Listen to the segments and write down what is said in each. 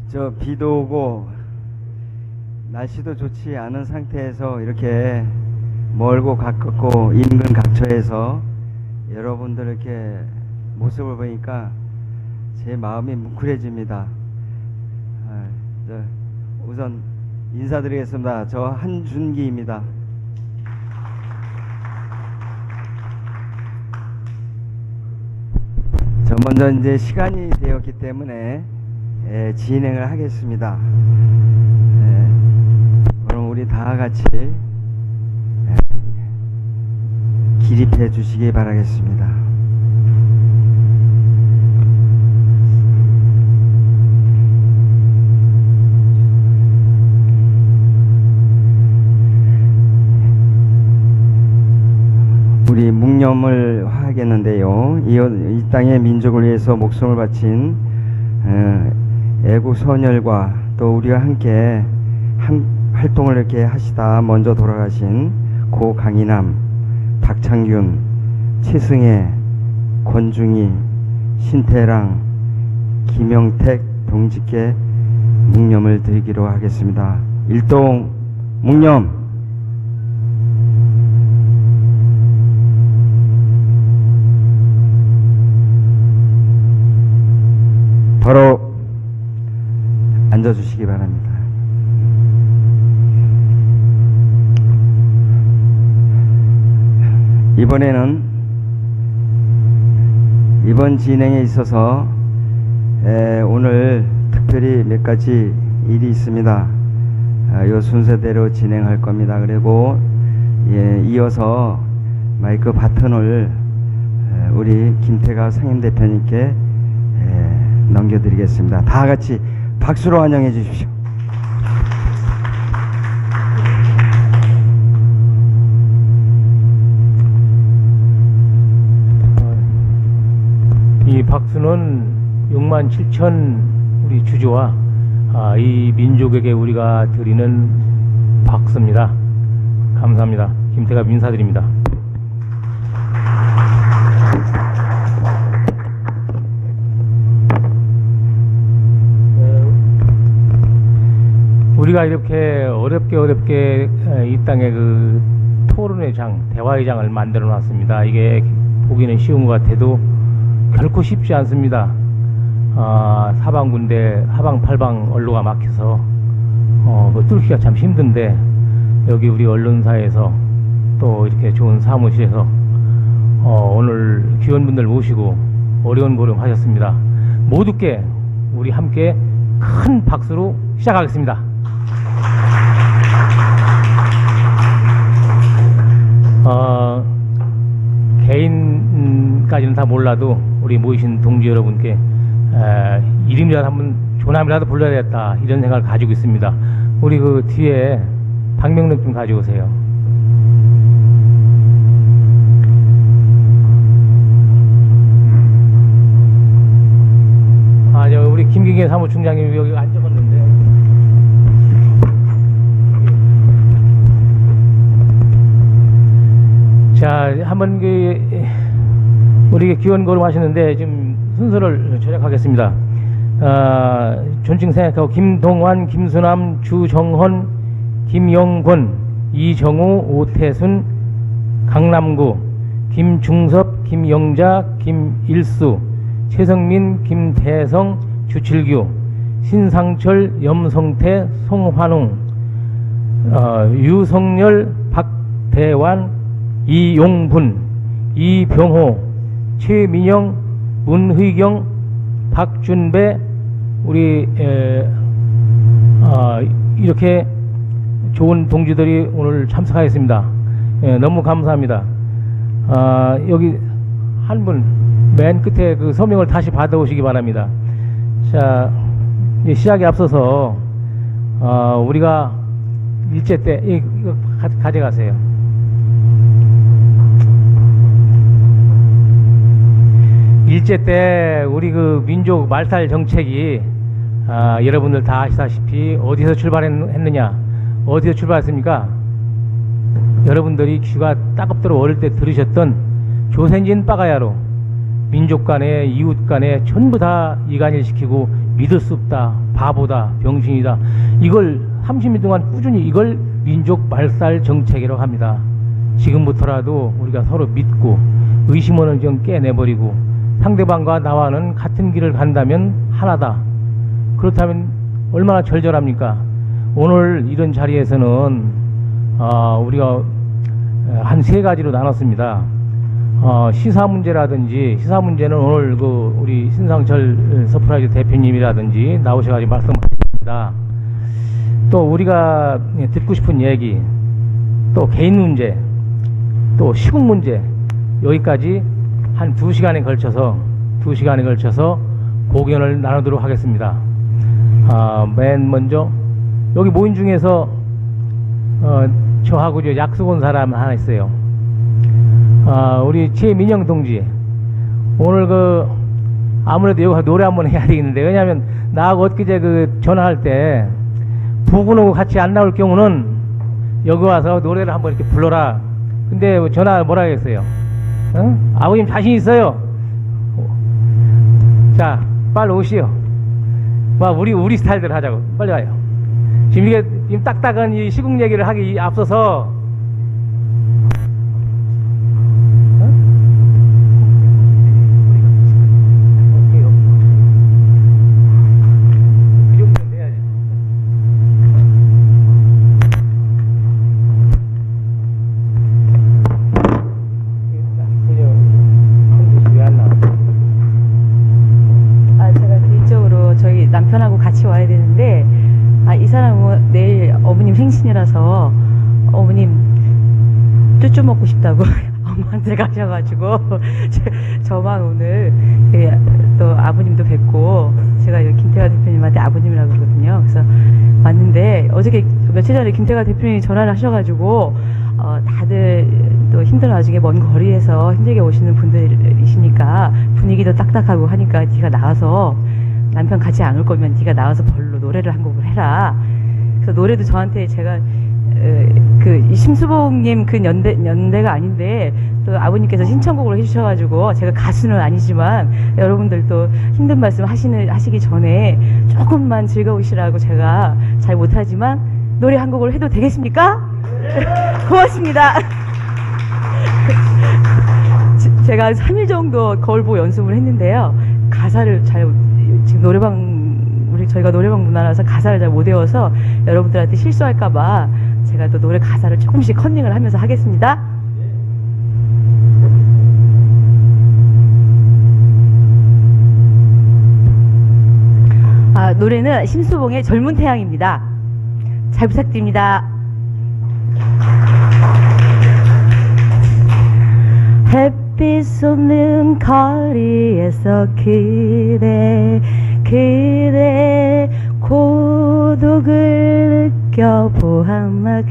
저 비도 오고 날씨도 좋지 않은 상태에서 이렇게 멀고 가깝고 인근 각처에서 여러분들 이렇게 모습을 보니까 제 마음이 뭉클해집니다. 우선 인사드리겠습니다. 저 한준기입니다. 저 먼저 이제 시간이 되었기 때문에 진행을 하겠습니다. 그럼 우리 다 같이 기립해 주시기 바라겠습니다. 우리 묵념을 하겠는데요. 이 땅의 민족을 위해서 목숨을 바친 애국 선열과 또 우리와 함께 활동을 이렇게 하시다 먼저 돌아가신 고 강인함, 박창균, 최승혜, 권중희, 신태랑, 김영택 동지께 묵념을 드리기로 하겠습니다. 일동 묵념. 바로 앉아주시기 바랍니다. 이번 진행에 있어서 오늘 특별히 몇 가지 일이 있습니다. 이 순서대로 진행할 겁니다. 그리고 이어서 마이크 바톤을 우리 김태가 상임대표님께 넘겨드리겠습니다. 다 같이 박수로 환영해 주십시오. 이 박수는 6만 7천 우리 주주와 이 민족에게 우리가 드리는 박수입니다. 감사합니다. 김태갑 인사드립니다. 우리가 이렇게 어렵게 이 땅에 그 토론의 장, 대화의 장을 만들어 놨습니다. 이게 보기는 쉬운 것 같아도 결코 쉽지 않습니다. 사방군데 하방팔방 언로가 막혀서 뚫기가 참 힘든데 여기 우리 언론사에서 또 이렇게 좋은 사무실에서 오늘 귀원분들 모시고 어려운 고령 하셨습니다. 모두께 우리 함께 큰 박수로 시작하겠습니다. 개인까지는 다 몰라도 우리 모이신 동지 여러분께 이름이라도 한번 조남이라도 불러야겠다 이런 생각을 가지고 있습니다. 우리 그 뒤에 박명록 좀 가져오세요. 저 우리 김기계 사무총장님이 여기 앉아봤는데 자, 한번 우리 기원 거름하시는데 지금 순서를 절약하겠습니다. 존칭 생각하고 김동환, 김수남, 주정헌, 김영권, 이정우, 오태순, 강남구, 김중섭, 김영자, 김일수, 최성민, 김태성, 주칠규, 신상철, 염성태, 송환웅, 유성열, 박대환, 이용분, 이병호, 최민영, 문의경, 박준배, 우리 이렇게 좋은 동지들이 오늘 참석하였습니다. 너무 감사합니다. 여기 한 분 맨 끝에 그 서명을 다시 받아오시기 바랍니다. 자, 이제 시작에 앞서서 우리가 일제 때 이거 가져가세요. 일제 때 우리 그 민족 말살 정책이 여러분들 다 아시다시피 어디서 출발했느냐, 어디서 출발했습니까? 여러분들이 귀가 따갑도록 어릴 때 들으셨던 조선진 빠가야로 민족 간에 이웃 간에 전부 다 이간일시키고 믿을 수 없다, 바보다, 병신이다. 이걸 30년 동안 꾸준히 이걸 민족 말살 정책이라고 합니다. 지금부터라도 우리가 서로 믿고 의심하는 점 깨내버리고 상대방과 나와는 같은 길을 간다면 하나다. 그렇다면 얼마나 절절합니까? 오늘 이런 자리에서는 우리가 한 세 가지로 나눴습니다. 시사 문제라든지, 시사 문제는 오늘 우리 신상철 서프라이즈 대표님이라든지 나오셔가지고 말씀하셨습니다. 또 우리가 듣고 싶은 얘기, 또 개인 문제, 또 시국 문제, 여기까지 한 2시간에 걸쳐서 고견을 나누도록 하겠습니다. 맨 먼저 여기 모인 중에서 저하고 약속 온 사람 하나 있어요. 우리 최민영 동지, 오늘 아무래도 여기 노래 한번 해야 되겠는데, 왜냐하면 나하고 엊그제 전화할 때 부군하고 같이 안 나올 경우는 여기 와서 노래를 한번 이렇게 불러라. 근데 전화 뭐라 했어요? 아버님 자신 있어요? 자, 빨리 오시오. 우리 스타일대로 하자고. 빨리 와요. 지금 이게 딱딱한 이 시국 얘기를 하기 앞서서 남편하고 같이 와야 되는데, 이 사람은 내일 어머님 생신이라서 어머님 쭈쭈 먹고 싶다고 엄마한테 가셔가지고 저만 오늘 또 아버님도 뵙고, 제가 김태화 대표님한테 아버님이라고 그러거든요. 그래서 왔는데 어저께 며칠 전에 김태화 대표님이 전화를 하셔가지고 다들 또 힘들어 나중에 먼 거리에서 힘들게 오시는 분들이시니까 분위기도 딱딱하고 하니까 네가 나와서, 남편 같이 안 올 거면 네가 나와서 벌로 노래를 한 곡을 해라. 그래서 노래도 저한테 제가 심수봉님 연대가 아닌데 또 아버님께서 신청곡을 해주셔가지고, 제가 가수는 아니지만 여러분들도 힘든 말씀 하시기 전에 조금만 즐거우시라고 제가 잘 못하지만 노래 한 곡을 해도 되겠습니까? 고맙습니다. 제가 3일 정도 거울보고 연습을 했는데요, 가사를 지금 저희가 노래방 문화라서 가사를 잘 못 외워서 여러분들한테 실수할까봐 제가 또 노래 가사를 조금씩 컨닝을 하면서 하겠습니다. 노래는 심수봉의 젊은 태양입니다. 잘 부탁드립니다. 햇빛 쏟는 거리에서 그대 고독을 느껴보았나.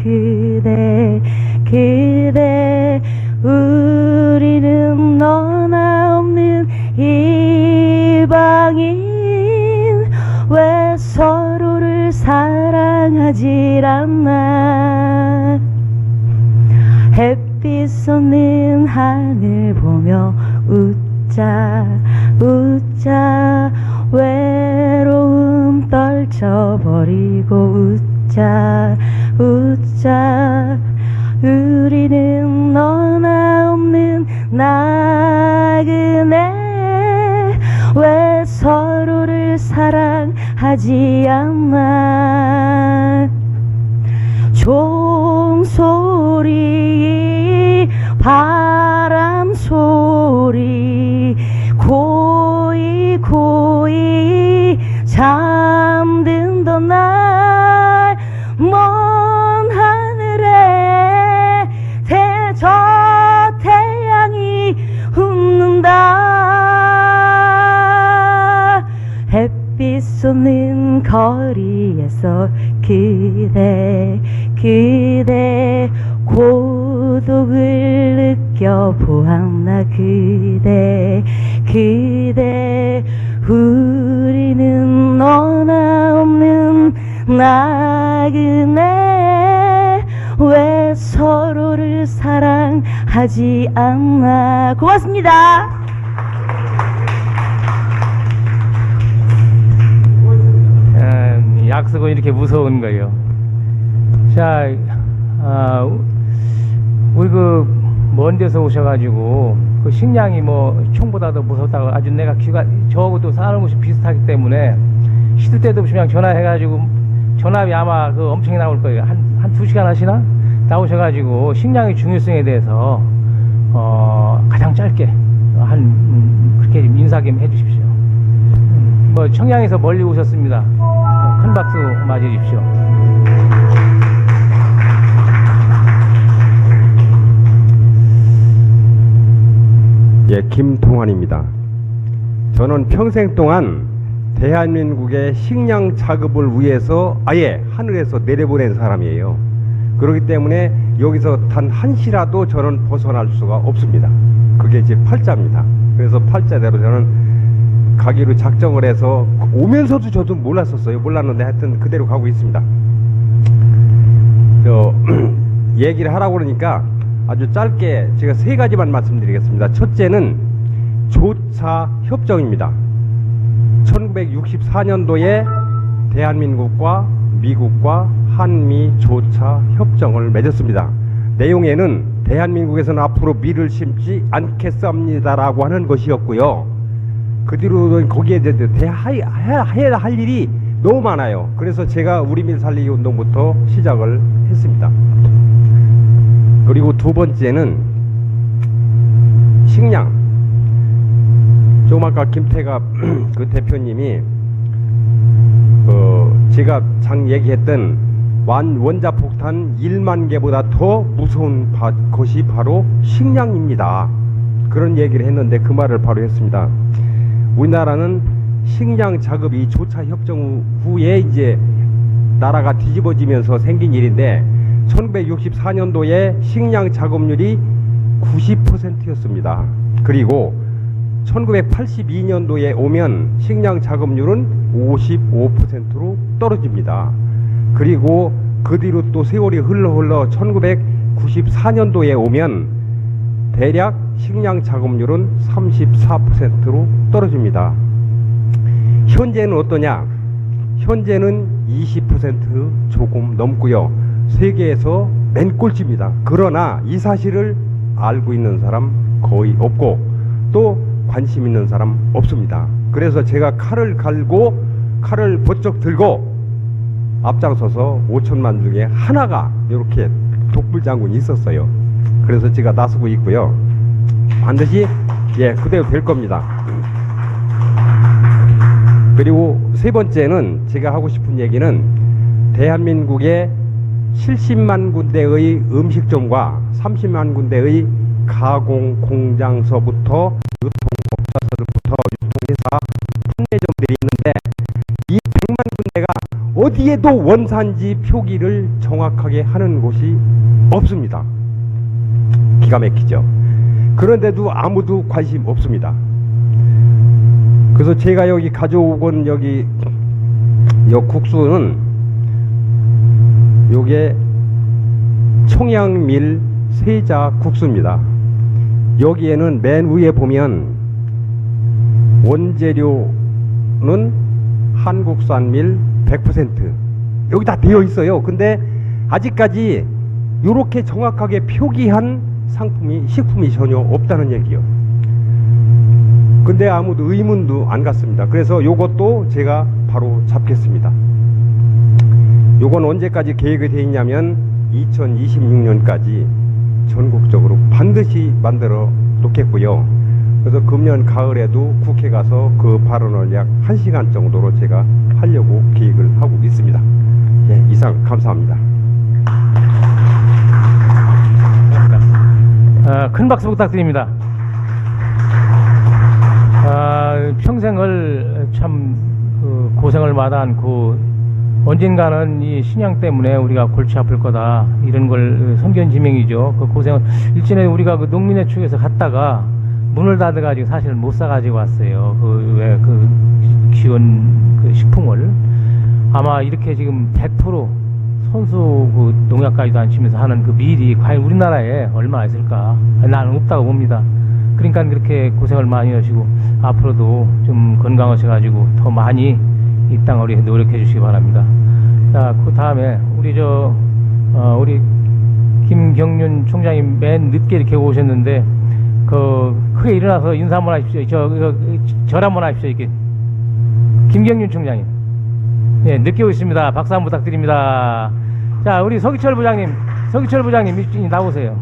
그대 우리는 너나 없는 이방인, 왜 서로를 사랑하지 않나. 햇빛 쏟는 하늘 보며 웃자 외로움 떨쳐버리고 웃자 우리는 너나 없는 나그네, 왜 서로를 사랑하지 않나. 종소리 바람 소리 고이 잠든던 날, 먼 하늘에 저 태양이 웃는다. 햇빛 쏟는 거리에서 그대 고독을 느껴보았나. 그대 우리는 너나 없는 나그네, 왜 서로를 사랑하지 않나. 고맙습니다. 쓰고 이렇게 무서운 거예요. 자, 우리 그 먼 데서 오셔가지고 그 식량이 뭐 총보다도 무섭다고 아주 내가 귀가 저하고도 사는 곳이 비슷하기 때문에 시도 때도 없이 그냥 전화해가지고 전화비 아마 그 엄청 나올 거예요. 한 2시간 하시나? 나오셔가지고 식량의 중요성에 대해서 가장 짧게 그렇게 좀 인사 좀 해주십시오. 뭐 청양에서 멀리 오셨습니다. 큰 박수 맞이 주십시오. 예, 김동환입니다. 저는 평생 동안 대한민국의 식량 자급을 위해서 아예 하늘에서 내려보낸 사람이에요. 그렇기 때문에 여기서 단 한시라도 저는 벗어날 수가 없습니다. 그게 제 팔자입니다. 그래서 팔자대로 저는 가기로 작정을 해서 오면서도 저도 몰랐었어요. 몰랐는데 하여튼 그대로 가고 있습니다. 얘기를 하라고 그러니까 아주 짧게 제가 3가지만 말씀드리겠습니다. 첫째는 조차 협정입니다. 1964년도에 대한민국과 미국과 한미 조차 협정을 맺었습니다. 내용에는 대한민국에서는 앞으로 밀을 심지 않겠습니다라고 하는 것이었고요. 그 뒤로 거기에 해야 할 일이 너무 많아요. 그래서 제가 우리 밀 살리기 운동부터 시작을 했습니다. 그리고 두 번째는 식량. 조금 아까 김태갑 그 대표님이 제가 얘기했던 원자폭탄 1만 개보다 더 무서운 것이 바로 식량입니다. 그런 얘기를 했는데 그 말을 바로 했습니다. 우리나라는 식량 자급이 조차 협정 후에 이제 나라가 뒤집어지면서 생긴 일인데 1964년도에 식량 자급률이 90%였습니다. 그리고 1982년도에 오면 식량 자급률은 55%로 떨어집니다. 그리고 그 뒤로 또 세월이 흘러 1994년도에 오면 대략 식량 자급률은 34%로 떨어집니다. 현재는 어떠냐? 현재는 20% 조금 넘고요. 세계에서 맨 꼴찌입니다. 그러나 이 사실을 알고 있는 사람 거의 없고 또 관심 있는 사람 없습니다. 그래서 제가 칼을 갈고 칼을 번쩍 들고 앞장서서 5천만 중에 하나가 이렇게 독불장군이 있었어요. 그래서 제가 나서고 있고요. 반드시 그대로 될 겁니다. 그리고 세 번째는 제가 하고 싶은 얘기는 대한민국의 70만 군데의 음식점과 30만 군데의 가공 공장서부터 유통업자들부터 유통회사 판매점들이 있는데 이 100만 군데가 어디에도 원산지 표기를 정확하게 하는 곳이 없습니다. 기가 막히죠. 그런데도 아무도 관심 없습니다. 그래서 제가 여기 가져온 여기 국수는 요게 청양밀 세자 국수입니다. 여기에는 맨 위에 보면 원재료는 한국산 밀 100% 여기 다 되어 있어요. 근데 아직까지 이렇게 정확하게 표기한 식품이 전혀 없다는 얘기요. 근데 아무도 의문도 안 갖습니다. 그래서 요것도 제가 바로 잡겠습니다. 요건 언제까지 계획이 되어 있냐면 2026년까지 전국적으로 반드시 만들어 놓겠고요. 그래서 금년 가을에도 국회 가서 그 발언을 약 1시간 정도로 제가 하려고 계획을 하고 있습니다. 이상 감사합니다. 큰 박수 부탁드립니다. 평생을 참 고생을 마다한 언젠가는 이 신양 때문에 우리가 골치 아플 거다 이런 걸 선견지명이죠. 그 고생은 일전에 우리가 그 농민의 축에서 갔다가 문을 닫아가지고 사실 못 사가지고 왔어요. 기원 식품을 아마 이렇게 지금 100% 선수 농약까지도 안 치면서 하는 그 밀이 과연 우리나라에 얼마 있을까? 나는 없다고 봅니다. 그러니까 그렇게 고생을 많이 하시고 앞으로도 좀 건강하셔가지고 더 많이 이 땅을 위해 노력해 주시기 바랍니다. 자, 그 다음에 우리 김경륜 총장이 맨 늦게 이렇게 오셨는데 크게 일어나서 인사 한번 하십시오. 절 한번 하십시오. 이렇게 김경륜 총장님. 네, 늦게 오셨습니다. 박수 한번 부탁드립니다. 자, 우리 서기철 부장님 이쪽에 나오세요.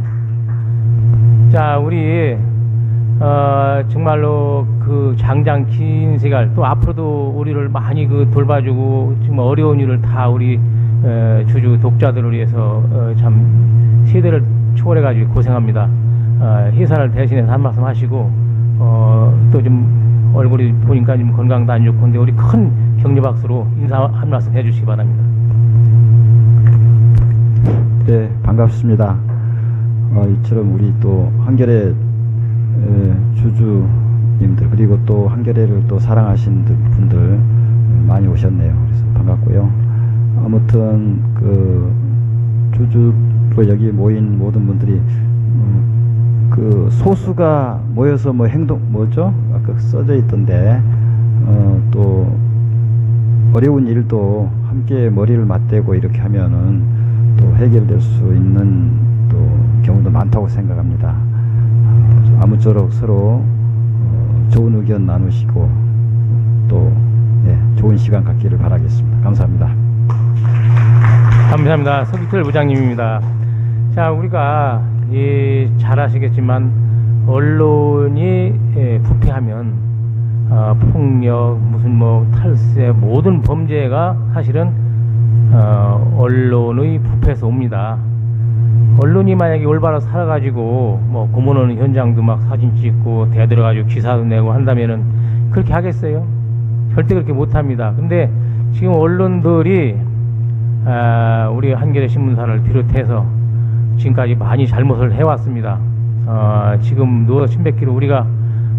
자, 우리 정말로 그 장장 긴 세갈, 또 앞으로도 우리를 많이 돌봐주고 정말 어려운 일을 다 우리 주주 독자들을 위해서 참 세대를 초월해가지고 고생합니다. 회사를 대신해서 한 말씀 하시고 또 좀 얼굴이 보니까 좀 건강도 안 좋고, 근데 우리 큰 격려 박수로 인사 한 말씀 해주시기 바랍니다. 네, 반갑습니다. 이처럼 우리 또 한겨레 주주님들, 그리고 또 한겨레를 또 사랑하신 분들 많이 오셨네요. 그래서 반갑고요. 아무튼 그 주주로 여기 모인 모든 분들이 그 소수가 모여서 뭐 뭐죠? 아까 써져 있던데 또 어려운 일도 함께 머리를 맞대고 이렇게 하면은 또 해결될 수 있는 또 경우도 많다고 생각합니다. 아무쪼록 서로 좋은 의견 나누시고 또 좋은 시간 갖기를 바라겠습니다. 감사합니다. 감사합니다. 서기철 부장님입니다. 자, 우리가 잘 아시겠지만 언론이 부패하면 폭력, 무슨 뭐 탈세, 모든 범죄가 사실은 언론의 부패에서 옵니다. 언론이 만약에 올바로 살아가지고 뭐 고문하는 현장도 막 사진 찍고 대들어가지고 기사도 내고 한다면은 그렇게 하겠어요? 절대 그렇게 못합니다. 근데 지금 언론들이 우리 한겨레 신문사를 비롯해서 지금까지 많이 잘못을 해왔습니다. 지금도 신백기로 우리가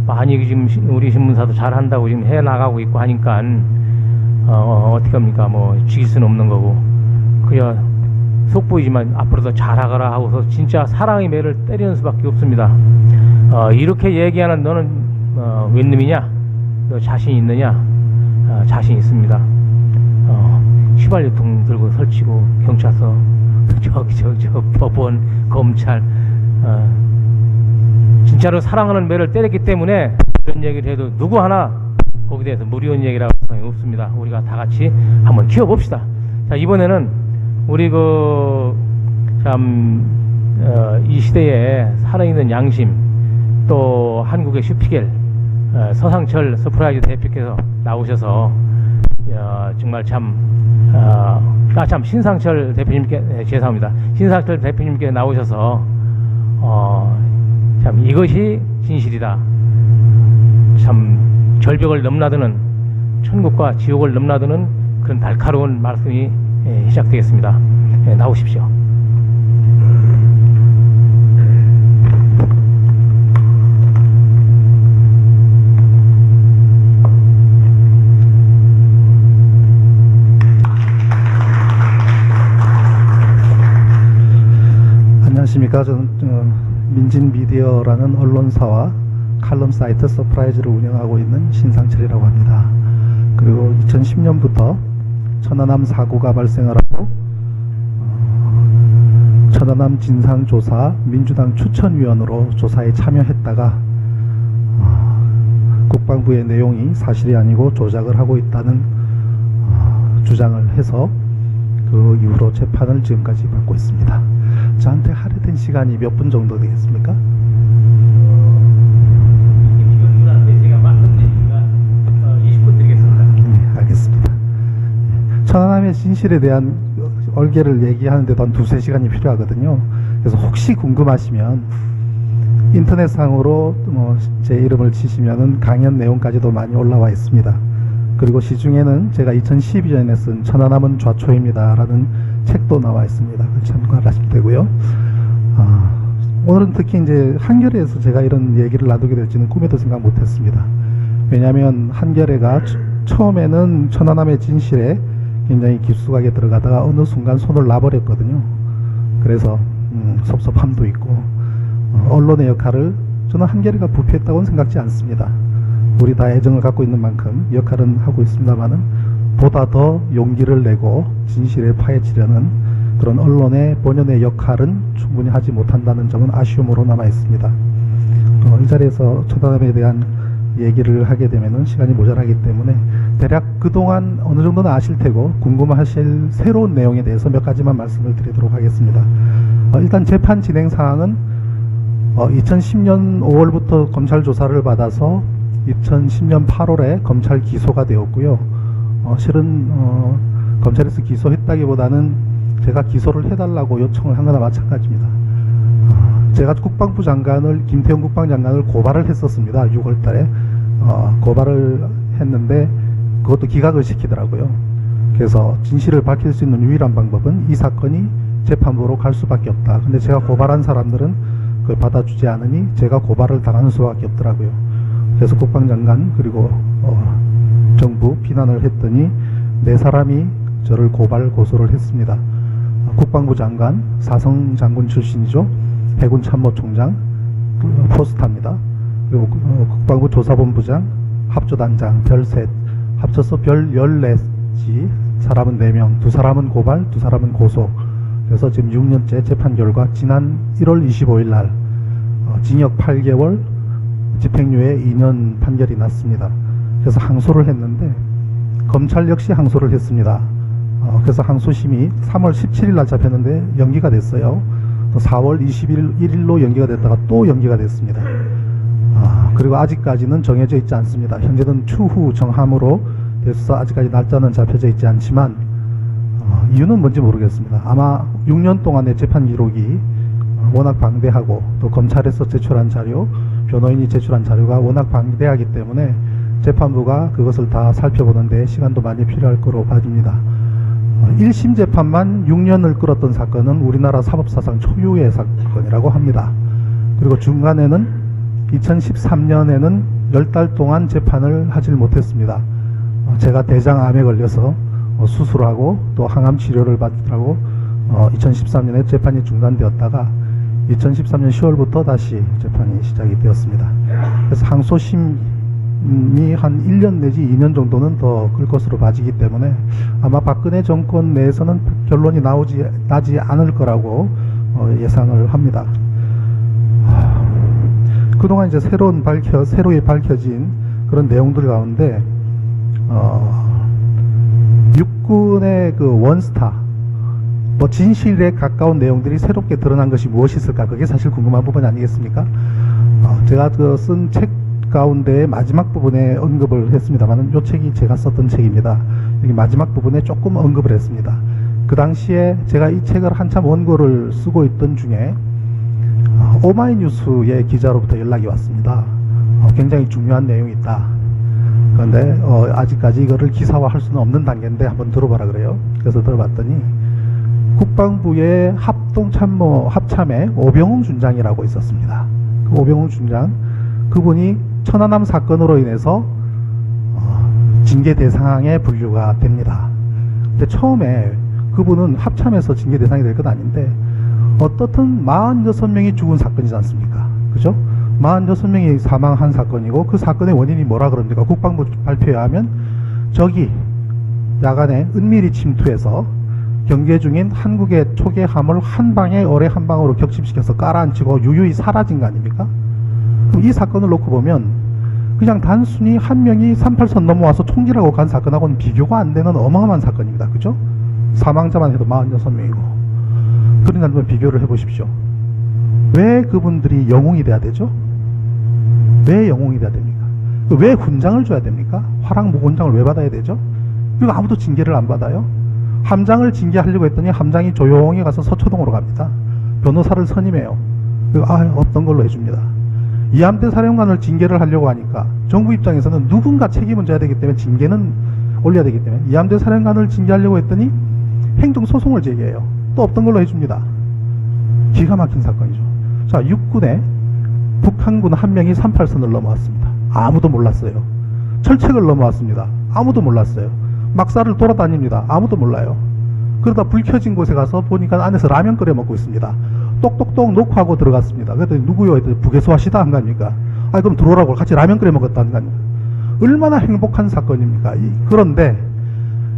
많이 지금 우리 신문사도 잘한다고 지금 해나가고 있고 하니까 어떻게 합니까? 뭐 죽일 수는 없는 거고 그냥 속보이지만 앞으로 더 잘하거라 하고서 진짜 사랑의 매를 때리는 수밖에 없습니다. 이렇게 얘기하는 너는 웬 놈이냐? 너 자신 있느냐? 자신 있습니다. 휘발유통 들고 설치고 경찰서 저 법원 검찰 진짜로 사랑하는 매를 때렸기 때문에 이런 얘기를 해도 누구 하나 거기에 대해서 무리한 얘기라고 생각이 없습니다. 우리가 다 같이 한번 키워봅시다. 자, 이번에는 우리 이 시대에 살아있는 양심, 또 한국의 슈피겔 서상철 서프라이즈 대표께서 나오셔서 정말 참 신상철 대표님께 죄송합니다. 신상철 대표님께 나오셔서 참 이것이 진실이다. 참 절벽을 넘나드는 천국과 지옥을 넘나드는 그런 날카로운 말씀이 시작되겠습니다. 나오십시오. 안녕하십니까. 저는 민진미디어라는 언론사와 칼럼 사이트 서프라이즈를 운영하고 있는 신상철이라고 합니다. 그리고 2010년부터 천안함 사고가 발생을 하고 천안함 진상조사 민주당 추천위원으로 조사에 참여했다가 국방부의 내용이 사실이 아니고 조작을 하고 있다는 주장을 해서 그 이후로 재판을 지금까지 받고 있습니다. 저한테 할애된 시간이 몇 분 정도 되겠습니까? 제가 말씀드리니까 20분 드리겠습니다. 네, 알겠습니다. 천안함의 진실에 대한 얼개를 얘기하는데도 한 2-3시간이 필요하거든요. 그래서 혹시 궁금하시면 인터넷상으로 제 이름을 치시면은 강연 내용까지도 많이 올라와 있습니다. 그리고 시중에는 제가 2012년에 쓴 천안함은 좌초입니다 라는 책도 나와 있습니다. 참고하시면 되고요. 오늘은 특히 이제 한겨레에서 제가 이런 얘기를 나누게 될지는 꿈에도 생각 못했습니다. 왜냐하면 한겨레가 처음에는 천안함의 진실에 굉장히 깊숙하게 들어가다가 어느 순간 손을 놔버렸거든요. 그래서 섭섭함도 있고 언론의 역할을 저는 한겨레가 부패했다고는 생각지 않습니다. 우리 다 애정을 갖고 있는 만큼 역할은 하고 있습니다만은 보다 더 용기를 내고 진실에 파헤치려는 그런 언론의 본연의 역할은 충분히 하지 못한다는 점은 아쉬움으로 남아 있습니다. 이 자리에서 천안함에 대한 얘기를 하게 되면은 시간이 모자라기 때문에 대략 그동안 어느 정도는 아실 테고 궁금하실 새로운 내용에 대해서 몇 가지만 말씀을 드리도록 하겠습니다. 일단 재판 진행 사항은 2010년 5월부터 검찰 조사를 받아서 2010년 8월에 검찰 기소가 되었고요. 실은 검찰에서 기소했다기보다는 제가 기소를 해달라고 요청을 한 거나 마찬가지입니다. 제가 국방부 장관을, 김태형 국방장관을 고발을 했었습니다. 6월 달에 고발을 했는데 그것도 기각을 시키더라고요. 그래서 진실을 밝힐 수 있는 유일한 방법은 이 사건이 재판부로 갈 수밖에 없다. 근데 제가 고발한 사람들은 그걸 받아주지 않으니 제가 고발을 당하는 수밖에 없더라고요. 그래서 국방장관 그리고 정부 비난을 했더니 네 사람이 저를 고발 고소를 했습니다. 국방부 장관, 사성 장군 출신이죠. 해군 참모총장, 포스타입니다. 그리고 국방부 조사본부장, 합조단장, 별셋, 합쳐서 별 14지, 사람은 4명, 두 사람은 고발, 두 사람은 고소. 그래서 지금 6년째 재판 결과 지난 1월 25일 날 징역 8개월, 집행유예 2년 판결이 났습니다. 그래서 항소를 했는데 검찰 역시 항소를 했습니다. 그래서 항소심이 3월 17일 날 잡혔는데 연기가 됐어요. 또 4월 21일로 연기가 됐다가 또 연기가 됐습니다. 그리고 아직까지는 정해져 있지 않습니다. 현재는 추후 정함으로 돼서 아직까지 날짜는 잡혀져 있지 않지만 이유는 뭔지 모르겠습니다. 아마 6년 동안의 재판 기록이 워낙 방대하고 또 검찰에서 제출한 자료, 변호인이 제출한 자료가 워낙 방대하기 때문에 재판부가 그것을 다 살펴보는데 시간도 많이 필요할 거로 봐집니다. 1심 재판만 6년을 끌었던 사건은 우리나라 사법사상 초유의 사건이라고 합니다. 그리고 중간에는 2013년에는 10달 동안 재판을 하질 못했습니다. 제가 대장암에 걸려서 수술하고 또 항암 치료를 받으라고 2013년에 재판이 중단되었다가 2013년 10월부터 다시 재판이 시작이 되었습니다. 그래서 항소심이 한 1년 내지 2년 정도는 더 끌 것으로 봐지기 때문에 아마 박근혜 정권 내에서는 결론이 나지 않을 거라고 예상을 합니다. 그동안 이제 새로이 밝혀진 그런 내용들 가운데 육군의 그 원스타 진실에 가까운 내용들이 새롭게 드러난 것이 무엇이 있을까? 그게 사실 궁금한 부분이 아니겠습니까? 제가 쓴 책 가운데 마지막 부분에 언급을 했습니다만 이 책이 제가 썼던 책입니다. 여기 마지막 부분에 조금 언급을 했습니다. 그 당시에 제가 이 책을 한참 원고를 쓰고 있던 중에 오마이뉴스의 기자로부터 연락이 왔습니다. 굉장히 중요한 내용이 있다. 그런데 아직까지 이거를 기사화할 수는 없는 단계인데 한번 들어봐라 그래요. 그래서 들어봤더니 국방부의 합참에 오병웅 준장이라고 있었습니다. 그 오병웅 준장, 그분이 천안함 사건으로 인해서 징계 대상에 분류가 됩니다. 근데 처음에 그분은 합참에서 징계 대상이 될 건 아닌데 어떻든 46명이 죽은 사건이지 않습니까? 그죠? 46명이 사망한 사건이고 그 사건의 원인이 뭐라 그럽니까? 국방부 발표에 하면 적이 야간에 은밀히 침투해서 경계 중인 한국의 초계함을 한 방에 어뢰 한 방으로 격침시켜서 깔아앉히고 유유히 사라진 거 아닙니까? 그럼 이 사건을 놓고 보면 그냥 단순히 한 명이 38선 넘어와서 총질하고 간 사건하고는 비교가 안 되는 어마어마한 사건입니다. 그죠? 사망자만 해도 46명이고. 그러면 비교를 해보십시오. 왜 그분들이 영웅이 돼야 되죠? 왜 영웅이 돼야 됩니까? 왜 훈장을 줘야 됩니까? 화랑무군장을 왜 받아야 되죠? 그리고 아무도 징계를 안 받아요? 함장을 징계하려고 했더니 함장이 조용히 가서 서초동으로 갑니다. 변호사를 선임해요. 그리고 없던 걸로 해줍니다. 이함대 사령관을 징계를 하려고 하니까 정부 입장에서는 누군가 책임을 져야 되기 때문에 징계는 올려야 되기 때문에 이함대 사령관을 징계하려고 했더니 행정소송을 제기해요. 또 없던 걸로 해줍니다. 기가 막힌 사건이죠. 자, 육군에 북한군 한 명이 38선을 넘어왔습니다. 아무도 몰랐어요. 철책을 넘어왔습니다. 아무도 몰랐어요. 막사를 돌아다닙니다. 아무도 몰라요. 그러다 불 켜진 곳에 가서 보니까 안에서 라면 끓여 먹고 있습니다. 똑똑똑 녹화하고 들어갔습니다. 그랬더니 누구요? 했더니 북에서 하시다 한 거 아닙니까? 그럼 들어오라고 같이 라면 끓여 먹었다는 거 아닙니까? 얼마나 행복한 사건입니까? 그런데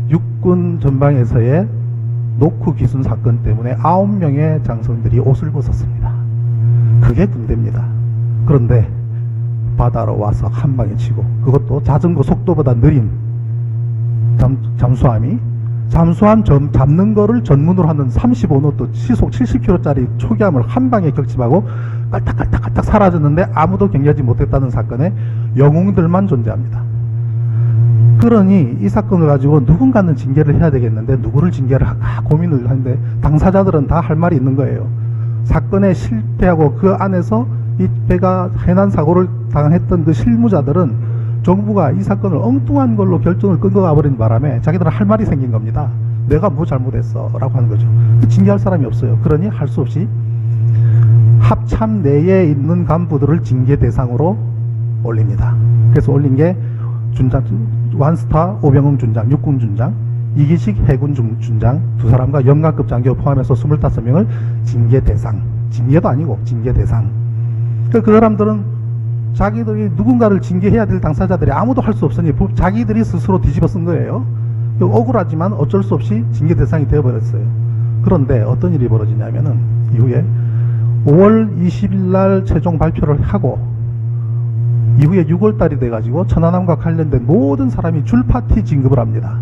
육군 전방에서의 노크 귀순 사건 때문에 9명의 장성들이 옷을 벗었습니다. 그게 군대입니다. 그런데 바다로 와서 한 방에 치고, 그것도 자전거 속도보다 느린 잠수함 잡는 거를 전문으로 하는 35노트 시속 70km짜리 초기함을 한 방에 격침하고 깔딱깔딱 사라졌는데 아무도 경계하지 못했다는 사건에 영웅들만 존재합니다. 그러니 이 사건을 가지고 누군가는 징계를 해야 되겠는데 누구를 징계를 할까 고민을 하는데 당사자들은 다 할 말이 있는 거예요. 사건에 실패하고 그 안에서 이 배가 해난 사고를 당했던 그 실무자들은 정부가 이 사건을 엉뚱한 걸로 결정을 끊고 가버린 바람에 자기들은 할 말이 생긴 겁니다. 내가 뭐 잘못했어 라고 하는 거죠. 징계할 사람이 없어요. 그러니 할 수 없이 합참 내에 있는 간부들을 징계 대상으로 올립니다. 그래서 올린 게 준장, 완스타 오병흥 준장, 육군 준장, 이기식 해군 준장 두 사람과 영관급 장교 포함해서 25명을 징계 대상, 징계도 아니고 징계 대상. 그 사람들은 자기들이 누군가를 징계해야 될 당사자들이 아무도 할 수 없으니 자기들이 스스로 뒤집어 쓴 거예요. 억울하지만 어쩔 수 없이 징계 대상이 되어버렸어요. 그런데 어떤 일이 벌어지냐면은 이후에 5월 20일 날 최종 발표를 하고 이후에 6월 달이 돼가지고 천안함과 관련된 모든 사람이 줄파티 진급을 합니다.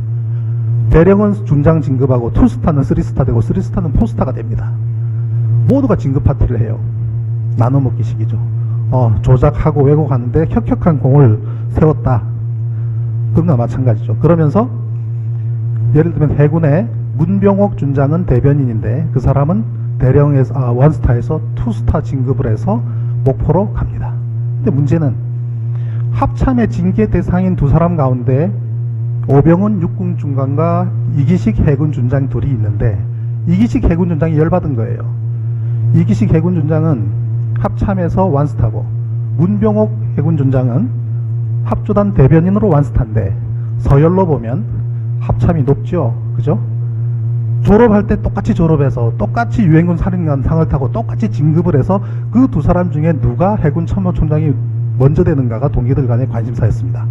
대령은 준장 진급하고 투스타는 3스타 되고 3스타는 4스타가 됩니다. 모두가 진급 파티를 해요. 나눠 먹기식이죠. 조작하고 왜곡하는데 혁혁한 공을 세웠다. 그런 거나 마찬가지죠. 그러면서 예를 들면 해군의 문병옥 준장은 대변인인데 그 사람은 대령에서 원스타에서 투스타 진급을 해서 목포로 갑니다. 근데 문제는 합참의 징계 대상인 두 사람 가운데 오병훈 육군 중관과 이기식 해군 준장 둘이 있는데 이기식 해군 준장이 열받은 거예요. 이기식 해군 준장은 합참에서 완스타고 문병옥 해군 준장은 합조단 대변인으로 완스타인데 서열로 보면 합참이 높죠. 그죠? 졸업할 때 똑같이 졸업해서 똑같이 유엔군 사령관 상을 타고 똑같이 진급을 해서 그 두 사람 중에 누가 해군 참모총장이 먼저 되는가가 동기들 간의 관심사였습니다.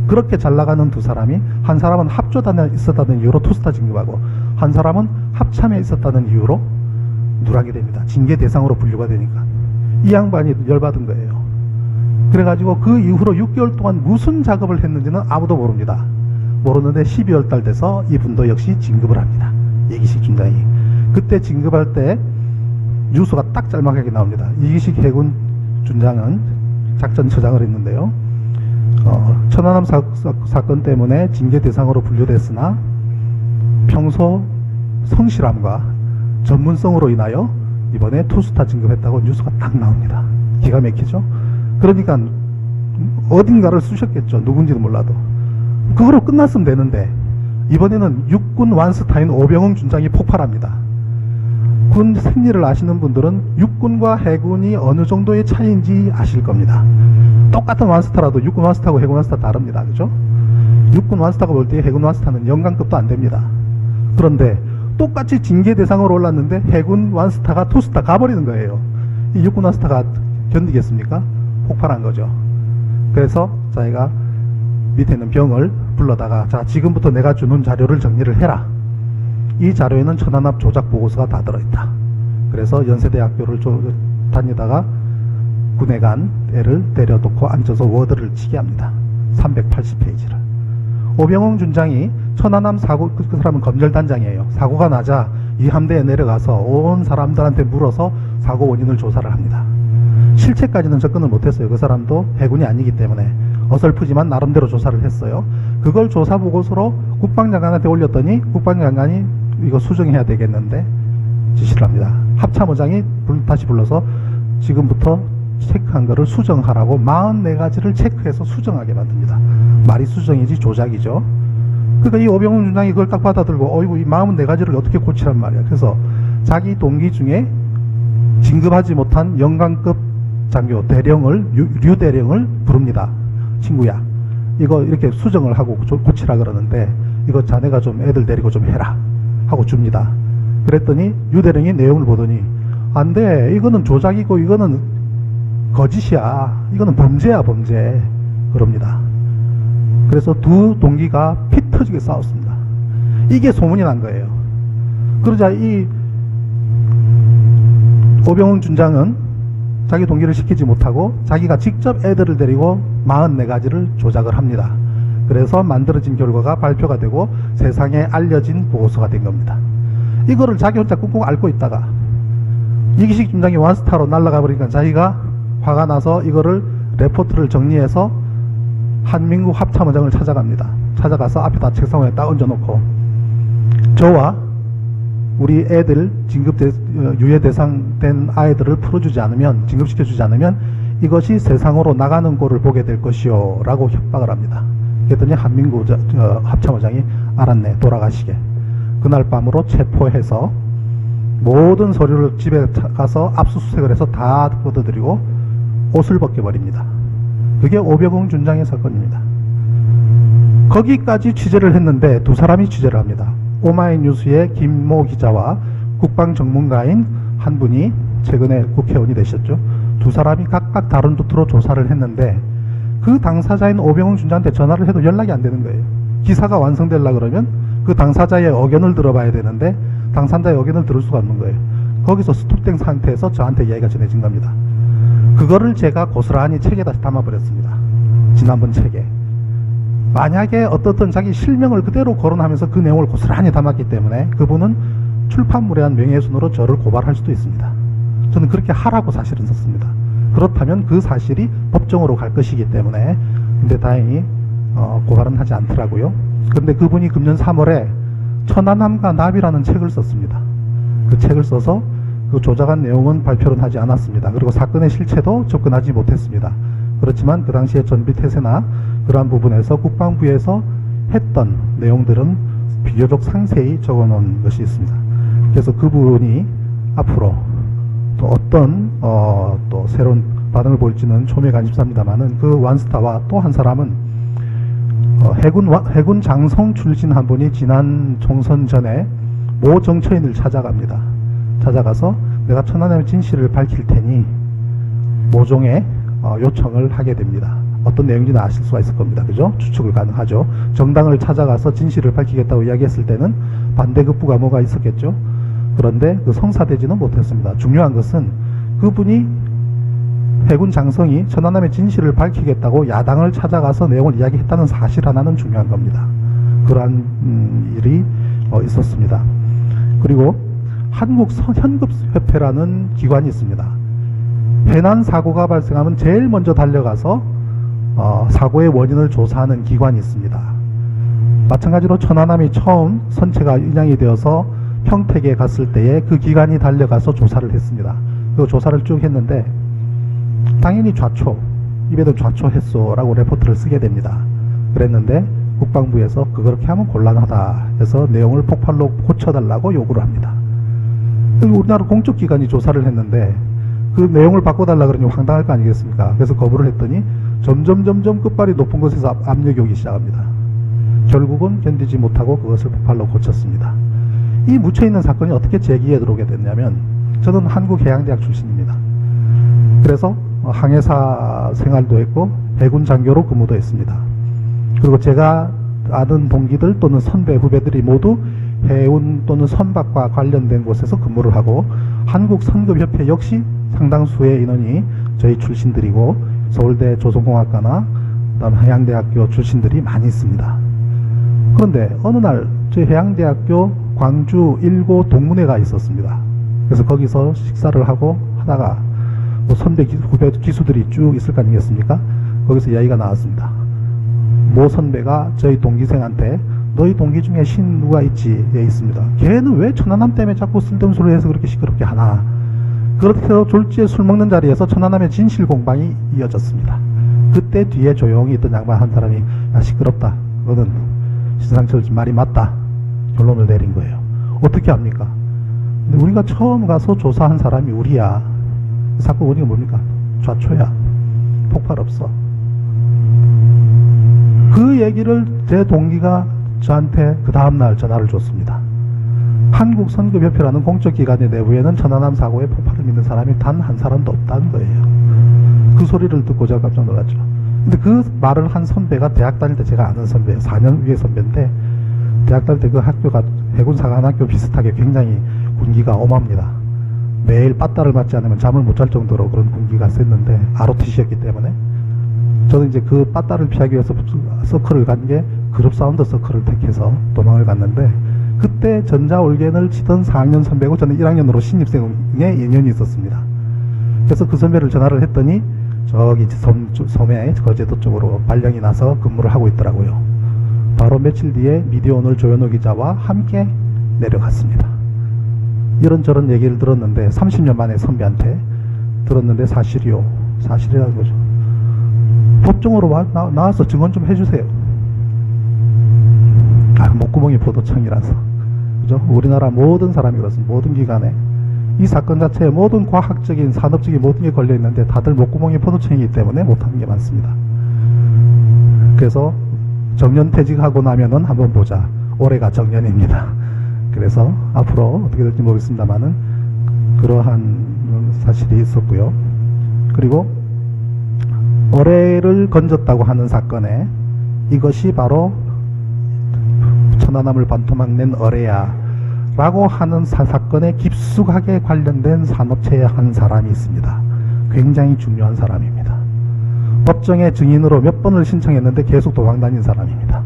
그렇게 잘 나가는 두 사람이 한 사람은 합조단에 있었다는 이유로 투스타 진급하고 한 사람은 합참에 있었다는 이유로 누락이 됩니다. 징계 대상으로 분류가 되니까. 이 양반이 열받은 거예요. 그래가지고 그 이후로 6개월 동안 무슨 작업을 했는지는 아무도 모릅니다. 모르는데 12월 달 돼서 이분도 역시 진급을 합니다. 이기식 준장이. 그때 진급할 때 뉴스가 딱 짤막하게 나옵니다. 이기식 해군 준장은 작전처장을 했는데요. 천안함 사건 때문에 징계 대상으로 분류됐으나 평소 성실함과 전문성으로 인하여 이번에 투스타 진급했다고 뉴스가 딱 나옵니다. 기가 막히죠? 그러니까 어딘가를 쑤셨겠죠. 누군지는 몰라도. 그거로 끝났으면 되는데 이번에는 육군 완스타인 오병흥 준장이 폭발합니다. 군 생리를 아시는 분들은 육군과 해군이 어느 정도의 차이인지 아실 겁니다. 똑같은 완스타라도 육군 완스타하고 해군 완스타 다릅니다. 그죠? 육군 완스타가 볼 때 해군 완스타는 연관급도 안 됩니다. 그런데 똑같이 징계 대상으로 올랐는데 해군 완스타가 투스타 가버리는 거예요. 이 육군 완스타가 견디겠습니까? 폭발한 거죠. 그래서 자기가 밑에 있는 병을 불러다가 자 지금부터 내가 주는 자료를 정리를 해라. 이 자료에는 천안함 조작 보고서가 다 들어있다. 그래서 연세대학교를 다니다가 군에 간 애를 때려놓고 앉아서 워드를 치게 합니다. 380페이지를. 오병흥 준장이 천안함 사고, 그 사람은 검열단장이에요. 사고가 나자 이 함대에 내려가서 온 사람들한테 물어서 사고 원인을 조사를 합니다. 실체까지는 접근을 못했어요. 그 사람도 해군이 아니기 때문에 어설프지만 나름대로 조사를 했어요. 그걸 조사 보고서로 국방장관한테 올렸더니 국방장관이 이거 수정해야 되겠는데 지시를 합니다. 합참의장이 다시 불러서 지금부터 체크한 거를 수정하라고 44가지를 체크해서 수정하게 만듭니다. 말이 수정이지 조작이죠. 그러니까 이 오병훈 준장이 그걸 딱 받아들고 어이구 이 44가지를 어떻게 고치란 말이야. 그래서 자기 동기 중에 진급하지 못한 영관급 장교 대령을 류대령을 부릅니다. 친구야 이거 이렇게 수정을 하고 고치라 그러는데 이거 자네가 좀 애들 데리고 좀 해라 하고 줍니다. 그랬더니 류대령이 내용을 보더니 안돼 이거는 조작이고 이거는 거짓이야 이거는 범죄야 범죄 그럽니다. 그래서 두 동기가 피 터지게 싸웠습니다. 이게 소문이 난 거예요. 그러자 이 오병웅 준장은 자기 동기를 시키지 못하고 자기가 직접 애들을 데리고 44가지를 조작을 합니다. 그래서 만들어진 결과가 발표가 되고 세상에 알려진 보고서가 된 겁니다. 이거를 자기 혼자 꾹꾹 앓고 있다가 이기식 준장이 원스타로 날아가 버리니까 자기가 화가 나서 이거를 레포트를 정리해서 한민국 합참의장을 찾아갑니다. 찾아가서 앞에다 책상 위에 딱 얹어놓고 저와 우리 애들 유해 대상된 아이들을 풀어주지 않으면, 진급시켜주지 않으면 이것이 세상으로 나가는 꼴을 보게 될 것이요 라고 협박을 합니다. 그랬더니 한민국 합참의장이 알았네, 돌아가시게. 그날 밤으로 체포해서 모든 서류를 집에 가서 압수수색을 해서 다 걷어들이고 옷을 벗겨버립니다. 그게 오병웅 준장의 사건입니다. 거기까지 취재를 했는데 두 사람이 취재를 합니다. 오마이뉴스의 김모 기자와 국방 전문가인 한 분이 최근에 국회의원이 되셨죠. 두 사람이 각각 다른 루트로 조사를 했는데 그 당사자인 오병웅 준장한테 전화를 해도 연락이 안 되는 거예요. 기사가 완성되려고 그러면 그 당사자의 의견을 들어봐야 되는데 당사자의 의견을 들을 수가 없는 거예요. 거기서 스톱된 상태에서 저한테 이야기가 전해진 겁니다. 그거를 제가 고스란히 책에다 담아버렸습니다. 지난번 책에. 만약에 어떻든 자기 실명을 그대로 거론하면서 그 내용을 고스란히 담았기 때문에 그분은 출판물에 한 명예훼손으로 저를 고발할 수도 있습니다. 저는 그렇게 하라고 사실은 썼습니다. 그렇다면 그 사실이 법정으로 갈 것이기 때문에. 근데 다행히 고발은 하지 않더라고요. 그런데 그분이 금년 3월에 천안함과 나비라는 책을 썼습니다. 그 책을 써서 그 조작한 내용은 발표는 하지 않았습니다. 그리고 사건의 실체도 접근하지 못했습니다. 그렇지만 그 당시에 전비태세나 그러한 부분에서 국방부에서 했던 내용들은 비교적 상세히 적어놓은 것이 있습니다. 그래서 그분이 앞으로 또 어떤 또 새로운 반응을 볼지는 초미의 관심사입니다만은 그 완스타와 또 한 사람은 해군 장성 출신 한 분이 지난 총선 전에 모 정처인을 찾아갑니다. 찾아가서 내가 천안함의 진실을 밝힐 테니 모종의 요청을 하게 됩니다. 어떤 내용인지는 아실 수가 있을 겁니다. 그죠? 추측을 가능하죠. 정당을 찾아가서 진실을 밝히겠다고 이야기했을 때는 반대급부가 뭐가 있었겠죠. 그런데 그 성사되지는 못했습니다. 중요한 것은 그분이 해군 장성이 천안함의 진실을 밝히겠다고 야당을 찾아가서 내용을 이야기했다는 사실 하나는 중요한 겁니다. 그러한 일이 있었습니다. 그리고 한국현급협회라는 기관이 있습니다. 해난 사고가 발생하면 제일 먼저 달려가서 사고의 원인을 조사하는 기관이 있습니다. 마찬가지로 천안함이 처음 선체가 인양이 되어서 평택에 갔을 때에 그 기관이 달려가서 조사를 했습니다. 그 조사를 쭉 했는데 당연히 좌초, 입에도 좌초했소 라고 레포트를 쓰게 됩니다. 그랬는데 국방부에서 그렇게 하면 곤란하다 해서 내용을 폭발로 고쳐달라고 요구를 합니다. 우리나라 공적기관이 조사를 했는데 그 내용을 바꿔달라 그러니 황당할 거 아니겠습니까? 그래서 거부를 했더니 점점 끝발이 높은 곳에서 압력이 오기 시작합니다. 결국은 견디지 못하고 그것을 폭발로 고쳤습니다. 이 묻혀있는 사건이 어떻게 제기에 들어오게 됐냐면 저는 한국해양대학 출신입니다. 그래서 항해사 생활도 했고 해군 장교로 근무도 했습니다. 그리고 제가 아는 동기들 또는 선배 후배들이 모두 해운 또는 선박과 관련된 곳에서 근무를 하고 한국선급협회 역시 상당수의 인원이 저희 출신들이고 서울대 조선공학과나 그다음 해양대학교 출신들이 많이 있습니다. 그런데 어느 날 저희 해양대학교 광주 1고 동문회가 있었습니다. 그래서 거기서 식사를 하고 하다가 뭐 선배 후배 기수들이 쭉 있을 거 아니겠습니까? 거기서 이야기가 나왔습니다. 모 선배가 저희 동기생한테 너희 동기 중에 신 누가 있지? 예, 있습니다. 걔는 왜 천안함 때문에 자꾸 쓸데없는 소리를 해서 그렇게 시끄럽게 하나? 그렇게 해서 졸지에 술 먹는 자리에서 천안함의 진실 공방이 이어졌습니다. 그때 뒤에 조용히 있던 양반 한 사람이 야 시끄럽다. 그거는 신상철 말이 맞다. 결론을 내린 거예요. 어떻게 합니까? 근데 우리가 처음 가서 조사한 사람이 우리야. 사건 원인이 뭡니까? 좌초야. 폭발 없어. 그 얘기를 제 동기가 저한테 그 다음날 전화를 줬습니다. 한국선급협회라는 공적기관의 내부에는 천안함 사고의 폭발을 믿는 사람이 단 한 사람도 없다는 거예요. 그 소리를 듣고 제가 깜짝 놀랐죠. 근데 그 말을 한 선배가 대학 다닐 때 제가 아는 선배예요. 4년 위에 선배인데 대학 다닐 때 그 학교가 해군사관학교 비슷하게 굉장히 군기가 엄합니다. 매일 빠따를 맞지 않으면 잠을 못 잘 정도로 그런 군기가 셌는데 ROTC였기 때문에 저는 이제 그 빠따를 피하기 위해서 서클을 간 게 그룹 사운드 서클을 택해서 도망을 갔는데 그때 전자올겐을 치던 4학년 선배고 저는 1학년으로 신입생에 인연이 있었습니다. 그래서 그 선배를 전화를 했더니 저기 섬에 거제도 쪽으로 발령이 나서 근무를 하고 있더라고요. 바로 며칠 뒤에 미디어오늘 조현호 기자와 함께 내려갔습니다. 이런저런 얘기를 들었는데 30년 만에 선배한테 들었는데 사실이라는 거죠. 법정으로 나와서 증언 좀 해주세요. 목구멍이 포도청이라서 그죠? 우리나라 모든 사람이 그렇습니다. 모든 기관에 이 사건 자체에 모든 과학적인 산업적인 모든 게 걸려 있는데 다들 목구멍이 포도청이기 때문에 못하는 게 많습니다. 그래서 정년퇴직하고 나면은 한번 보자. 올해가 정년입니다. 그래서 앞으로 어떻게 될지 모르겠습니다만은 그러한 사실이 있었고요. 그리고 어뢰를 건졌다고 하는 사건에 이것이 바로 천안함을 반토막 낸 어뢰야 라고 하는 사건에 깊숙하게 관련된 산업체의 한 사람이 있습니다. 굉장히 중요한 사람입니다. 법정의 증인으로 몇 번을 신청했는데 계속 도망다닌 사람입니다.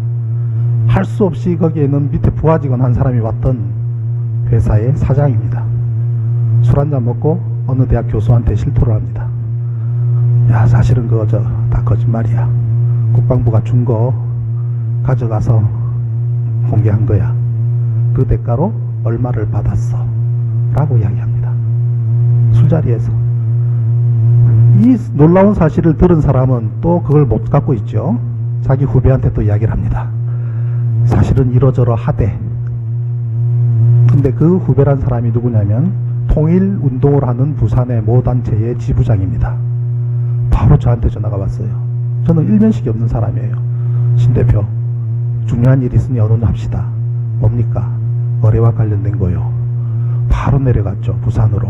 할 수 없이 거기에는 밑에 부하 직원 한 사람이 왔던 회사의 사장입니다. 술 한잔 먹고 어느 대학 교수한테 실토를 합니다. 야, 사실은 그거 다 거짓말이야. 국방부가 준 거 가져가서 공개한 거야. 그 대가로 얼마를 받았어 라고 이야기합니다. 술자리에서. 이 놀라운 사실을 들은 사람은 또 그걸 못 갖고 있죠. 자기 후배한테 또 이야기를 합니다. 사실은 이러저러 하대. 근데 그 후배란 사람이 누구냐면 통일운동을 하는 부산의 모 단체의 지부장입니다. 바로 저한테 전화가 왔어요. 저는 일면식이 없는 사람이에요. 신 대표, 중요한 일이 있으니 언론합시다. 뭡니까? 어뢰와 관련된 거요. 바로 내려갔죠. 부산으로.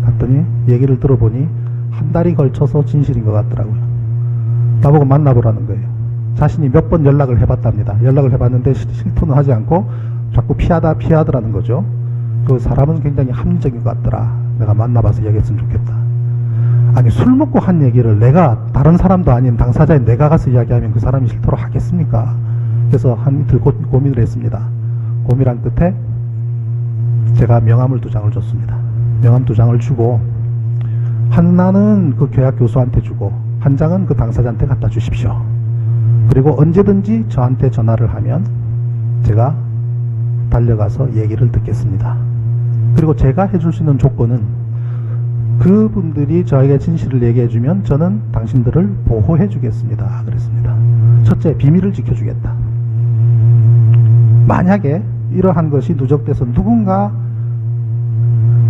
갔더니 얘기를 들어보니 한 달이 걸쳐서 진실인 것 같더라고요. 나보고 만나보라는 거예요. 자신이 몇 번 연락을 해봤답니다. 연락을 해봤는데 실토는 하지 않고 자꾸 피하더라는 거죠. 그 사람은 굉장히 합리적인 것 같더라. 내가 만나봐서 이야기했으면 좋겠다. 아니, 술 먹고 한 얘기를 내가 다른 사람도 아닌 당사자인 내가 가서 이야기하면 그 사람이 실토를 하겠습니까? 그래서 한 이틀 고민을 했습니다. 고민한 끝에 제가 명함을 2장을 줬습니다. 명함 2장을 주고 하나는 그 교학 교수한테 주고 한 장은 그 당사자한테 갖다 주십시오. 그리고 언제든지 저한테 전화를 하면 제가 달려가서 얘기를 듣겠습니다. 그리고 제가 해줄 수 있는 조건은 그분들이 저에게 진실을 얘기해주면 저는 당신들을 보호해주겠습니다. 그랬습니다. 첫째, 비밀을 지켜주겠다. 만약에 이러한 것이 누적돼서 누군가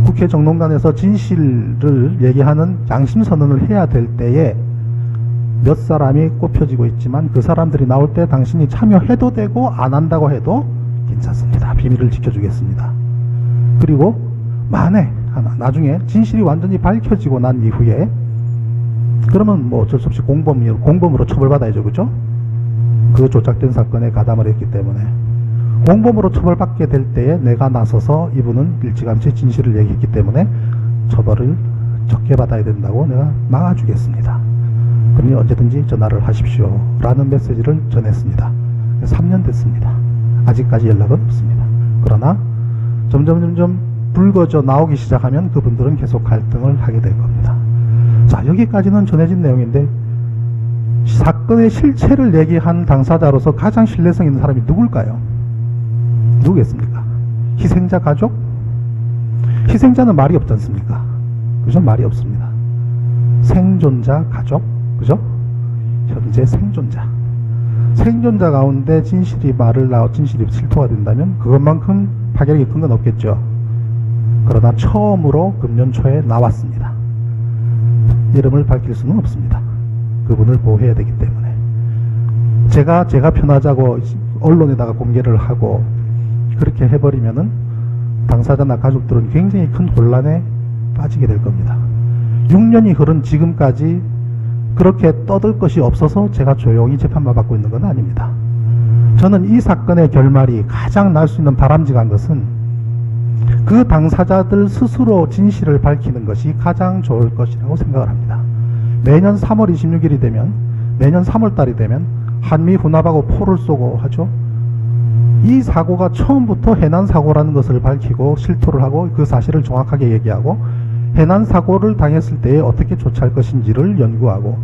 국회 정론관에서 진실을 얘기하는 양심선언을 해야 될 때에 몇 사람이 꼽혀지고 있지만 그 사람들이 나올 때 당신이 참여해도 되고 안 한다고 해도 괜찮습니다. 비밀을 지켜주겠습니다. 그리고 만에 나중에 진실이 완전히 밝혀지고 난 이후에 그러면 뭐 어쩔 수 없이 공범으로 처벌받아야죠. 그죠? 그 조작된 사건에 가담을 했기 때문에 공범으로 처벌받게 될 때에 내가 나서서 이분은 일찌감치 진실을 얘기했기 때문에 처벌을 적게 받아야 된다고 내가 막아주겠습니다. 그러니 언제든지 전화를 하십시오 라는 메시지를 전했습니다. 3년 됐습니다. 아직까지 연락은 없습니다. 그러나 점점 불거져 나오기 시작하면 그분들은 계속 갈등을 하게 될 겁니다. 자, 여기까지는 전해진 내용인데 사건의 실체를 얘기한 당사자로서 가장 신뢰성 있는 사람이 누굴까요? 누구겠습니까? 희생자 가족? 희생자는 말이 없지 않습니까? 그죠? 말이 없습니다. 생존자 가족? 그죠? 현재 생존자. 생존자 가운데 진실이 실토가 된다면 그것만큼 파괴력이 큰 건 없겠죠. 그러나 처음으로 금년 초에 나왔습니다. 이름을 밝힐 수는 없습니다. 그분을 보호해야 되기 때문에. 제가 편하자고 언론에다가 공개를 하고 그렇게 해버리면은 당사자나 가족들은 굉장히 큰 혼란에 빠지게 될 겁니다. 6년이 흐른 지금까지 그렇게 떠들 것이 없어서 제가 조용히 재판만 받고 있는 건 아닙니다. 저는 이 사건의 결말이 가장 날 수 있는 바람직한 것은 그 당사자들 스스로 진실을 밝히는 것이 가장 좋을 것이라고 생각을 합니다. 매년 3월 26일이 되면, 매년 3월 달이 되면 한미 훈합하고 포를 쏘고 하죠. 이 사고가 처음부터 해난 사고라는 것을 밝히고 실토를 하고 그 사실을 정확하게 얘기하고 해난 사고를 당했을 때에 어떻게 조치할 것인지를 연구하고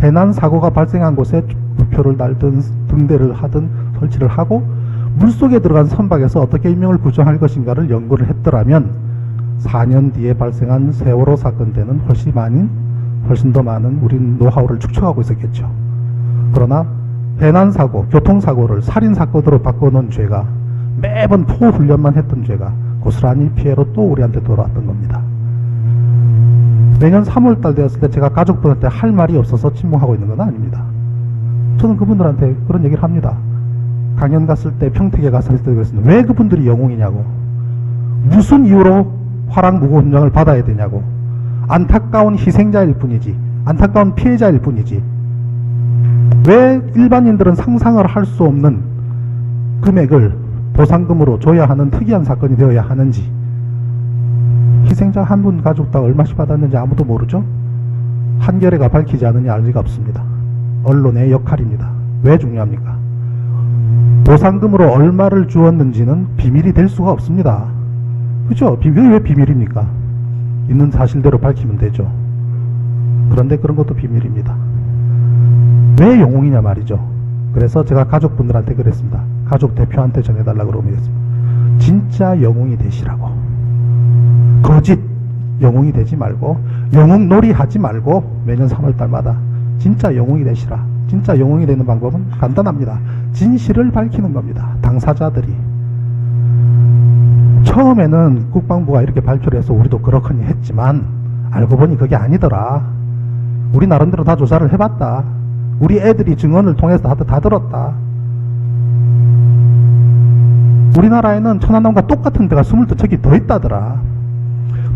해난 사고가 발생한 곳에 우표를 달든 등대를 하든 설치를 하고 물속에 들어간 선박에서 어떻게 인명을 구조할 것인가를 연구를 했더라면 4년 뒤에 발생한 세월호 사건 때는 훨씬 더 많은 우린 노하우를 축적하고 있었겠죠. 그러나 해난사고, 교통사고를 살인사건으로 바꿔놓은 죄가 매번 포훈련만 했던 죄가 고스란히 피해로 또 우리한테 돌아왔던 겁니다. 매년 3월달 되었을 때 제가 가족분한테 할 말이 없어서 침묵하고 있는 건 아닙니다. 저는 그분들한테 그런 얘기를 합니다. 강연 갔을 때, 평택에 갔을 때 그랬습니다. 왜 그분들이 영웅이냐고. 무슨 이유로 화랑무고훈장을 받아야 되냐고. 안타까운 희생자일 뿐이지, 안타까운 피해자일 뿐이지, 왜 일반인들은 상상을 할 수 없는 금액을 보상금으로 줘야 하는 특이한 사건이 되어야 하는지, 희생자 한 분 가족당 얼마씩 받았는지 아무도 모르죠? 한겨레가 밝히지 않으니 알 리가 없습니다. 언론의 역할입니다. 왜 중요합니까? 보상금으로 얼마를 주었는지는 비밀이 될 수가 없습니다. 그죠? 왜 비밀입니까? 있는 사실대로 밝히면 되죠. 그런데 그런 것도 비밀입니다. 왜 영웅이냐 말이죠. 그래서 제가 가족분들한테 그랬습니다. 가족 대표한테 전해달라고 그러겠습니다. 진짜 영웅이 되시라고. 거짓 영웅이 되지 말고, 영웅 놀이 하지 말고 매년 3월달마다 진짜 영웅이 되시라. 진짜 영웅이 되는 방법은 간단합니다. 진실을 밝히는 겁니다. 당사자들이. 처음에는 국방부가 이렇게 발표를 해서 우리도 그렇거니 했지만 알고 보니 그게 아니더라. 우리 나름대로 다 조사를 해봤다. 우리 애들이 증언을 통해서 다 들었다. 우리나라에는 천안함과 똑같은 데가 22척이 더 있다더라.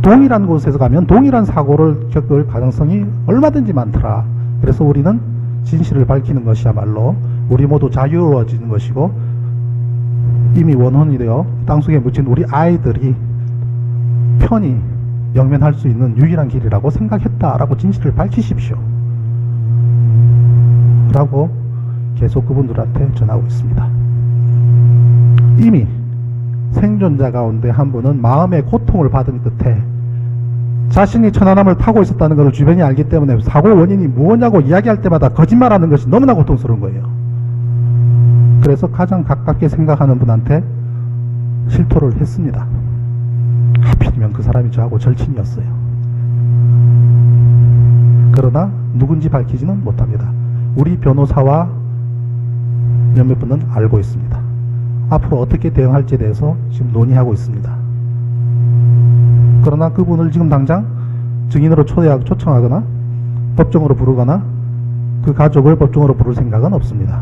동일한 곳에서 가면 동일한 사고를 겪을 가능성이 얼마든지 많더라. 그래서 우리는 진실을 밝히는 것이야말로 우리 모두 자유로워지는 것이고, 이미 원혼이 되어 땅속에 묻힌 우리 아이들이 편히 영면할 수 있는 유일한 길이라고 생각했다라고 진실을 밝히십시오 라고 계속 그분들한테 전하고 있습니다. 이미 생존자 가운데 한 분은 마음의 고통을 받은 끝에 자신이 천안함을 타고 있었다는 것을 주변이 알기 때문에 사고 원인이 무엇냐고 이야기할 때마다 거짓말하는 것이 너무나 고통스러운 거예요. 그래서 가장 가깝게 생각하는 분한테 실토를 했습니다. 하필이면 그 사람이 저하고 절친이었어요. 그러나 누군지 밝히지는 못합니다. 우리 변호사와 몇몇 분은 알고 있습니다. 앞으로 어떻게 대응할지에 대해서 지금 논의하고 있습니다. 그러나 그분을 지금 당장 증인으로 초청하거나 법정으로 부르거나 그 가족을 법정으로 부를 생각은 없습니다.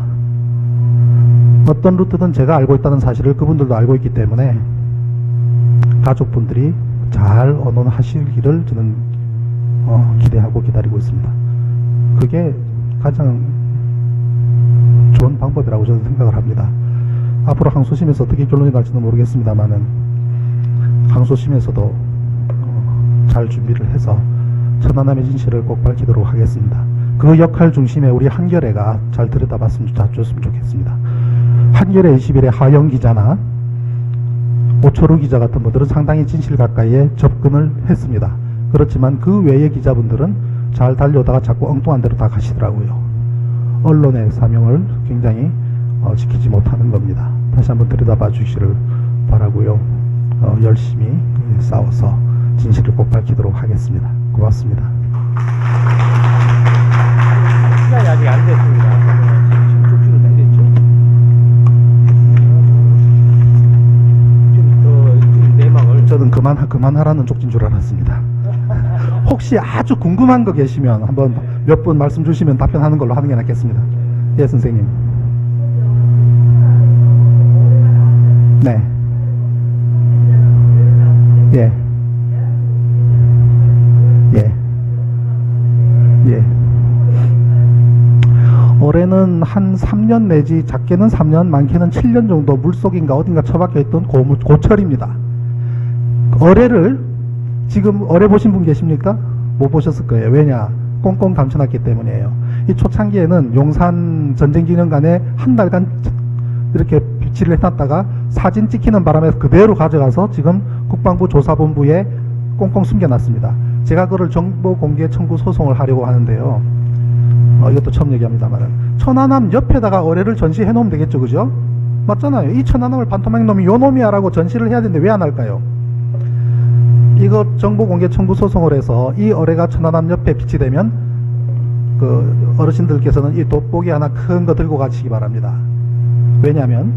어떤 루트든 제가 알고 있다는 사실을 그분들도 알고 있기 때문에 가족분들이 잘 언론하시기를 저는 기대하고 기다리고 있습니다. 그게 가장 좋은 방법이라고 저는 생각을 합니다. 앞으로 항소심에서 어떻게 결론이 날지는 모르겠습니다만은 항소심에서도 잘 준비를 해서 천안함의 진실을 꼭 밝히도록 하겠습니다. 그 역할 중심에 우리 한겨레가 잘 들여다봤으면 좋겠습니다. 한겨레 21의 하영 기자나 오초루 기자 같은 분들은 상당히 진실 가까이에 접근을 했습니다. 그렇지만 그 외의 기자분들은 잘 달려다가 자꾸 엉뚱한 데로 다 가시더라고요. 언론의 사명을 굉장히 지키지 못하는 겁니다. 다시 한번 들여다봐 주시기를 바라고요. 열심히 싸워서 진실을 꼭 밝히도록 하겠습니다. 고맙습니다. 시간이 아직 안 됐습니다. 쪽지로 다 됐죠? 지금 내막을 저는 그만하라는 쪽지인 줄 알았습니다. 혹시 아주 궁금한 거 계시면 한번 몇 분 말씀 주시면 답변하는 걸로 하는 게 낫겠습니다. 예, 선생님. 네. 예. 예. 예. 올해는 한 3년 2년 내지 작게는 3년, 많게는 7년 정도 물속인가 어딘가 처박혀 있던 고철입니다. 어뢰를 지금 어뢰 보신 분 계십니까? 못 보셨을 거예요. 왜냐? 꽁꽁 감춰놨기 때문이에요. 이 초창기에는 용산 전쟁기념관에 한 달간 이렇게 비치를 해놨다가 사진 찍히는 바람에 그대로 가져가서 지금 국방부 조사본부에 꽁꽁 숨겨놨습니다. 제가 그걸 정보 공개 청구 소송을 하려고 하는데요. 이것도 처음 얘기합니다만 천안함 옆에다가 어뢰를 전시해 놓으면 되겠죠, 그죠? 맞잖아요. 이 천안함을 반토막 놈이 요 놈이야라고 전시를 해야 되는데 왜 안 할까요? 이거 정보 공개 청구 소송을 해서 이 어뢰가 천안함 옆에 비치되면 그 어르신들께서는 이 돋보기 하나 큰 거 들고 가시기 바랍니다. 왜냐하면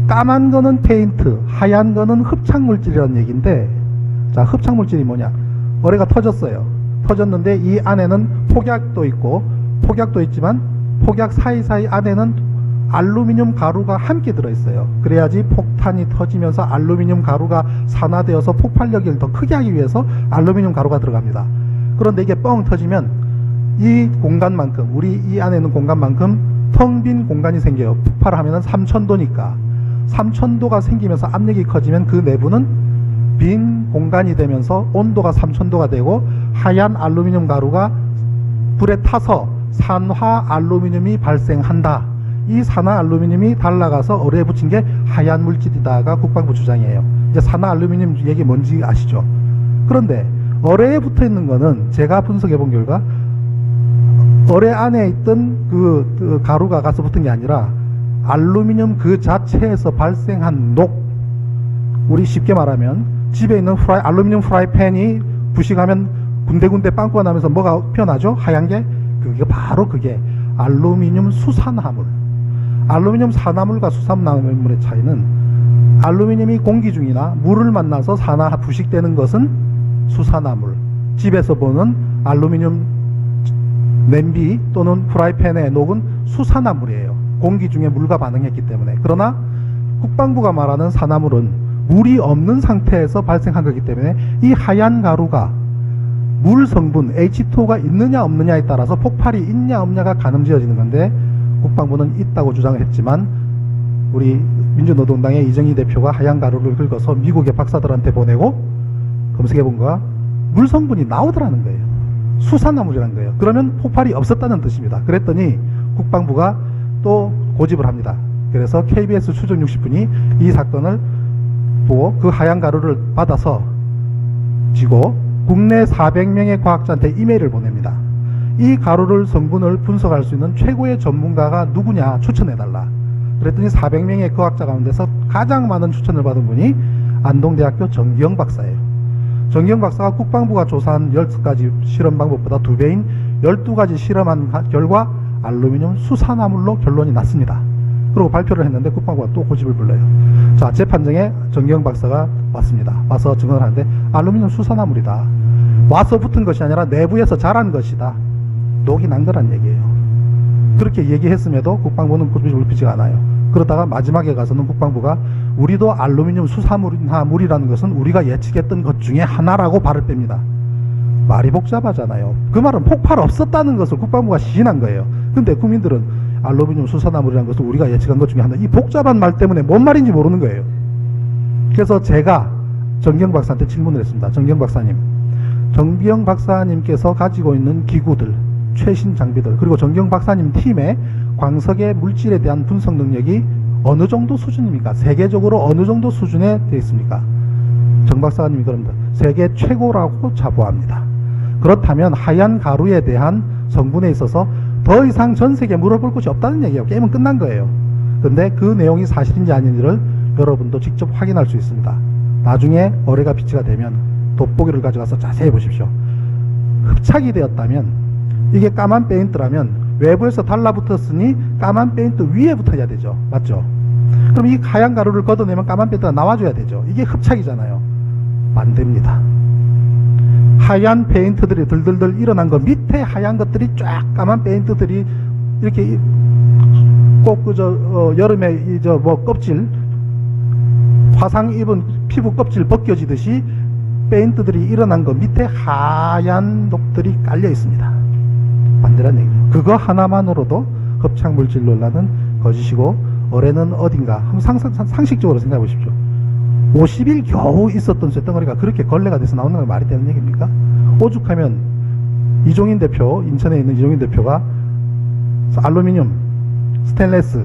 까만 거는 페인트, 하얀 거는 흡착물질이라는 얘기인데, 자, 흡착물질이 뭐냐? 어뢰가 터졌어요. 터졌는데 이 안에는 폭약도 있고, 폭약도 있지만 폭약 사이사이 안에는 알루미늄 가루가 함께 들어있어요. 그래야지 폭탄이 터지면서 알루미늄 가루가 산화되어서 폭발력을 더 크게 하기 위해서 알루미늄 가루가 들어갑니다. 그런데 이게 뻥 터지면 이 공간만큼, 우리 이 안에 있는 공간만큼 텅 빈 공간이 생겨요. 폭발을 하면 3000도니까 3000도가 생기면서 압력이 커지면 그 내부는 빈 공간이 되면서 온도가 3000도가 되고 하얀 알루미늄 가루가 불에 타서 산화 알루미늄이 발생한다. 이 산화 알루미늄이 달라가서 어뢰에 붙인 게 하얀 물질이다가 국방부 주장이에요. 이제 산화 알루미늄 얘기 뭔지 아시죠? 그런데 어뢰에 붙어 있는 거는 제가 분석해 본 결과 어뢰 안에 있던 그 가루가 가서 붙은 게 아니라 알루미늄 그 자체에서 발생한 녹, 우리 쉽게 말하면 집에 있는 알루미늄 프라이팬이 부식하면 군데군데 빵꾸가 나면서 뭐가 피어나죠? 하얀 게? 그게 바로 그게 알루미늄 수산화물. 알루미늄 산화물과 수산화물의 차이는 알루미늄이 공기 중이나 물을 만나서 부식되는 것은 수산화물. 집에서 보는 알루미늄 냄비 또는 프라이팬의 녹은 수산화물이에요. 공기 중에 물과 반응했기 때문에. 그러나 국방부가 말하는 산화물은 물이 없는 상태에서 발생한 거기 때문에 이 하얀 가루가 물 성분 H2O가 있느냐 없느냐에 따라서 폭발이 있냐 없냐가 가늠지어지는 건데, 국방부는 있다고 주장을 했지만 우리 민주노동당의 이정희 대표가 하얀 가루를 긁어서 미국의 박사들한테 보내고 검색해 본 거가 물 성분이 나오더라는 거예요. 수산화물이라는 거예요. 그러면 폭발이 없었다는 뜻입니다. 그랬더니 국방부가 또 고집을 합니다. 그래서 KBS 추적 60분이 이 사건을 보고 그 하얀 가루를 받아서 지고 국내 400명의 과학자한테 이메일을 보냅니다. 이 가루를 성분을 분석할 수 있는 최고의 전문가가 누구냐 추천해달라. 그랬더니 400명의 과학자 가운데서 가장 많은 추천을 받은 분이 안동대학교 정기영 박사예요. 정기영 박사가 국방부가 조사한 10가지 실험 방법보다 2배인 12가지 실험한 결과 알루미늄 수산화물로 결론이 났습니다. 그리고 발표를 했는데 국방부가 또 고집을 불러요. 자, 재판정에 정기영 박사가 왔습니다. 와서 증언을 하는데 알루미늄 수산화물이다. 와서 붙은 것이 아니라 내부에서 자란 것이다. 녹이 난 거란 얘기예요. 그렇게 얘기했음에도 국방부는 고집을 피지가 않아요. 그러다가 마지막에 가서는 국방부가 우리도 알루미늄 수산화물이라는 것은 우리가 예측했던 것 중에 하나라고 발을 뺍니다. 말이 복잡하잖아요. 그 말은 폭발 없었다는 것을 국방부가 시인한 거예요. 근데 국민들은 알루미늄 수산화물이라는 것을 우리가 예측한 것 중에 하나, 이 복잡한 말 때문에 뭔 말인지 모르는 거예요. 그래서 제가 정기영 박사한테 질문을 했습니다. 정기영 박사님, 정기영 박사님께서 가지고 있는 기구들, 최신 장비들, 그리고 정기영 박사님 팀의 광석의 물질에 대한 분석 능력이 어느 정도 수준입니까? 세계적으로 어느 정도 수준에 되어 있습니까? 정 박사님이 그럽니다. 세계 최고라고 자부합니다. 그렇다면 하얀 가루에 대한 성분에 있어서 더 이상 전 세계에 물어볼 것이 없다는 얘기예요. 게임은 끝난 거예요. 근데 그 내용이 사실인지 아닌지를 여러분도 직접 확인할 수 있습니다. 나중에 어뢰가 비치가 되면 돋보기를 가져가서 자세히 보십시오. 흡착이 되었다면, 이게 까만 페인트라면 외부에서 달라붙었으니 까만 페인트 위에 붙어야 되죠. 맞죠? 그럼 이 하얀 가루를 걷어내면 까만 페인트가 나와줘야 되죠. 이게 흡착이잖아요. 안 됩니다. 하얀 페인트들이 들들들 일어난 거 밑에 하얀 것들이 쫙 까만 페인트들이 이렇게 꼭 여름에 껍질, 화상 입은 피부 껍질 벗겨지듯이 페인트들이 일어난 거 밑에 하얀 녹들이 깔려 있습니다. 반대란 얘기죠. 그거 하나만으로도 흡착물질 논란은 거짓이고 어뢰는 어딘가. 한번 상식적으로 생각해 보십시오. 50일 겨우 있었던 쇳덩어리가 그렇게 걸레가 돼서 나오는 건 말이 되는 얘기입니까? 오죽하면 이종인 대표, 인천에 있는 이종인 대표가 알루미늄, 스테인레스,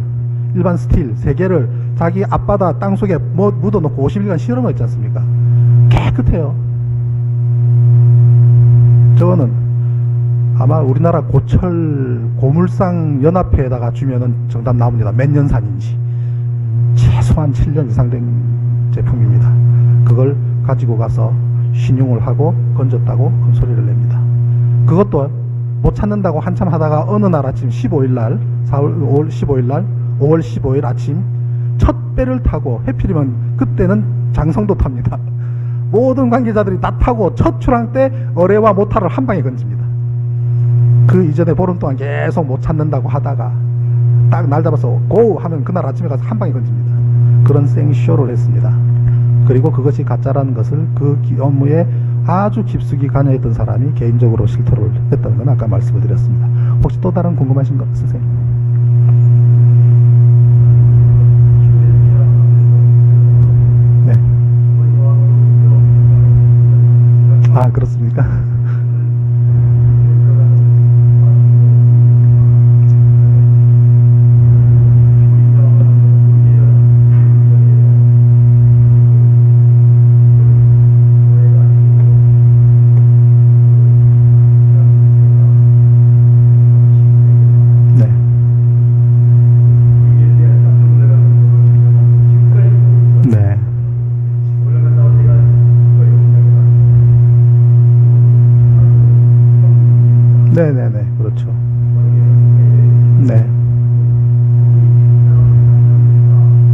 일반 스틸 3개를 자기 앞바다 땅속에 묻어놓고 50일간 실험을 했지 않습니까? 깨끗해요. 저거는 아마 우리나라 고철 고물상 연합회에다가 주면은 정답 나옵니다. 몇 년산인지. 최소한 7년 이상 된 제품입니다. 그걸 가지고 가서 신용을 하고 건졌다고 큰 소리를 냅니다. 그것도 못 찾는다고 한참 하다가 어느 날 아침 15일 날 5월 15일 아침 첫 배를 타고 해필이면 그때는 장성도 탑니다. 모든 관계자들이 다 타고 첫 출항 때 어뢰와 모타를 한 방에 건집니다. 그 이전에 보름 동안 계속 못 찾는다고 하다가 딱 날 잡아서 고 하면 그날 아침에 가서 한 방에 건집니다. 그런 생쇼를 했습니다. 그리고 그것이 가짜라는 것을 그 업무에 아주 깊숙이 관여했던 사람이 개인적으로 실토를 했다는 건 아까 말씀을 드렸습니다. 혹시 또 다른 궁금하신 거 있으세요? 네. 아, 그렇습니까? 네네네, 그렇죠. 네.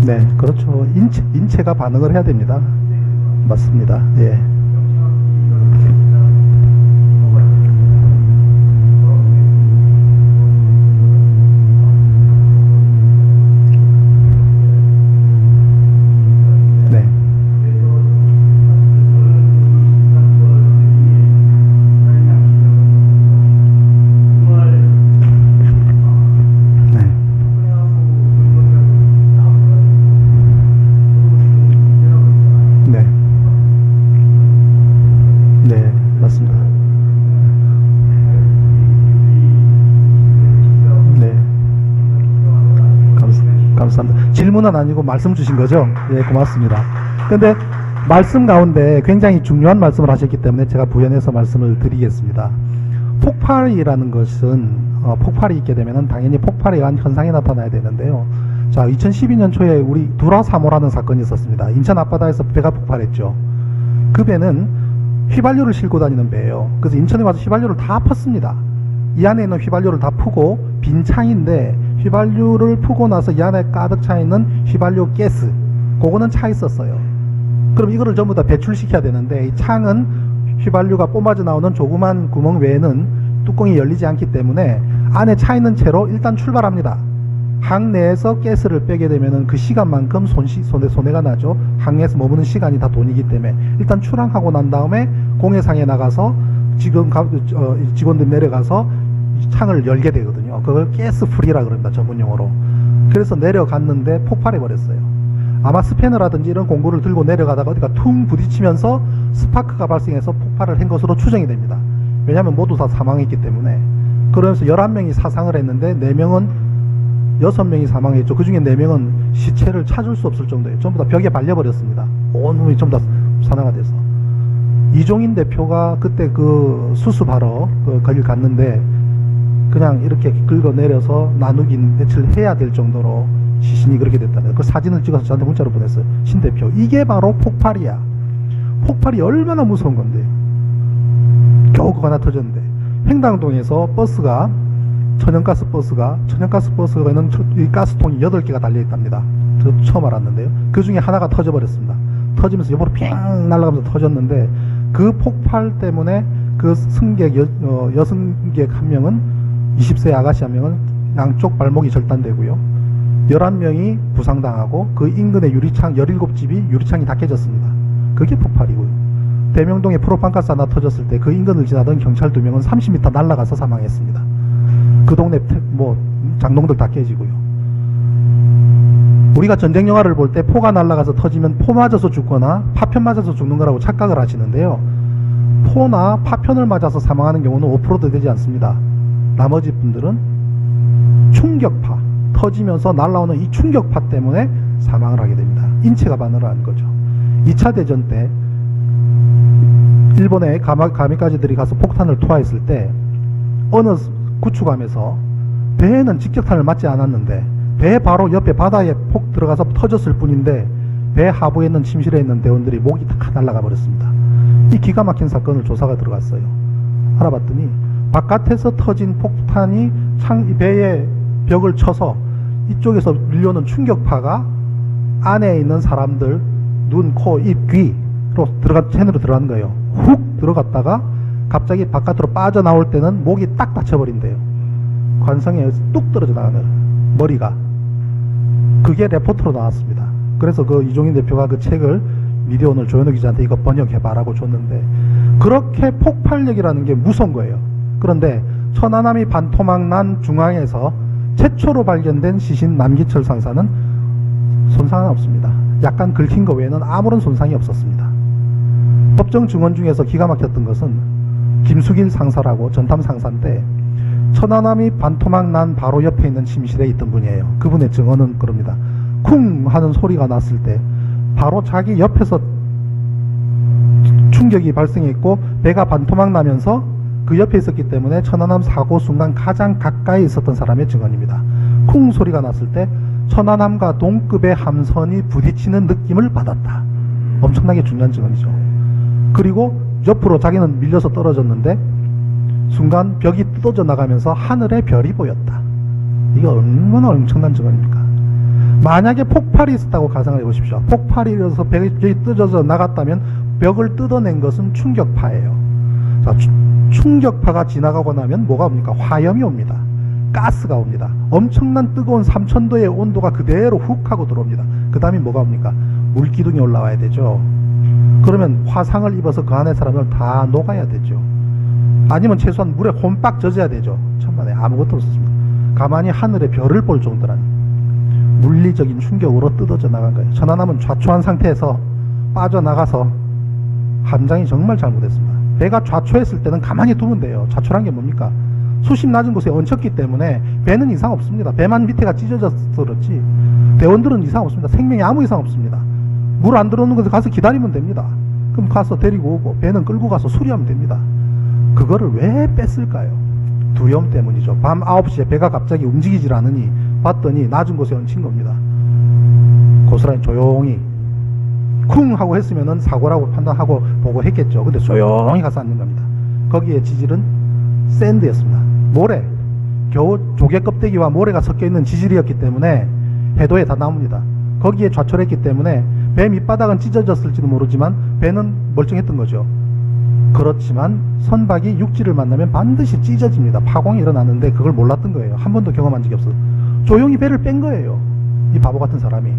네, 그렇죠. 인체가 반응을 해야 됩니다. 맞습니다. 예. 네. 네, 맞습니다. 네. 감사합니다. 질문은 아니고 말씀 주신 거죠? 예, 고맙습니다. 근데 말씀 가운데 굉장히 중요한 말씀을 하셨기 때문에 제가 부연해서 말씀을 드리겠습니다. 폭발이라는 것은 폭발이 있게 되면 당연히 폭발에 의한 현상이 나타나야 되는데요. 자, 2012년 초에 우리 두라 3호라는 사건이 있었습니다. 인천 앞바다에서 배가 폭발했죠. 그 배는 휘발유를 싣고 다니는 배예요. 그래서 인천에 와서 휘발유를 다 펐습니다. 이 안에 있는 휘발유를 다 푸고 빈 창인데 휘발유를 푸고 나서 이 안에 가득 차 있는 휘발유 가스, 그거는 차 있었어요. 그럼 이거를 전부 다 배출시켜야 되는데 이 창은 휘발유가 뿜어져 나오는 조그만 구멍 외에는 뚜껑이 열리지 않기 때문에 안에 차 있는 채로 일단 출발합니다. 항 내에서 가스를 빼게 되면은 그 시간만큼 손해가 나죠. 항에서 머무는 시간이 다 돈이기 때문에 일단 출항하고 난 다음에 공해상에 나가서 직원들 내려가서 창을 열게 되거든요. 그걸 가스 프리라 그럽니다, 전문용어로. 그래서 내려갔는데 폭발해 버렸어요. 아마 스패너라든지 이런 공구를 들고 내려가다가 어디가 퉁 부딪히면서 스파크가 발생해서 폭발을 한 것으로 추정이 됩니다. 왜냐하면 모두 다 사망했기 때문에. 그러면서 11명이 사상을 했는데 6명이 사망했죠. 그 중에 4명은 시체를 찾을 수 없을 정도예요. 전부 다 벽에 발려버렸습니다. 온몸이 전부 다 산화가 돼서. 이종인 대표가 그때 그 수습하러 거길 갔는데 그냥 이렇게 긁어내려서 나누긴 며칠 해야 될 정도로 시신이 그렇게 됐다면 그 사진을 찍어서 저한테 문자로 보냈어요. 신 대표, 이게 바로 폭발이야. 폭발이 얼마나 무서운 건데. 겨우 그거 하나 터졌는데 횡당동에서 버스가 천연가스 버스에는 이 가스통이 8개가 달려있답니다. 저 처음 알았는데요. 그 중에 하나가 터져버렸습니다. 터지면서 옆으로 핑 날아가면서 터졌는데 그 폭발 때문에 그 승객 여승객 한 명은 20세 아가씨 한 명은 양쪽 발목이 절단되고요. 11명이 부상당하고 그 인근의 유리창 17집이 유리창이 다 깨졌습니다. 그게 폭발이고요. 대명동에 프로판가스 하나 터졌을 때 그 인근을 지나던 경찰 2명은 30m 날아가서 사망했습니다. 그 동네 장롱들 다 깨지고요. 우리가 전쟁 영화를 볼 때 포가 날아가서 터지면 포 맞아서 죽거나 파편 맞아서 죽는 거라고 착각을 하시는데요. 포나 파편을 맞아서 사망하는 경우는 5%도 되지 않습니다. 나머지 분들은 충격파, 터지면서 날아오는 이 충격파 때문에 사망을 하게 됩니다. 인체가 반응을 하는 거죠. 2차 대전 때 일본의 가미까지들이 가서 폭탄을 투하했을 때 어느 구축함에서 배에는 직격탄을 맞지 않았는데 배 바로 옆에 바다에 폭 들어가서 터졌을 뿐인데 배 하부에 있는 침실에 있는 대원들이 목이 다 날아가 버렸습니다. 이 기가 막힌 사건을 조사가 들어갔어요. 알아봤더니 바깥에서 터진 폭탄이 배의 벽을 쳐서 이쪽에서 밀려오는 충격파가 안에 있는 사람들 눈, 코, 입, 귀로 체내로 들어간 거예요. 훅 들어갔다가 갑자기 바깥으로 빠져나올 때는 목이 딱 닫혀버린대요. 관성에 뚝 떨어져 나가는 머리가. 그게 레포트로 나왔습니다. 그래서 그 이종인 대표가 그 책을 미디어 오늘 조현우 기자한테 이거 번역해봐라고 줬는데, 그렇게 폭발력이라는 게 무서운 거예요. 그런데 천안함이 반토막 난 중앙에서 최초로 발견된 시신 남기철 상사는 손상은 없습니다. 약간 긁힌 거 외에는 아무런 손상이 없었습니다. 법정 증언 중에서 기가 막혔던 것은 김수길 상사라고 전탐 상사인데 천안함이 반토막 난 바로 옆에 있는 침실에 있던 분이에요. 그분의 증언은 그럽니다. 쿵 하는 소리가 났을 때 바로 자기 옆에서 충격이 발생했고 배가 반토막 나면서 그 옆에 있었기 때문에 천안함 사고 순간 가장 가까이 있었던 사람의 증언입니다. 쿵 소리가 났을 때 천안함과 동급의 함선이 부딪히는 느낌을 받았다. 엄청나게 중요한 증언이죠. 그리고 옆으로 자기는 밀려서 떨어졌는데 순간 벽이 뜯어져 나가면서 하늘에 별이 보였다. 이게 얼마나 엄청난 증언입니까? 만약에 폭발이 있었다고 가상을 해보십시오. 폭발이 일어서 벽이 뜯어져 나갔다면 벽을 뜯어낸 것은 충격파예요. 자, 충격파가 지나가고 나면 뭐가 옵니까? 화염이 옵니다. 가스가 옵니다. 엄청난 뜨거운 3000도의 온도가 그대로 훅 하고 들어옵니다. 그 다음에 뭐가 옵니까? 물기둥이 올라와야 되죠. 그러면 화상을 입어서 그 안에 사람을 다 녹아야 되죠. 아니면 최소한 물에 홈빡 젖어야 되죠. 천만에 아무것도 없었습니다. 가만히 하늘에 별을 볼 정도란 물리적인 충격으로 뜯어져 나간 거예요. 천안함은 좌초한 상태에서 빠져나가서 함장이 정말 잘못했습니다. 배가 좌초했을 때는 가만히 두면 돼요. 좌초란 게 뭡니까? 수심 낮은 곳에 얹혔기 때문에 배는 이상 없습니다. 배만 밑에가 찢어져서 그렇지 대원들은 이상 없습니다. 생명에 아무 이상 없습니다. 물 안 들어오는 곳에 가서 기다리면 됩니다. 그럼 가서 데리고 오고 배는 끌고 가서 수리하면 됩니다. 그거를 왜 뺐을까요? 두려움 때문이죠. 밤 9시에 배가 갑자기 움직이질 않으니 봤더니 낮은 곳에 얹힌 겁니다. 고스란히 조용히 쿵 하고 했으면은 사고라고 판단하고 보고 했겠죠. 근데 조용히 가서 앉는 겁니다. 거기에 지질은 샌드였습니다. 모래, 겨우 조개 껍데기와 모래가 섞여 있는 지질이었기 때문에 해도에 다 나옵니다. 거기에 좌초했기 때문에 배 밑바닥은 찢어졌을지도 모르지만 배는 멀쩡했던 거죠. 그렇지만 선박이 육지를 만나면 반드시 찢어집니다. 파공이 일어나는데 그걸 몰랐던 거예요. 한 번도 경험한 적이 없어요. 조용히 배를 뺀 거예요. 이 바보 같은 사람이.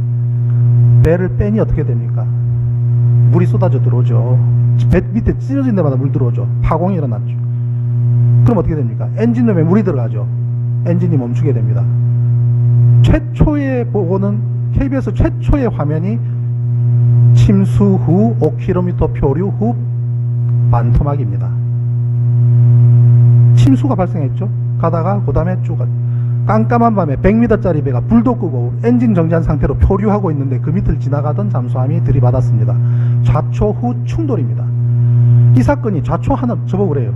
배를 빼니 어떻게 됩니까? 물이 쏟아져 들어오죠. 배 밑에 찢어진 데마다 물 들어오죠. 파공이 일어났죠. 그럼 어떻게 됩니까? 엔진룸에 물이 들어가죠. 엔진이 멈추게 됩니다. 최초의 보고는 KBS 최초의 화면이 침수 후 5km 표류 후 반토막입니다. 침수가 발생했죠. 가다가 그 다음에 쭉 깜깜한 밤에 100m짜리 배가 불도 끄고 엔진 정지한 상태로 표류하고 있는데 그 밑을 지나가던 잠수함이 들이받았습니다. 좌초 후 충돌입니다. 이 사건이 좌초 하나, 저보고 그래요.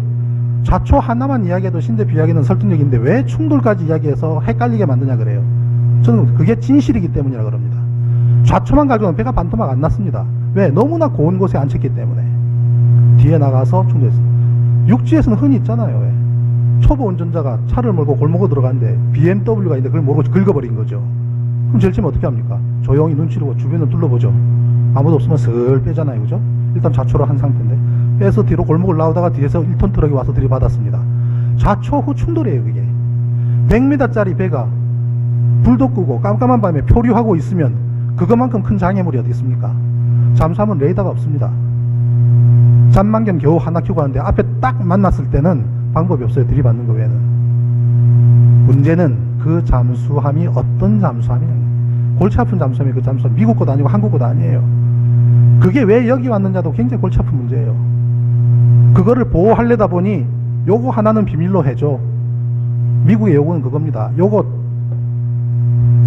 좌초 하나만 이야기해도 신대표 이야기는 설득력인데 왜 충돌까지 이야기해서 헷갈리게 만드냐 그래요. 저는 그게 진실이기 때문이라 그럽니다. 좌초만 가지고는 배가 반토막 안 났습니다. 왜? 너무나 고운 곳에 앉혔기 때문에. 뒤에 나가서 충돌했습니다. 육지에서는 흔히 있잖아요. 왜? 초보 운전자가 차를 몰고 골목으로 들어가는데 BMW가 있는데 그걸 모르고 긁어버린 거죠. 그럼 제일 처음에 어떻게 합니까? 조용히 눈치를 보고 주변을 둘러보죠. 아무도 없으면 슬 빼잖아요. 그죠? 일단 좌초를 한 상태인데 빼서 뒤로 골목을 나오다가 뒤에서 1톤 트럭이 와서 들이받았습니다. 좌초 후 충돌이에요. 그게 100m짜리 배가 불도 끄고 깜깜한 밤에 표류하고 있으면 그것만큼 큰 장애물이 어디 있습니까? 잠수함은 레이더가 없습니다. 잠만경 겨우 하나 켜고 하는데 앞에 딱 만났을 때는 방법이 없어요. 들이받는 거 외에는. 문제는 그 잠수함이 어떤 잠수함이냐. 골치 아픈 잠수함이 그 잠수함 미국 것도 아니고 한국 것도 아니에요. 그게 왜 여기 왔느냐도 굉장히 골치 아픈 문제예요. 그거를 보호하려다 보니 요거 하나는 비밀로 해줘. 미국의 요구는 그겁니다. 요거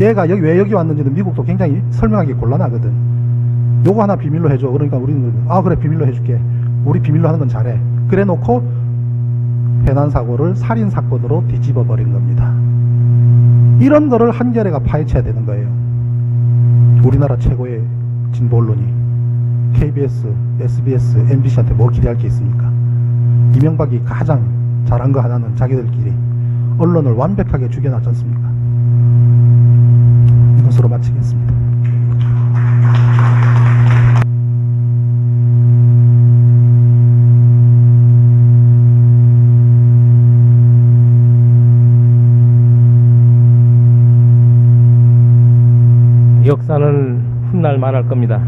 얘가 여기 왜 여기 왔는지도 미국도 굉장히 설명하기 곤란하거든. 요거 하나 비밀로 해줘. 그러니까 우리는 아 그래 비밀로 해줄게. 우리 비밀로 하는 건 잘해. 그래 놓고 해난 사고를 살인 사건으로 뒤집어 버린 겁니다. 이런 거를 한겨레가 파헤쳐야 되는 거예요. 우리나라 최고의 진보 언론이 KBS, SBS, MBC한테 뭐 기대할 게 있습니까? 이명박이 가장 잘한 거 하나는 자기들끼리 언론을 완벽하게 죽여놨지 않습니까? 이것으로 마치겠습니다. 역사는 훗날 말할 겁니다.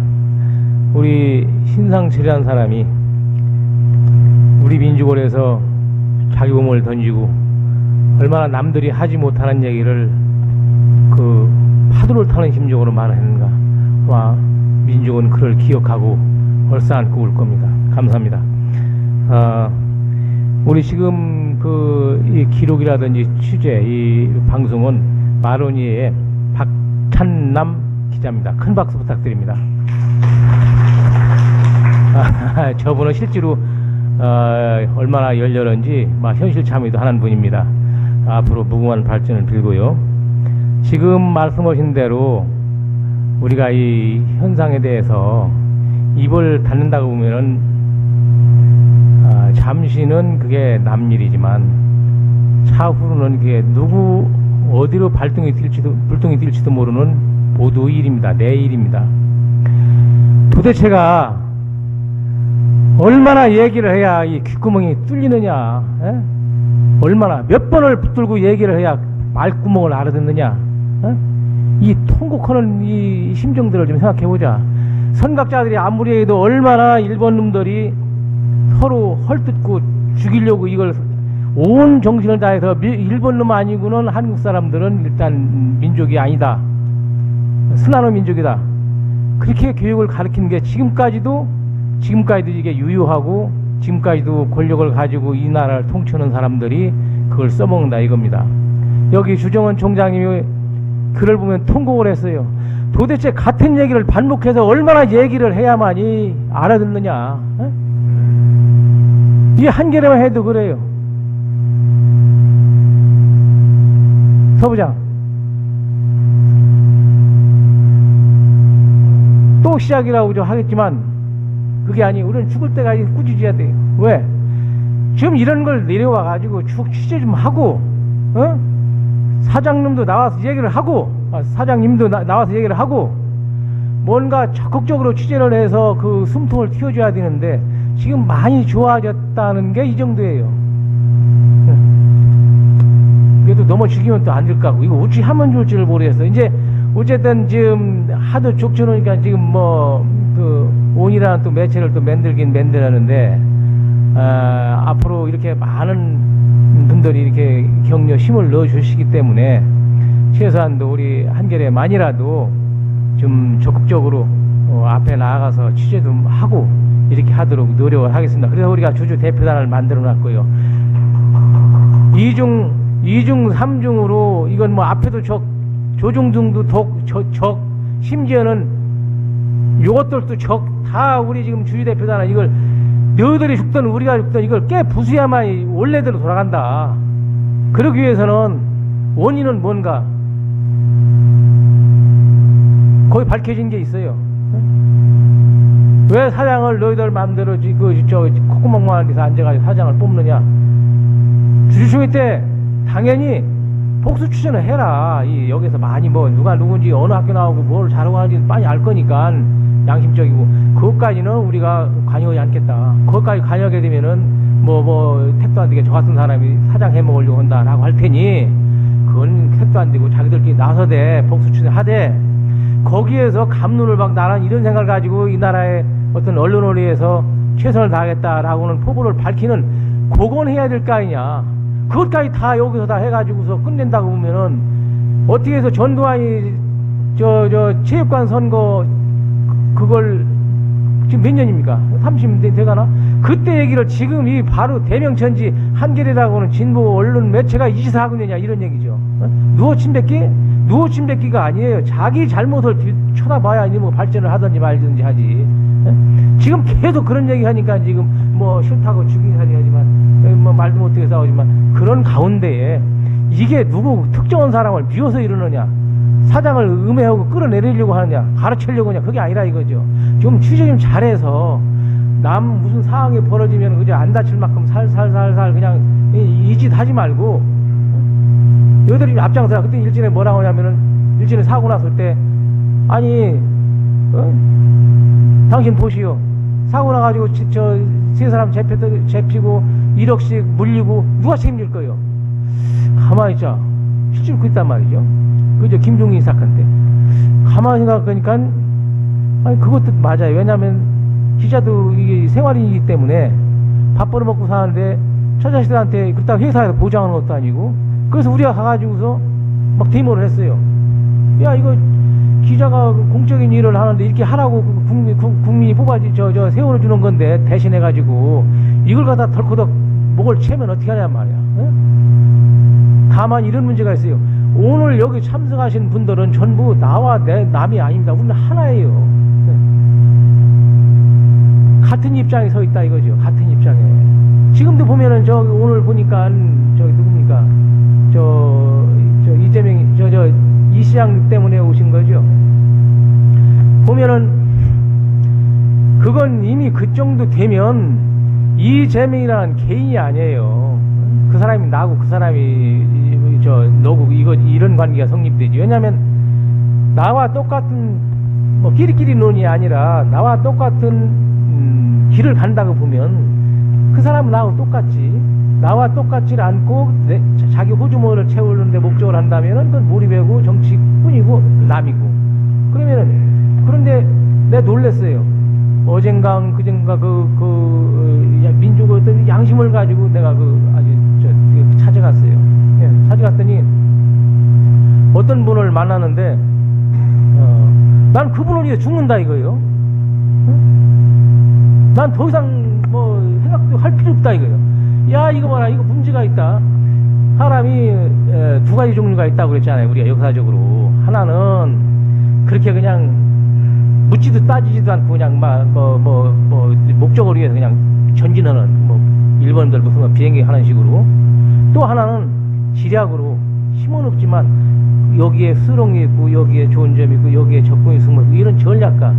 우리 신상철이라는 사람이 우리 민주권에서 자기 몸을 던지고 얼마나 남들이 하지 못하는 얘기를 그 파도를 타는 심정으로 말했는가. 아마 민족은 그를 기억하고 얼싸안고 울 겁니다. 감사합니다. 우리 지금 이 기록이라든지 취재, 이 방송은 마로니에의 박찬남 기자입니다. 큰 박수 부탁드립니다. 저분은 실제로 얼마나 열렬한지 현실 참여도 하는 분입니다. 앞으로 무궁한 발전을 빌고요. 지금 말씀하신 대로 우리가 이 현상에 대해서 입을 닫는다고 보면은 잠시는 그게 남 일이지만 차후로는 그게 누구 어디로 불똥이 튈지도 모르는 모두 일입니다. 내 일입니다. 도대체가 얼마나 얘기를 해야 이 귓구멍이 뚫리느냐? 에? 얼마나 몇 번을 붙들고 얘기를 해야 말구멍을 알아듣느냐? 에? 이 통곡하는 이 심정들을 좀 생각해보자. 선각자들이 아무리 해도 얼마나 일본 놈들이 서로 헐뜯고 죽이려고 이걸 온 정신을 다해서 일본 놈 아니고는 한국 사람들은 일단 민족이 아니다. 순환의 민족이다. 그렇게 교육을 가르치는 게 지금까지도 이게 유효하고 지금까지도 권력을 가지고 이 나라를 통치하는 사람들이 그걸 써먹는다 이겁니다. 여기 주정원 총장님이 글을 보면 통곡을 했어요. 도대체 같은 얘기를 반복해서 얼마나 얘기를 해야만이 알아듣느냐. 에? 이 한겨레만 해도 그래요. 서부장 또 시작이라고 하겠지만 그게 아니에요. 우리는 죽을 때까지 꾸짖어야 돼요. 왜? 지금 이런 걸 내려와 가지고 쭉 취재 좀 하고 사장님도 나와서 얘기를 하고 사장님도 나와서 얘기를 하고 뭔가 적극적으로 취재를 해서 그 숨통을 틔워줘야 되는데 지금 많이 좋아졌다는 게 이 정도예요. 그래도 넘어 죽이면 또 안 될 것 같고 이거 어찌 하면 좋을지를 모르겠어. 이제 어쨌든 지금 하도 족쳐놓으니까 지금 온이라는 또 매체를 또 만들긴 만들었는데 앞으로 이렇게 많은 분들이 이렇게 격려 힘을 넣어주시기 때문에 최소한도 우리 한겨레만이라도 좀 적극적으로 앞에 나아가서 취재 좀 하고 이렇게 하도록 노력을 하겠습니다. 그래서 우리가 주주 대표단을 만들어 놨고요. 2중 3중으로 이건 앞에도 조중등도 적 심지어는 요것들도 다 우리 지금 주주대표단은 이걸 너희들이 죽든 우리가 죽든 이걸 깨 부수야만 원래대로 돌아간다. 그러기 위해서는 원인은 뭔가 거기 밝혀진 게 있어요. 왜 사장을 너희들 마음대로 콧구멍만 데서 앉아가지고 사장을 뽑느냐. 주주총회 때 당연히 복수 추천을 해라. 여기서 많이 누가 누군지 어느 학교 나오고 뭘 잘하고 하는지 빨리 알 거니까 양심적이고 그것까지는 우리가 관여하지 않겠다. 그것까지 관여하게 되면은 택도 안 되게 저 같은 사람이 사장 해먹으려고 한다라고 할 테니 그건 택도 안 되고 자기들끼리 나서대 복수 추천하되 거기에서 감론을 박 나는 이런 생각을 가지고 이 나라의 어떤 언론을 위해서 최선을 다하겠다라고는 포부를 밝히는 그건 해야 될 거 아니냐. 그것까지 다 여기서 다 해가지고서 끝낸다고 보면은 어떻게 해서 전두환이 체육관 선거 그걸 지금 몇 년입니까? 30년 돼가나? 그때 얘기를 지금 이 바로 대명천지 한겨레라고는 진보 언론 매체가 이지사하고 있느냐 이런 얘기죠. 누워 침뱉기? 누워 침뱉기가 아니에요. 자기 잘못을 쳐다봐야 아니 뭐 발전을 하든지 말든지 하지. 지금 계속 그런 얘기 하니까 지금 뭐 싫다고 죽이긴 하지만 뭐 말도 못하게 싸우지만 그런 가운데에 이게 누구 특정한 사람을 비워서 이러느냐, 사장을 음해하고 끌어내리려고 하느냐, 가르치려고 하냐, 그게 아니라 이거죠. 좀 취재 좀 잘해서 남 무슨 상황이 벌어지면 그저 안 다칠 만큼 살살살살 그냥 이 짓 하지 말고 여기들이 좀 앞장서라. 그때 일진에 뭐라고 하냐면은 일진에 사고 났을 때 아니 당신 보시오. 사고 나가지고 저 세 사람 잡히고 1억씩 물리고 누가 책임질 거예요? 가만히 있자. 실제로 그랬단 말이죠. 그죠? 김종인 사건때. 가만히 생각하니까 아니 그것도 맞아요. 왜냐하면 기자도 이게 생활인이기 때문에 밥 벌어먹고 사는데 처자식들한테 그렇다고 회사에서 보장하는 것도 아니고 그래서 우리가 가가지고서 막 데모를 했어요. 야 이거 기자가 공적인 일을 하는데 이렇게 하라고 국민이 뽑아지 저 세월을 주는 건데 대신해가지고 이걸 갖다 덜커덕 목을 채면 어떻게 하냔 말이야. 다만 이런 문제가 있어요. 오늘 여기 참석하신 분들은 전부 나와 남이 아닙니다. 우리는 하나예요. 같은 입장에 서 있다 이거죠. 같은 입장에. 지금도 보면은 오늘 보니까 누굽니까? 이재명이 이시장 때문에 오신 거죠. 보면은 그건 이미 그 정도 되면 이재명이라는 개인이 아니에요. 그 사람이 나고 그 사람이 너고 이런 관계가 성립되지. 왜냐하면 나와 똑같은 뭐 끼리끼리 논이 아니라 나와 똑같은 길을 간다고 보면 그 사람은 나하고 똑같지. 나와 똑같지 않고 자기 호주머니를 채우는데 목적을 한다면은 그건 몰입이고 정치뿐이고 남이고. 그런데 내가 놀랬어요. 어젠가 그젠가 민주가 어떤 양심을 가지고 내가 아주 찾아갔어요. 예, 찾아갔더니 어떤 분을 만나는데 난 그분을 위해 죽는다 이거예요. 난 더 이상 뭐 생각도 할 필요 없다 이거예요. 야 이거 봐라, 이거 문제가 있다. 사람이 두 가지 종류가 있다고 그랬잖아요. 우리가 역사적으로 하나는 그렇게 그냥 묻지도 따지지도 않고 그냥 목적을 위해서 그냥 전진하는 일본들 무슨 비행기 하는 식으로. 또 하나는 지략으로 힘은 없지만 여기에 수렁이 있고 여기에 좋은 점이 있고 여기에 적군이 숨어 있고 이런 전략가,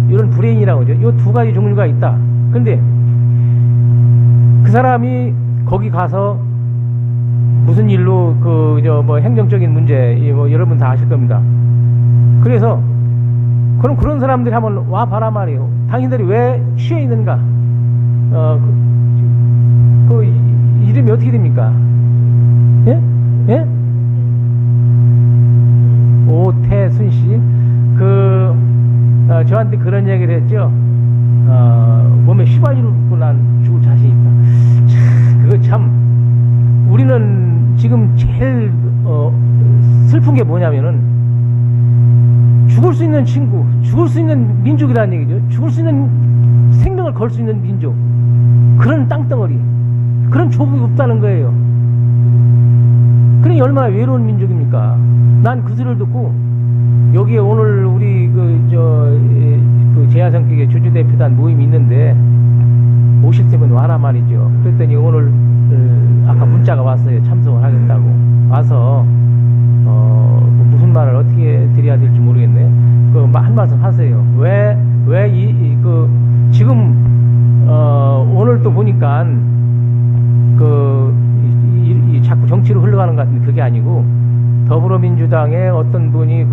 이런 브레인이라고 하죠. 이 두 가지 종류가 있다. 근데 그 사람이 거기 가서 무슨 일로 행정적인 문제 여러분 다 아실 겁니다. 그래서 그럼 그런 사람들이 한번 와 봐라 말이에요. 당신들이 왜 취해 있는가? 이름이 어떻게 됩니까? 예? 예? 오태순 씨. 저한테 그런 얘기를 했죠. 몸에 휘발유를 붓고 난 죽을 자신이 있다. 그거 참, 우리는 지금 제일, 슬픈 게 뭐냐면은, 죽을 수 있는 친구, 죽을 수 있는 민족이라는 얘기죠. 죽을 수 있는 생명을 걸 수 있는 민족. 그런 땅덩어리. 그런 조국이 없다는 거예요. 그러니 얼마나 외로운 민족입니까? 난 그 소리를 듣고, 여기에 오늘 우리 재야성격의 주주대표단 모임이 있는데, 오실 때면 와라 말이죠. 그랬더니 오늘, 아까 문자가 왔어요. 참석을 하겠다고. 와서, 무슨 말을 어떻게 드려야 될지 모르겠네. 한 말씀 하세요. 지금, 오늘 또 보니까, 자꾸 정치로 흘러가는 것 같은데 그게 아니고, 더불어민주당의 어떤 분이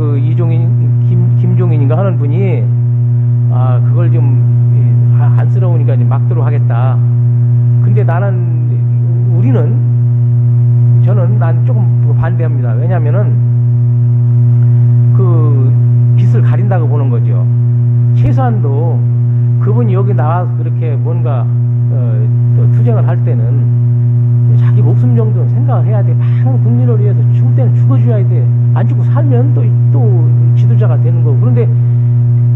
김종인인가 하는 분이, 그걸 좀, 안쓰러우니까 이제 막도록 하겠다. 근데 난 조금 반대합니다. 왜냐면은, 빛을 가린다고 보는 거죠. 최소한도 그분이 여기 나와서 그렇게 뭔가, 투쟁을 할 때는 자기 목숨 정도는 생각을 해야 돼. 많은 국민을 위해서 죽을 때는 죽어줘야 돼. 안 죽고 살면 또 지도자가 되는 거고. 그런데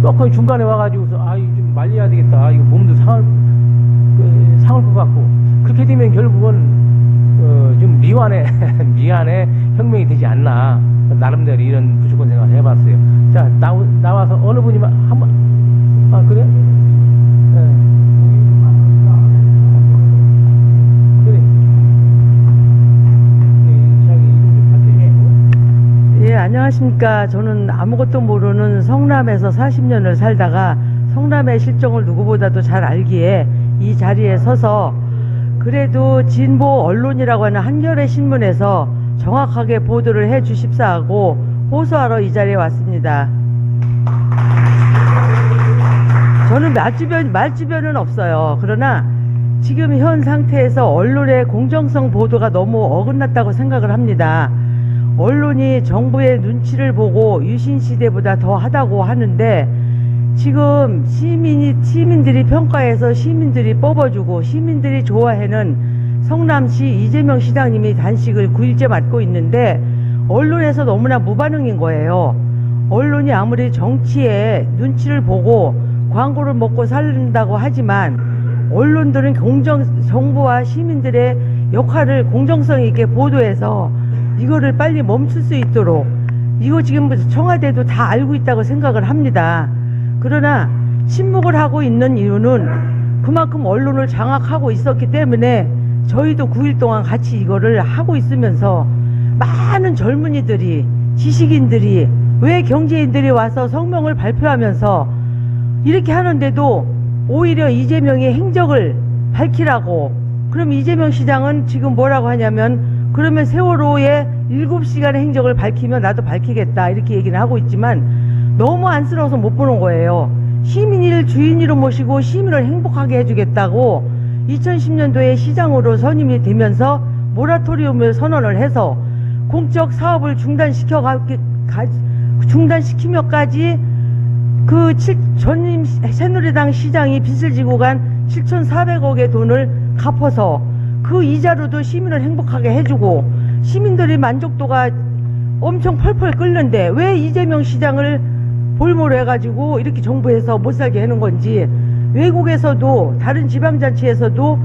또 거의 중간에 와가지고서 좀 말려야 되겠다. 이거 몸도 상할 것 같고. 그렇게 되면 결국은 좀 미완의 혁명이 되지 않나. 나름대로 이런 부족한 생각을 해봤어요. 자, 나와서 어느 분이 한번 그래? 네. 예, 안녕하십니까. 저는 아무것도 모르는 성남에서 40년을 살다가 성남의 실정을 누구보다도 잘 알기에 이 자리에 서서 그래도 진보 언론이라고 하는 한겨레 신문에서 정확하게 보도를 해 주십사 하고 호소하러 이 자리에 왔습니다. 저는 말주변은 없어요. 그러나 지금 현 상태에서 언론의 공정성 보도가 너무 어긋났다고 생각을 합니다. 언론이 정부의 눈치를 보고 유신시대보다 더 하다고 하는데 지금 시민들이 평가해서 시민들이 뽑아주고 시민들이 좋아하는 성남시 이재명 시장님이 단식을 9일째 맡고 있는데 언론에서 너무나 무반응인 거예요. 언론이 아무리 정치에 눈치를 보고 광고를 먹고 살린다고 하지만 언론들은 정부와 시민들의 역할을 공정성 있게 보도해서 이거를 빨리 멈출 수 있도록 이거 지금 청와대도 다 알고 있다고 생각을 합니다. 그러나 침묵을 하고 있는 이유는 그만큼 언론을 장악하고 있었기 때문에 저희도 9일 동안 같이 이거를 하고 있으면서 많은 젊은이들이 지식인들이 왜 경제인들이 와서 성명을 발표하면서 이렇게 하는데도 오히려 이재명의 행적을 밝히라고 그럼 이재명 시장은 지금 뭐라고 하냐면 그러면 세월호의 7시간의 행적을 밝히면 나도 밝히겠다 이렇게 얘기는 하고 있지만 너무 안쓰러워서 못 보는 거예요. 시민을 주인으로 모시고 시민을 행복하게 해주겠다고 2010년도에 시장으로 선임이 되면서 모라토리움을 선언을 해서 공적 사업을 중단시키며까지 그 전임 새누리당 시장이 빚을 지고 간 7,400억의 돈을 갚아서 그 이자로도 시민을 행복하게 해주고 시민들의 만족도가 엄청 펄펄 끓는데 왜 이재명 시장을 볼모로 해가지고 이렇게 정부에서 못 살게 하는 건지 외국에서도 다른 지방자치에서도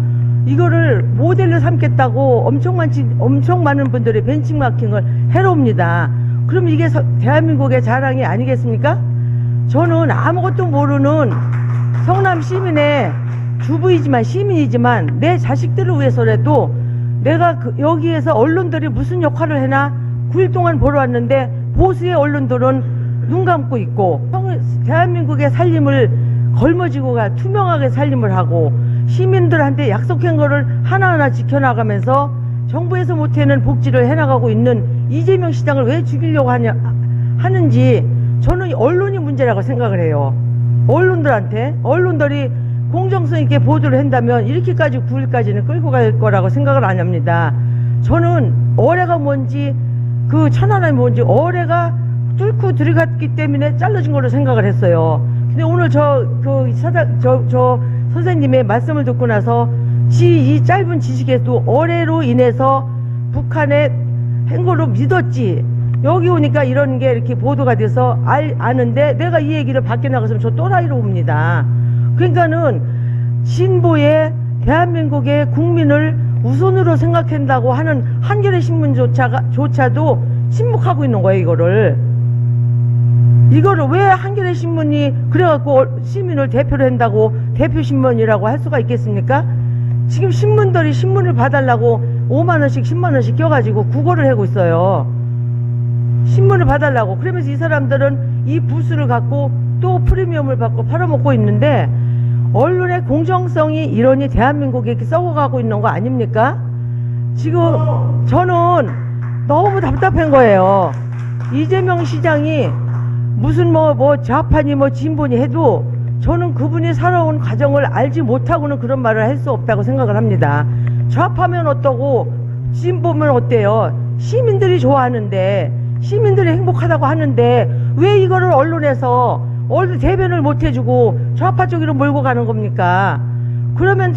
이거를 모델로 삼겠다고 엄청 많은 분들이 벤치마킹을 해놓습니다. 그럼 이게 대한민국의 자랑이 아니겠습니까? 저는 아무것도 모르는 성남 시민의 주부이지만 시민이지만 내 자식들을 위해서라도 내가 여기에서 언론들이 무슨 역할을 해나 9일 동안 보러 왔는데 보수의 언론들은 눈 감고 있고 대한민국의 살림을 걸머쥐고 투명하게 살림을 하고 시민들한테 약속한 거를 하나하나 지켜나가면서 정부에서 못하는 복지를 해나가고 있는 이재명 시장을 왜 죽이려고 하는지 저는 언론이 문제라고 생각을 해요. 언론들이 공정성 있게 보도를 한다면 이렇게까지 9일까지는 끌고 갈 거라고 생각을 안 합니다. 저는 어뢰가 뭔지 그 천안함이 뭔지 어뢰가 뚫고 들어갔기 때문에 잘라진 걸로 생각을 했어요. 근데 오늘 저 선생님의 말씀을 듣고 나서 이 짧은 지식에도 어뢰로 인해서 북한의 행보로 믿었지. 여기 오니까 이런 게 이렇게 보도가 돼서 아는데 내가 이 얘기를 밖에 나갔으면 저 또라이로 봅니다. 그러니까는 진보의 대한민국의 국민을 우선으로 생각한다고 하는 한겨레 신문조차도 침묵하고 있는 거예요. 이거를 왜 한겨레 신문이 그래갖고 시민을 대표로 한다고 대표 신문이라고 할 수가 있겠습니까? 지금 신문들이 신문을 봐달라고 5만원씩 10만원씩 껴가지고 구걸을 하고 있어요. 신문을 봐달라고. 그러면서 이 사람들은 이 부수를 갖고 또 프리미엄을 받고 팔아먹고 있는데 언론의 공정성이 이러니 대한민국이 이렇게 썩어가고 있는 거 아닙니까? 지금 저는 너무 답답한 거예요. 이재명 시장이 무슨 좌파니 진보니 해도 저는 그분이 살아온 과정을 알지 못하고는 그런 말을 할 수 없다고 생각을 합니다. 좌파면 어떠고 진보면 어때요? 시민들이 좋아하는데 시민들이 행복하다고 하는데 왜 이거를 언론에서 대변을 못 해주고 좌파 쪽으로 몰고 가는 겁니까? 그러면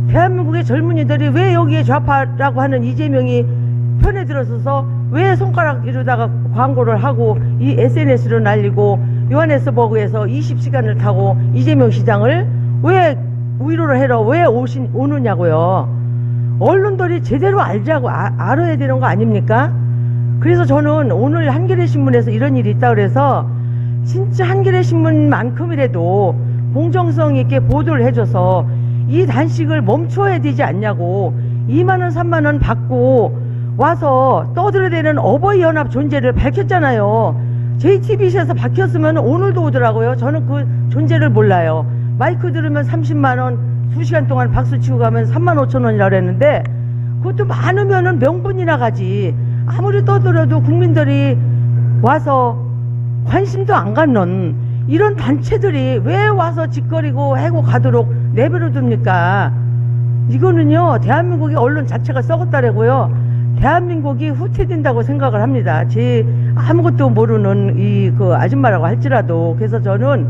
대한민국의 젊은이들이 왜 여기에 좌파라고 하는 이재명이 편에 들어서서 왜 손가락 이루다가 광고를 하고 이 SNS로 날리고 요하네스버그에서 20시간을 타고 이재명 시장을 왜 위로를 해러 왜 오느냐고요. 언론들이 제대로 알자고 알아야 되는 거 아닙니까? 그래서 저는 오늘 한겨레 신문에서 이런 일이 있다 그래서 진짜 한겨레 신문만큼이라도 공정성 있게 보도를 해줘서 이 단식을 멈춰야 되지 않냐고 2만 원, 3만 원 받고 와서 떠들어대는 어버이 연합 존재를 밝혔잖아요. JTBC에서 밝혔으면 오늘도 오더라고요. 저는 그 존재를 몰라요. 마이크 들으면 30만 원, 2시간 동안 박수 치고 가면 3만 5천 원이라고 그랬는데 그것도 많으면은 명분이나 가지. 아무리 떠들어도 국민들이 와서 관심도 안 갖는 이런 단체들이 왜 와서 짓거리고 해고 가도록 내버려 둡니까? 이거는요, 대한민국의 언론 자체가 썩었다라고요. 대한민국이 후퇴된다고 생각을 합니다. 제 아무것도 모르는 그 아줌마라고 할지라도. 그래서 저는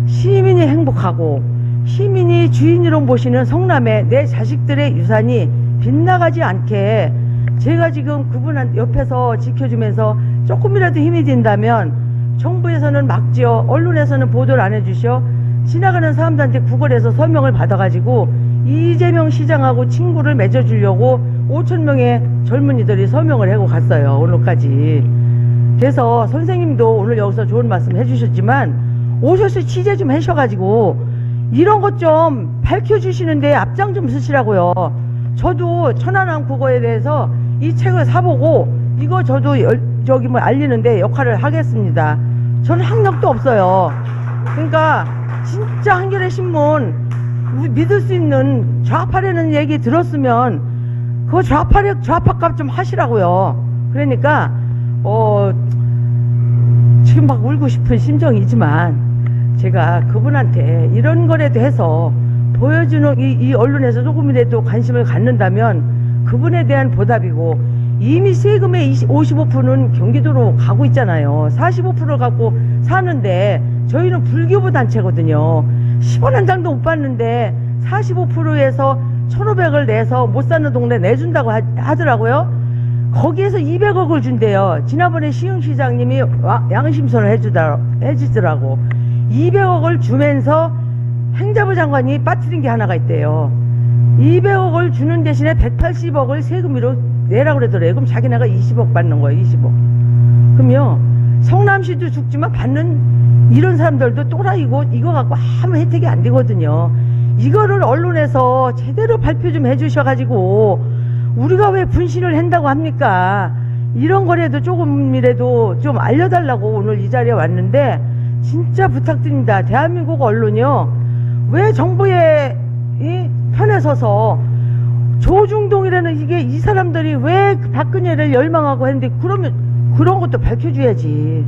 시민이 행복하고 시민이 주인으로 모시는 성남의 내 자식들의 유산이 빗나가지 않게 제가 지금 그분 옆에서 지켜주면서 조금이라도 힘이 된다면 정부에서는 막지요. 언론에서는 보도를 안 해주시오. 지나가는 사람들한테 구걸해서 서명을 받아가지고 이재명 시장하고 친구를 맺어주려고 5천 명의 젊은이들이 서명을 하고 갔어요. 오늘까지. 그래서 선생님도 오늘 여기서 좋은 말씀 해주셨지만 오셔서 취재 좀 하셔가지고 이런 것 좀 밝혀주시는데 앞장 좀 서시라고요. 저도 천안함 국어에 대해서 이 책을 사보고 이거 저도 알리는데 역할을 하겠습니다. 저는 학력도 없어요. 그러니까 진짜 한겨레 신문 믿을 수 있는 좌파라는 얘기 들었으면 그거 좌파값 좀 하시라고요. 그러니까 지금 막 울고 싶은 심정이지만 제가 그분한테 이런 거라도 해서 보여주는 이 언론에서 조금이라도 관심을 갖는다면 그분에 대한 보답이고 이미 세금의 55%는 경기도로 가고 있잖아요. 45%를 갖고 사는데 저희는 불교부 단체거든요. 10원 한 장도 못 받는데 45%에서 1,500을 내서 못 사는 동네 내준다고 하더라고요. 거기에서 200억을 준대요. 지난번에 시흥시장님이 양심선을 해주더라고. 200억을 주면서 행자부 장관이 빠뜨린 게 하나가 있대요. 200억을 주는 대신에 180억을 세금으로 내라고 그러더래요. 그럼 자기네가 20억 받는 거예요. 20억. 그럼요. 성남시도 죽지만 받는 이런 사람들도 또라이고 이거 갖고 아무 혜택이 안 되거든요. 이거를 언론에서 제대로 발표 좀 해주셔가지고 우리가 왜 분신을 한다고 합니까? 이런 거라도 조금이라도 좀 알려달라고 오늘 이 자리에 왔는데 진짜 부탁드립니다. 대한민국 언론이요. 왜 정부의 편에 서서 조중동이라는 이 사람들이 왜 박근혜를 열망하고 했는데 그러면 그런 것도 밝혀줘야지.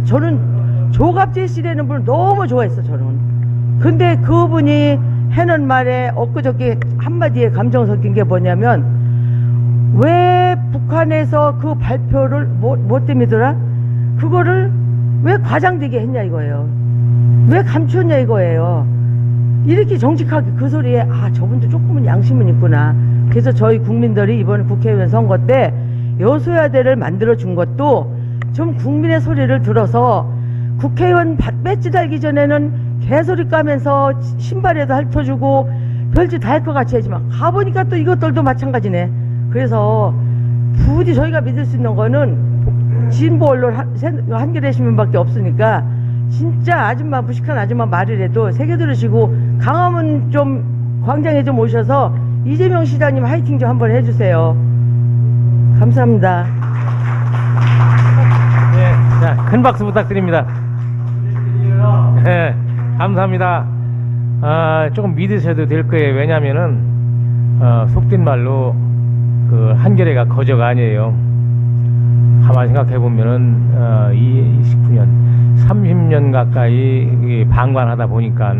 저는 조갑재 씨라는 분을 너무 좋아했어 저는. 근데 그분이 해는 말에 엊그저께 한마디에 감정 섞인 게 뭐냐면 왜 북한에서 그 발표를 뭐 때문이더라? 그거를 왜 과장되게 했냐 이거예요. 왜 감추었냐 이거예요. 이렇게 정직하게 그 소리에 저분도 조금은 양심은 있구나. 그래서 저희 국민들이 이번 국회의원 선거 때 여소야대를 만들어 준 것도 좀 국민의 소리를 들어서 국회의원 배지 달기 전에는 개소리 까면서 신발에도 핥아주고 별짓 다 할 것 같이 하지만 가보니까 또 이것들도 마찬가지네. 그래서 부디 저희가 믿을 수 있는 거는 진보 언론 한겨레 신문밖에 없으니까 진짜 아줌마 무식한 아줌마 말이라도 새겨 들으시고 강화문 좀 광장에 좀 오셔서 이재명 시장님 화이팅 좀 한번 해주세요. 감사합니다. 네, 자, 큰 박수 부탁드립니다. 네, 감사합니다. 조금 믿으셔도 될 거예요. 왜냐면은 속된 말로 그 한겨레가 거저가 아니에요. 가만히 생각해보면은 29년, 30년 가까이 방관하다 보니까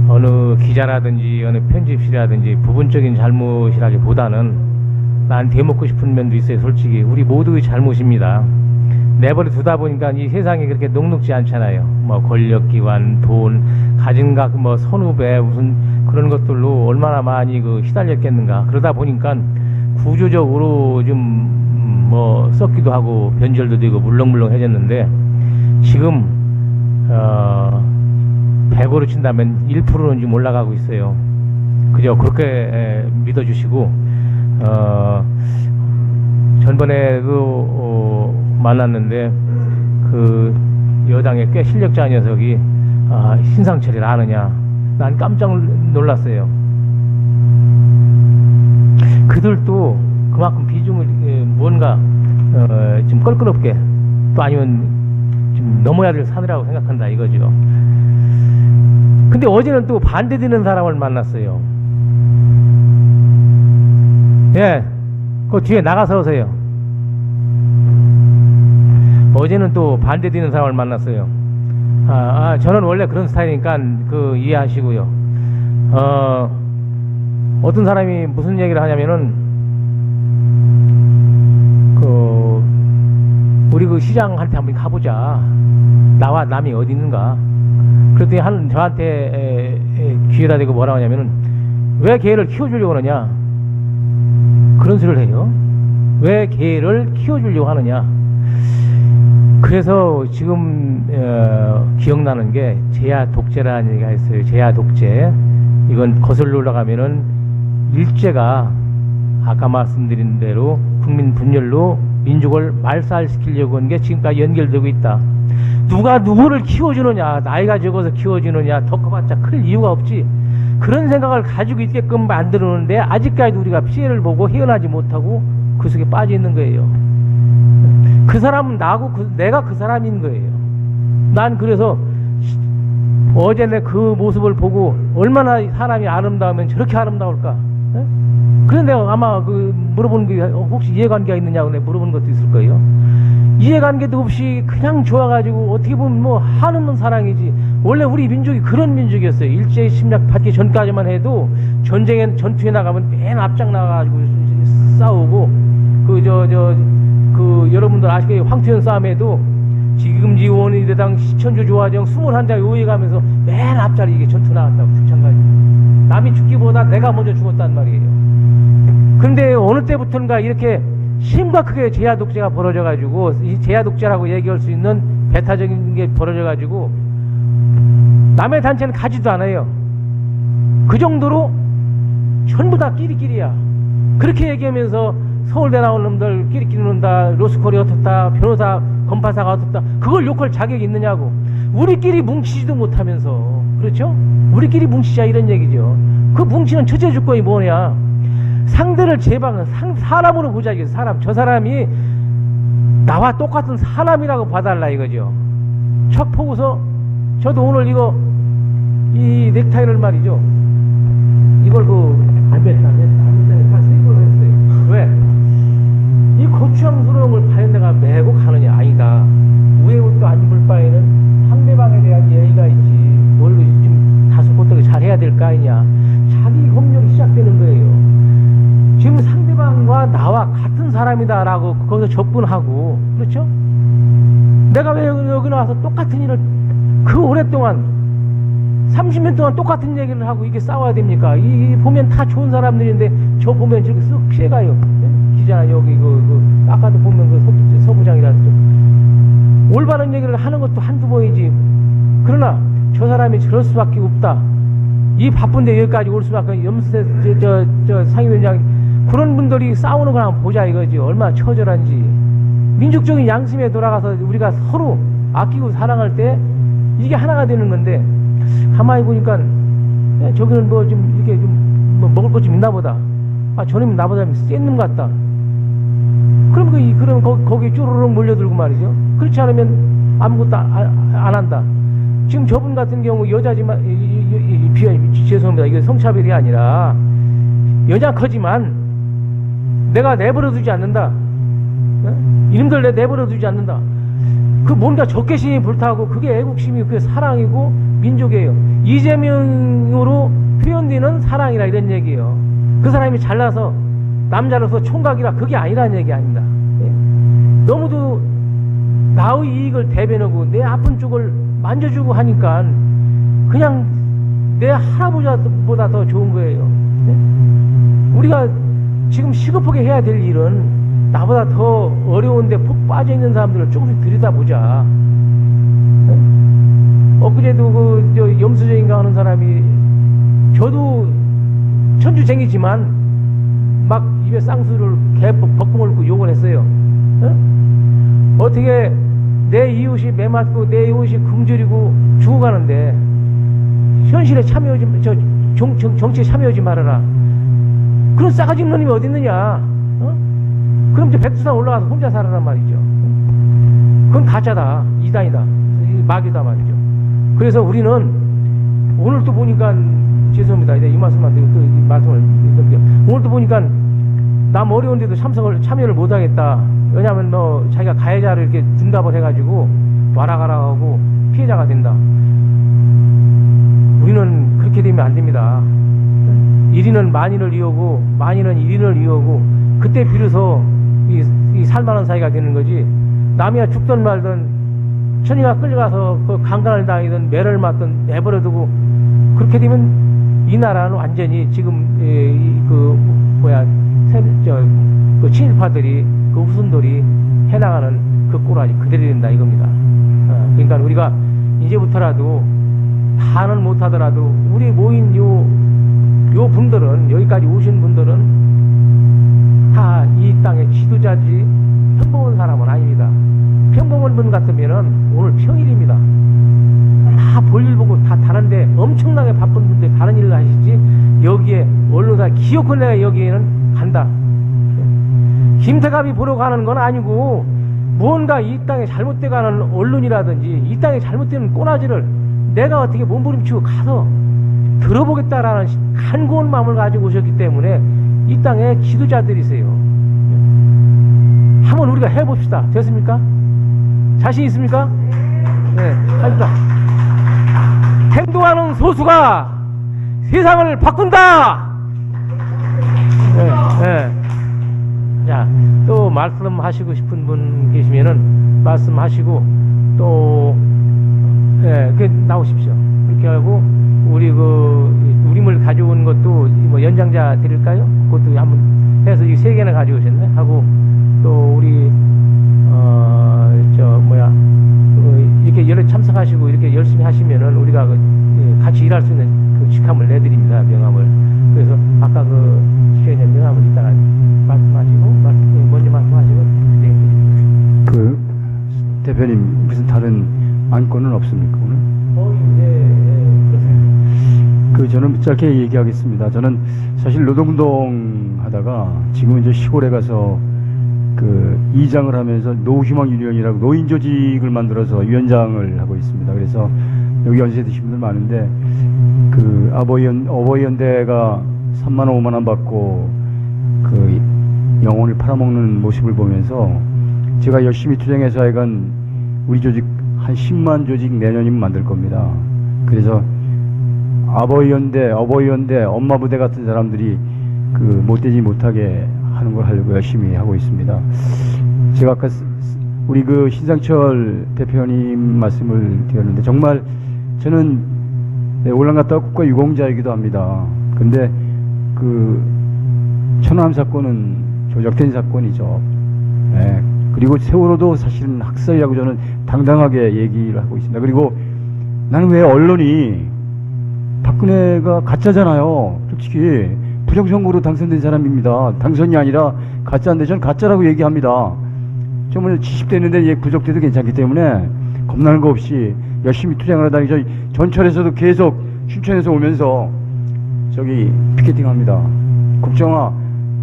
어느 기자라든지 어느 편집실이라든지 부분적인 잘못이라기보다는 난 대먹고 싶은 면도 있어요. 솔직히 우리 모두의 잘못입니다. 내버려 두다 보니까 이 세상이 그렇게 녹록지 않잖아요. 뭐 권력기관, 돈, 가진 각 뭐 선후배 무슨 그런 것들로 얼마나 많이 휘달렸겠는가. 그러다 보니까 구조적으로 좀 뭐 썩기도 하고 변절도 되고 물렁물렁해졌는데 지금 100으로 친다면 1%는 좀 올라가고 있어요. 그저 그렇게 믿어주시고 전번에도 만났는데 그 여당의 꽤 실력자 녀석이 신상철이를 아느냐. 난 깜짝 놀랐어요. 그들도 그만큼 비중을 뭔가 좀 껄끄럽게 또 아니면 좀 넘어야 될 산이라고 생각한다 이거죠. 근데 어제는 또 반대되는 사람을 만났어요. 예, 그 뒤에 나가서 오세요. 어제는 또 반대되는 사람을 만났어요. 저는 원래 그런 스타일이니까 그 이해하시고요. 어떤 사람이 무슨 얘기를 하냐면은 우리 그 시장한테 한번 가보자. 나와 남이 어디 있는가. 그랬더니 저한테 귀에다 대고 뭐라고 하냐면은 왜 개를 키워주려고 하느냐. 그런 소리를 해요. 왜 개를 키워주려고 하느냐. 그래서 지금 기억나는 게 제야 독재라는 얘기가 있어요. 제야 독재. 이건 거슬러 올라가면은 일제가 아까 말씀드린 대로 국민 분열로 민족을 말살시키려고 한 게 지금까지 연결되고 있다. 누가 누구를 키워주느냐, 나이가 적어서 키워주느냐, 더 커봤자 클 이유가 없지. 그런 생각을 가지고 있게끔 만드는데 아직까지도 우리가 피해를 보고 헤어나지 못하고 그 속에 빠져 있는 거예요. 그 사람은 나고 내가 그 사람인 거예요. 난 그래서 어제 내 그 모습을 보고 얼마나 사람이 아름다우면 저렇게 아름다울까. 예? 그런데 아마 물어보는 게 혹시 이해관계가 있느냐고 물어보는 것도 있을 거예요. 이해관계도 없이 그냥 좋아가지고 어떻게 보면 뭐 한없는 사랑이지. 원래 우리 민족이 그런 민족이었어요. 일제 침략 받기 전까지만 해도 전투에 나가면 맨 앞장 나가가지고 싸우고 여러분들 아시겠죠? 황태현 싸움에도 지금지 원이대당 시천주 조화정 21자 요해가면서 맨 앞자리 이게 전투 나갔다고 죽창가지고 남이 죽기보다 내가 먼저 죽었단 말이에요. 그런데 어느 때부터인가 이렇게 심각하게 제야 독재가 벌어져가지고 이 제야 독재라고 얘기할 수 있는 배타적인 게 벌어져가지고 남의 단체는 가지도 않아요. 그 정도로 전부 다 끼리끼리야. 그렇게 얘기하면서 서울대 나온 놈들 끼리끼리 논다, 로스쿨이 어떻다, 변호사 검파사가 어떻다, 그걸 욕할 자격이 있느냐고. 우리끼리 뭉치지도 못하면서, 그렇죠? 우리끼리 뭉치자 이런 얘기죠. 그 뭉치는 첫째 조건이 뭐냐. 상대를 사람으로 보자 이게 사람. 저 사람이 나와 똑같은 사람이라고 봐달라 이거죠. 척 보고서 저도 오늘 이 넥타이를 말이죠. 이걸 안 맸다 다 세입을 했어요. 왜? 이 고추장 수렁을 과연 내가 메고 가느냐. 아니다. 위에 옷도 안 입을 바에는 상대방에 대한 예의가 있지. 뭘 좀 다소 곧다가 잘해야 될 거 아니냐. 자기 공격이 시작되는 거예요. 지금 상대방과 나와 같은 사람이다라고 거기서 접근하고, 그렇죠? 내가 왜 여기 나와서 똑같은 일을 그 오랫동안 30년 동안 똑같은 얘기를 하고 이게 싸워야 됩니까? 이 보면 다 좋은 사람들인데 저 보면 저렇게 쓱 피해가요. 기자 여기 아까도 보면 그 서부장이라든지 올바른 얘기를 하는 것도 한두 번이지. 그러나 저 사람이 저럴 수밖에 없다. 이 바쁜데 여기까지 올 수밖에. 염세 저 상임위원장 그런 분들이 싸우는 거 한번 보자 이거지. 얼마나 처절한지. 민족적인 양심에 돌아가서 우리가 서로 아끼고 사랑할 때 이게 하나가 되는 건데 가만히 보니까 저기는 뭐 좀 이렇게 좀 먹을 것 좀 있나 보다. 저놈이 나보다 센 놈 같다. 그럼 거기 쭈르륵 몰려들고 말이죠. 그렇지 않으면 아무것도 안 한다. 지금 저분 같은 경우 여자지만 죄송합니다. 이게 성차별이 아니라 여자 커지만 내가 내버려두지 않는다. 이놈들 내버려두지 않는다. 그 뭔가 적개심이 불타고 그게 애국심이 그게 사랑이고 민족이에요. 이재명으로 표현되는 사랑이라 이런 얘기예요. 그 사람이 잘나서 남자로서 총각이라 그게 아니라는 얘기 아닙니다. 너무도 나의 이익을 대변하고 내 아픈 쪽을 만져주고 하니까 그냥 내 할아버지보다 더 좋은 거예요. 우리가 지금 시급하게 해야 될 일은 나보다 더 어려운데 푹 빠져 있는 사람들을 조금씩 들여다보자. 엊그제도 저 염수저인가 하는 사람이, 저도 천주쟁이지만 막 입에 쌍수를 개 벅금을 긋고 욕을 했어요. 어떻게 내 이웃이 매 맞고 내 이웃이 굶주리고 죽어가는데 현실에 참여하지, 정치에 참여하지 말아라. 그런 싸가지 없는 놈이 어디 있느냐? 그럼 이제 백두산 올라가서 혼자 살아란 말이죠. 그건 가짜다, 이단이다, 마귀다 말이죠. 그래서 우리는 오늘 또 보니까, 죄송합니다, 이 말씀만 드리고 또 이 말씀을 드릴게요. 오늘 또 보니까 남 어려운데도 참여를 못하겠다. 왜냐하면 뭐 자기가 가해자를 이렇게 둔갑을 해가지고 와라 가라 하고 피해자가 된다. 우리는 그렇게 되면 안 됩니다. 1인은 만인을 이어고 만인은 1인을 이어고, 그때 비로소 이 살만한 사이가 되는 거지. 남이야 죽든 말든 천이가 끌려가서 그 강간을 당하든 매를 맞든 내버려두고 그렇게 되면 이 나라는 완전히 지금 그 친일파들이, 그 후손들이 해나가는 그 꼴아지 그대로 된다 이겁니다. 그러니까 우리가 이제부터라도 다는 못하더라도 우리 모인 요 분들은, 여기까지 오신 분들은 다 이 땅의 지도자지 평범한 사람은 아닙니다. 평범한 분 같으면은 오늘 평일입니다. 다 볼일 보고 다 다른데 엄청나게 바쁜 분들 다른 일을 하시지, 여기에 언론사 기어코 내가 여기에는 간다. 김태갑이 보러 가는 건 아니고, 무언가 이 땅에 잘못돼 가는 언론이라든지 이 땅에 잘못되는 꼬라지를 내가 어떻게 몸부림치고 가서 들어보겠다라는 간고한 마음을 가지고 오셨기 때문에 이 땅에 지도자들이세요. 한번 우리가 해봅시다. 됐습니까? 자신 있습니까? 네, 합시다. 행동하는 소수가 세상을 바꾼다! 네, 네. 자, 또 말씀하시고 싶은 분 계시면은 말씀하시고, 또, 예, 나오십시오. 그렇게 하고, 우림을 가져온 것도 뭐 연장자 드릴까요? 그것도 한번 해서 이 3개나 가져오셨네? 하고, 또 우리, 이렇게 여러 참석하시고 이렇게 열심히 하시면은 우리가 같이 일할 수 있는 그 직함을 내드립니다. 명함을. 그래서 아까 그 시청자 명함을 이따가 말씀하시고, 먼저 말씀하시고, 그 대표님 무슨 다른 안건은 없습니까 오늘? 그렇습니다. 저는 짧게 얘기하겠습니다. 저는 사실 노동운동 하다가 지금은 이제 시골에 가서 그 이장을 하면서 노희망유니언이라고 노인 조직을 만들어서 위원장을 하고 있습니다. 그래서 여기 연세 드신 분들 많은데, 그 어버이연대가 3만 원, 5만 원 받고 그 영혼을 팔아먹는 모습을 보면서 제가 열심히 투쟁해서 하여간 우리 조직 한 10만 조직 내년이면 만들 겁니다. 그래서 어버이연대, 엄마 부대 같은 사람들이 그 못되지 못하게 하는 걸 하려고 열심히 하고 있습니다. 제가 아까 우리 그 신상철 대표님 말씀을 드렸는데, 정말 저는 올란 갔다가 국가유공자이기도 합니다. 근데 그 천안함 사건은 조작된 사건이죠. 네. 그리고 세월호도 사실은 학살이라고 저는 당당하게 얘기를 하고 있습니다. 그리고 나는 왜 언론이 박근혜가 가짜잖아요. 솔직히 부정선거로 당선된 사람입니다. 당선이 아니라 가짜인데 저는 가짜라고 얘기합니다. 정말 70대였는데 얘 구속돼도 괜찮기 때문에 겁나는 거 없이 열심히 투쟁을 하다니, 저희 전철에서도 계속 춘천에서 오면서 저기 피켓팅합니다. 국정아,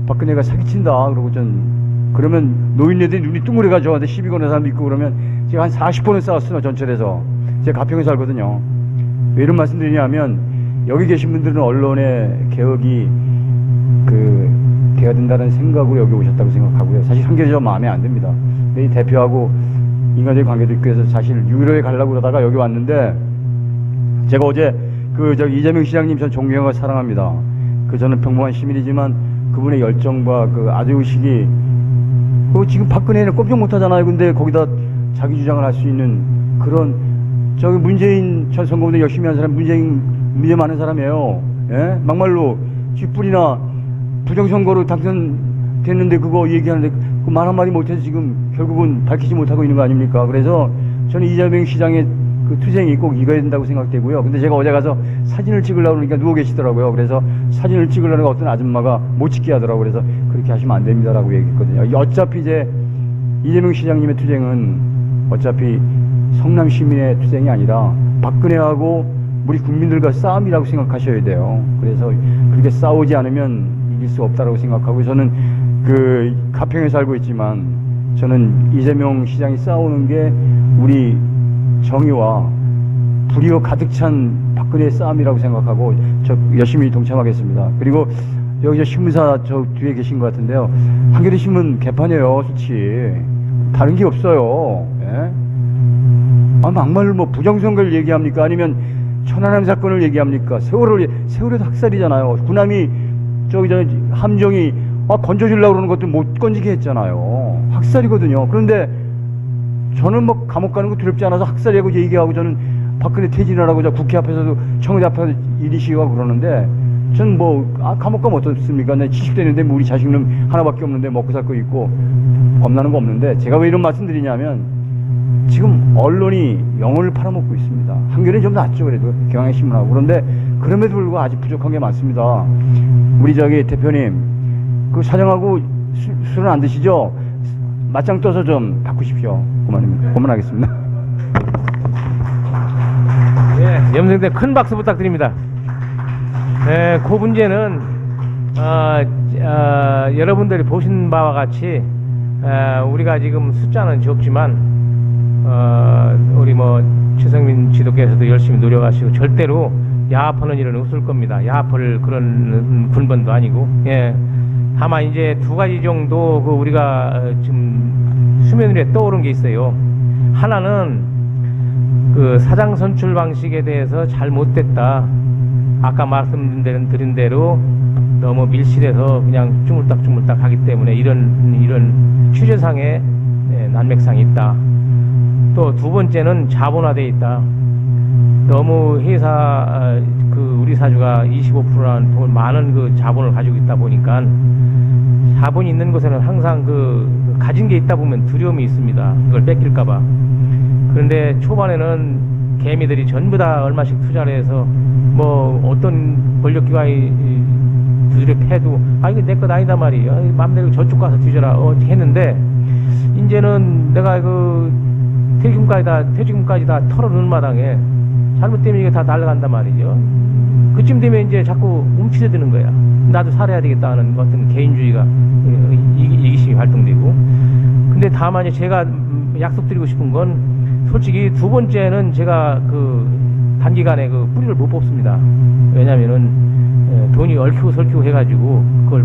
박근혜가 사기친다. 그러고 그러면 노인네들이 눈이 뚱그려가지고 저한테 시비 거는 사람도 있고, 그러면 제가 한 40번을 싸웠어요. 전철에서. 제가 가평에 살거든요. 왜 이런 말씀 드리냐면, 여기 계신 분들은 언론의 개혁이 돼야 된다는 생각으로 여기 오셨다고 생각하고요. 사실 한결이 좀 마음에 안 듭니다. 근데 이 대표하고 인간적인 관계도 있고 해서 사실 유럽에 가려고 그러다가 여기 왔는데, 제가 어제 이재명 시장님 전 존경하고 사랑합니다. 저는 평범한 시민이지만 그분의 열정과 그 아재의식이, 지금 박근혜는 꼼짝 못하잖아요. 근데 거기다 자기 주장을 할 수 있는 그런, 문재인 전 선거운동 열심히 한 사람, 문제 많은 사람이에요. 예? 막말로 쥐뿔이나 부정선거로 당선됐는데 그거 얘기하는데 그 말 한마디 못해서 지금 결국은 밝히지 못하고 있는 거 아닙니까? 그래서 저는 이재명 시장의 그 투쟁이 꼭 이거야 된다고 생각되고요. 근데 제가 어제 가서 사진을 찍으려고 그러니까 누워 계시더라고요. 그래서 사진을 찍으려니까 어떤 아줌마가 못 찍게 하더라고요. 그래서 그렇게 하시면 안 됩니다라고 얘기했거든요. 어차피 이제 이재명 시장님의 투쟁은 어차피 성남 시민의 투쟁이 아니라 박근혜하고 우리 국민들과 싸움이라고 생각하셔야 돼요. 그래서 그렇게 싸우지 않으면 이길 수 없다라고 생각하고 저는 그 가평에 살고 있지만 저는 이재명 시장이 싸우는 게 우리 정의와 불의와 가득 찬 박근혜의 싸움이라고 생각하고 저 열심히 동참하겠습니다. 그리고 여기 저 신문사 저 뒤에 계신 것 같은데요. 한겨레 신문 개판이에요, 솔직히. 다른 게 없어요. 예? 아, 막말로 뭐 부정선거를 얘기합니까? 아니면 천안함 사건을 얘기합니까? 세월호도 학살이잖아요. 군함이 저기 저 함정이 건져주려고 그러는 것도 못 건지게 했잖아요. 학살이거든요. 그런데 저는 뭐 감옥 가는 거 두렵지 않아서 학살이라고 얘기하고 저는 박근혜 퇴진하라고 저 국회 앞에서도 청와대 앞에서 이리 시위하고 그러는데 전 뭐 감옥 가면 어떻습니까? 내 70대인데 뭐 우리 자식은 하나밖에 없는데 먹고 살 거 있고 겁나는 거 없는데 제가 왜 이런 말씀 드리냐면 지금 언론이 영혼을 팔아먹고 있습니다. 한겨레는 좀 낫죠. 그래도 경향신문하고. 그런데 그럼에도 불구하고 아직 부족한 게 많습니다. 우리 저기 대표님 그 사장하고 술은 안 드시죠? 맞짱 떠서 좀 바꾸십시오. 그만하겠습니다. 예, 염승대 큰 박수 부탁드립니다. 예, 그 문제는 여러분들이 보신 바와 같이 우리가 지금 숫자는 적지만 우리 뭐 최성민 지도께서도 열심히 노력하시고 절대로 야합하는 일은 없을 겁니다. 야합할 그런 군번도 아니고. 예. 다만 이제 두 가지 정도 그 우리가 지금 수면 위에 떠오른 게 있어요. 하나는 그 사장 선출 방식에 대해서 잘못됐다. 아까 말씀드린 대로 너무 밀실해서 그냥 주물딱주물딱 하기 때문에 이런 취재상의 난맥상이 있다. 또 두 번째는 자본화되어 있다. 너무 회사 우리 사주가 25%라는 많은 그 자본을 가지고 있다 보니까 자본이 있는 곳에는 항상 가진 게 있다 보면 두려움이 있습니다. 그걸 뺏길까봐. 그런데 초반에는 개미들이 전부 다 얼마씩 투자를 해서 뭐 어떤 권력기관이 두드려 패도 이거 내 것 아니다 말이야. 맘대로 저쪽 가서 뒤져라 했는데 이제는 내가 퇴직금까지 다 털어놓은 마당에 잘못되면 이게 다 날아간단 말이죠. 그쯤 되면 이제 자꾸 움츠려드는 거야. 나도 살아야 되겠다 하는 어떤 개인주의가 이기심이 발동되고. 근데 다만 이제 제가 약속드리고 싶은 건 솔직히 두 번째는 제가 단기간에 뿌리를 못 뽑습니다. 왜냐면은 돈이 얽히고 설키고 해가지고 그걸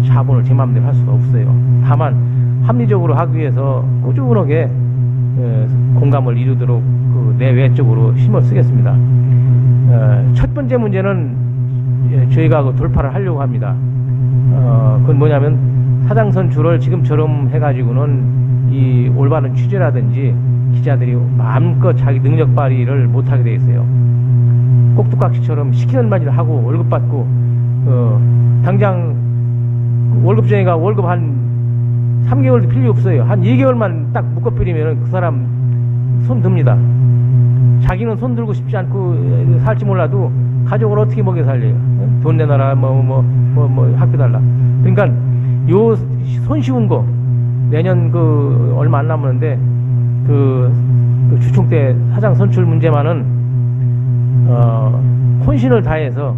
자본을 제 마음대로 할 수가 없어요. 다만 합리적으로 하기 위해서 꾸준하게 공감을 이루도록 내외적으로 힘을 쓰겠습니다. 첫 번째 문제는 저희가 돌파를 하려고 합니다. 그건 뭐냐면 사장 선출을 지금처럼 해가지고는 이 올바른 취재라든지 기자들이 마음껏 자기 능력 발휘를 못하게 돼 있어요. 꼭두각시처럼 시키는 말을 하고 월급 받고 당장 월급 전에가 월급 한 3개월도 필요 없어요. 한 2개월만 딱 묶어버리면 그 사람 손 듭니다. 자기는 손 들고 싶지 않고 살지 몰라도 가족을 어떻게 먹여 살려요? 돈 내놔라, 학비 달라. 그러니까 요 손쉬운 거 내년 얼마 안 남았는데 주총 때 사장 선출 문제만은 혼신을 다해서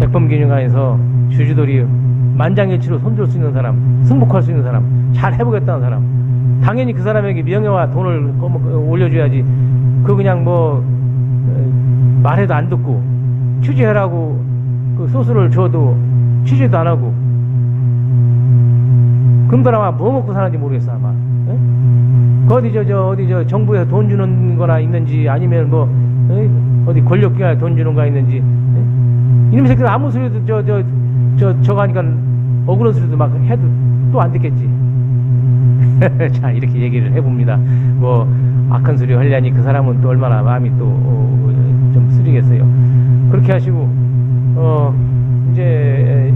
백범균형에서 주주들이 만장일치로 손들 수 있는 사람, 승복할 수 있는 사람, 잘 해보겠다는 사람, 당연히 그 사람에게 명예와 돈을 올려줘야지. 그냥 말해도 안 듣고 취재하라고 소스를 줘도 취재도 안 하고 그럼 아마 뭐 먹고 사는지 모르겠어 아마. 어디 저 정부에서 돈 주는 거나 있는지 아니면 어디 권력기관에 돈 주는 거나 있는지. 이놈의 새끼들 아무 소리도 저거 하니까 억울한 소리도 막 해도 또 안 듣겠지. 자, 이렇게 얘기를 해봅니다. 악한 소리 하려니 그 사람은 또 얼마나 마음이 또 좀 쓰리겠어요. 그렇게 하시고 이제